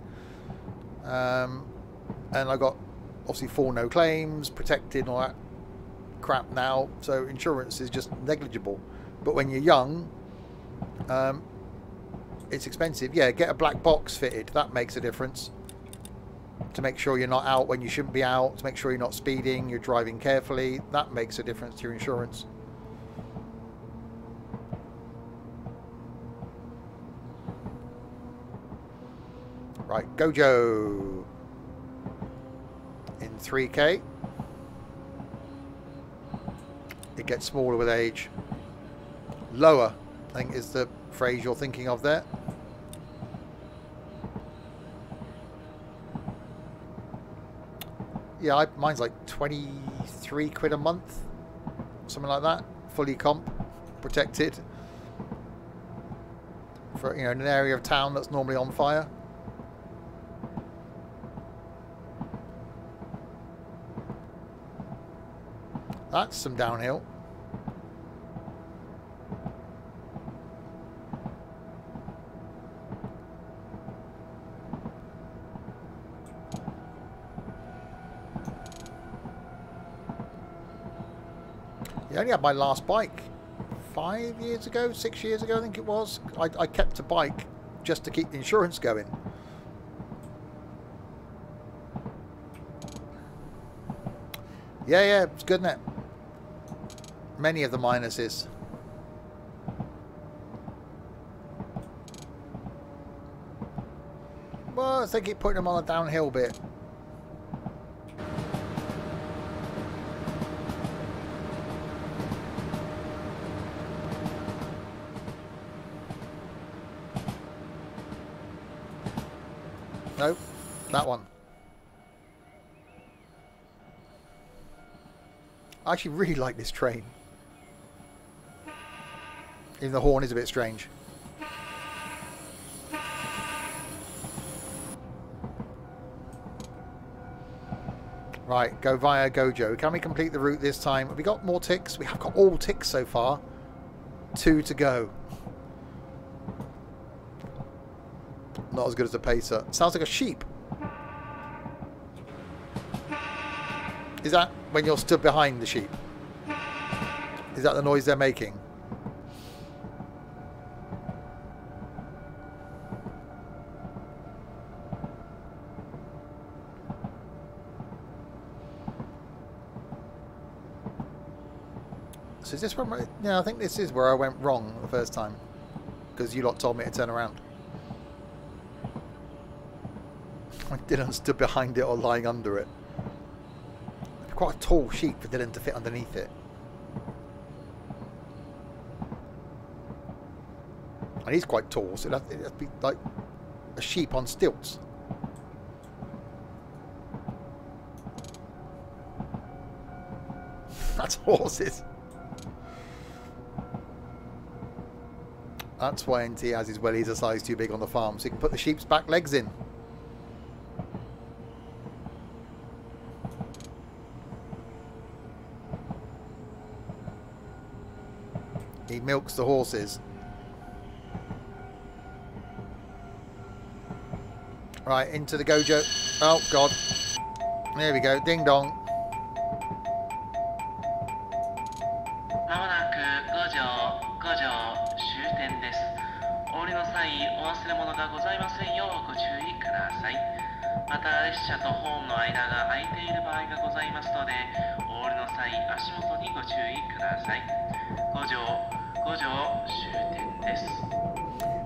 [SPEAKER 1] And I got obviously full no claims, protected and all that crap now, so insurance is just negligible. But when you're young, it's expensive. Yeah, get a black box fitted, that makes a difference, to make sure you're not out when you shouldn't be out, to make sure you're not speeding, you're driving carefully. That makes a difference to your insurance. Right, Gojo in 3K. It gets smaller with age. Lower, I think, is the phrase you're thinking of there. Yeah, mine's like 23 quid a month, something like that. Fully comp, protected. For, you know, in an area of town that's normally on fire. That's some downhill. I only had my last bike 5 years ago, 6 years ago I think it was. I kept a bike just to keep the insurance going. Yeah, it's good, isn't it? Many of the minuses. Well, I think keep putting them on a downhill bit. No, that one. I actually really like this train. Even the horn is a bit strange. Right, go via Gojo. Can we complete the route this time? Have we got more ticks? We have got all ticks so far. 2 to go. Not as good as a pacer. Sounds like a sheep. Is that when you're stood behind the sheep? Is that the noise they're making? So is this one right? Yeah, I think this is where I went wrong the first time. Because you lot told me to turn around. I didn't stood behind it or lying under it. It's quite a tall sheep for Dylan to fit underneath it. And he's quite tall, so it'd have to be like a sheep on stilts. That's horses. That's why NT has his wellies a size too big on the farm, so he can put the sheep's back legs in. He milks the horses. Right, into the gojo. Oh, God. There we go. Ding dong.
[SPEAKER 2] まもなく5条終点です。お降りの際、お忘れ物がございませんようご注意ください。また列車とホームの間が空いている場合がございますので、お降りの際、足元にご注意ください。5条終点です。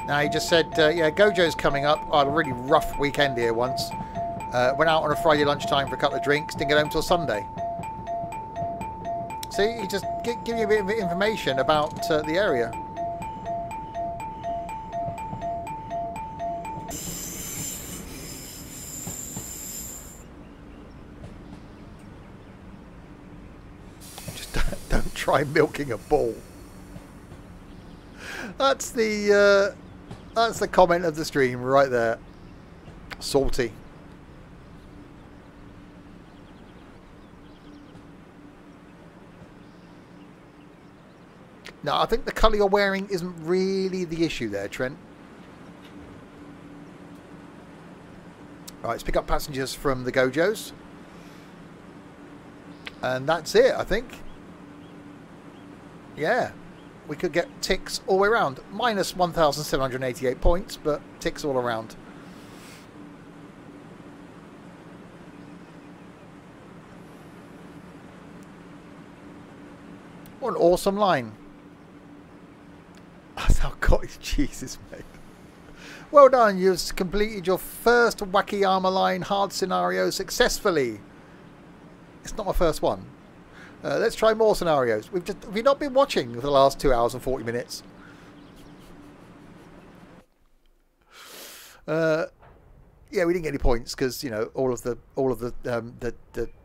[SPEAKER 1] Now he just said, yeah, Gojo's coming up. I had a really rough weekend here once. Went out on a Friday lunchtime for a couple of drinks. Didn't get home till Sunday. See, he just give you a bit of information about the area. Just don't try milking a bull. That's the comment of the stream right there. Salty. Now, I think the colour you're wearing isn't really the issue there, Trent. Right, let's pick up passengers from the Gojos. And that's it, I think. Yeah. We could get ticks all the way around. Minus 1,788 points, but ticks all around. What an awesome line. That's how cottage cheese is made. Well done, you've completed your first Wakayama Line hard scenario successfully. It's not my first one. Let's try more scenarios. We've not been watching for the last 2 hours and 40 minutes. Yeah, we didn't get any points because, you know, all of the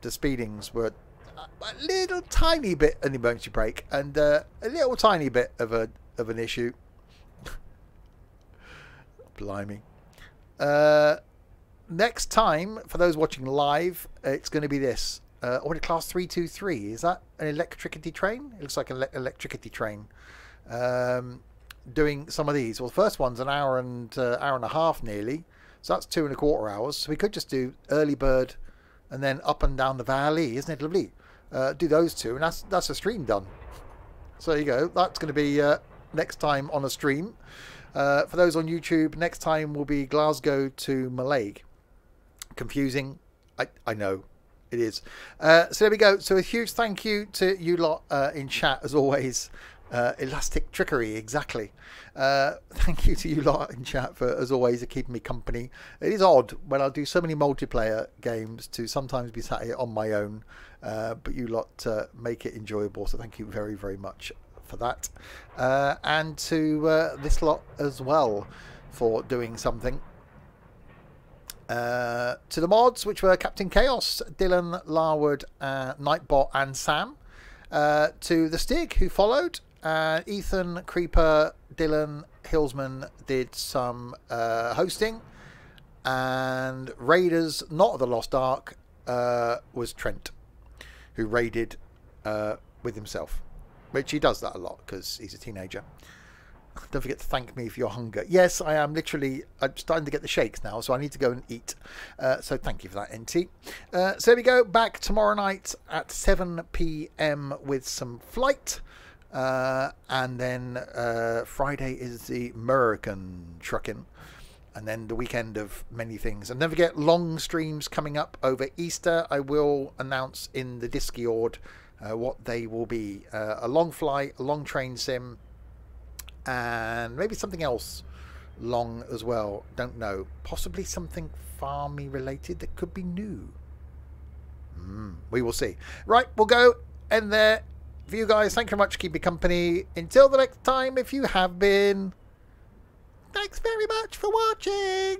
[SPEAKER 1] speedings were a little tiny bit an emergency brake and a little tiny bit of an issue. Blimey. Next time, for those watching live, it's going to be this. Audit class 323. Is that an electricity train? It looks like an electricity train. Doing some of these. Well, the first one's an hour and a half nearly. So that's 2.25 hours. So we could just do early bird and then up and down the valley. Isn't it lovely? Do those two and that's a stream done. So there you go. That's going to be next time on a stream. For those on YouTube, next time will be Glasgow to Mallaig. Confusing. I know. It is. So there we go. So a huge thank you to you lot in chat as always. Elastic trickery, exactly. Thank you to you lot in chat for, as always, keeping me company. It is odd when I do so many multiplayer games to sometimes be sat here on my own, but you lot make it enjoyable. So thank you very, very much for that. And to this lot as well for doing something. To the mods, which were Captain Chaos, Dylan, Larwood, Nightbot and Sam. To the Stig, who followed. Ethan, Creeper, Dylan, Hillsman did some hosting. And Raiders, not of the Lost Ark, was Trent, who raided with himself. Which he does that a lot because he's a teenager. Don't forget to thank me for your hunger. Yes, I am literally. I'm starting to get the shakes now, so I need to go and eat. So thank you for that, NT. So there we go. Back tomorrow night at 7 p.m. with some flight. And then Friday is the American trucking. And then the weekend of many things. And don't forget, long streams coming up over Easter. I will announce in the Discord what they will be. A long flight, a long train sim, and maybe something else long as well. Don't know. Possibly something farmy related that could be new. We will see. Right, we'll go end there. For you guys, thank you very much. Keep me company. Until the next time, if you have been... Thanks very much for watching.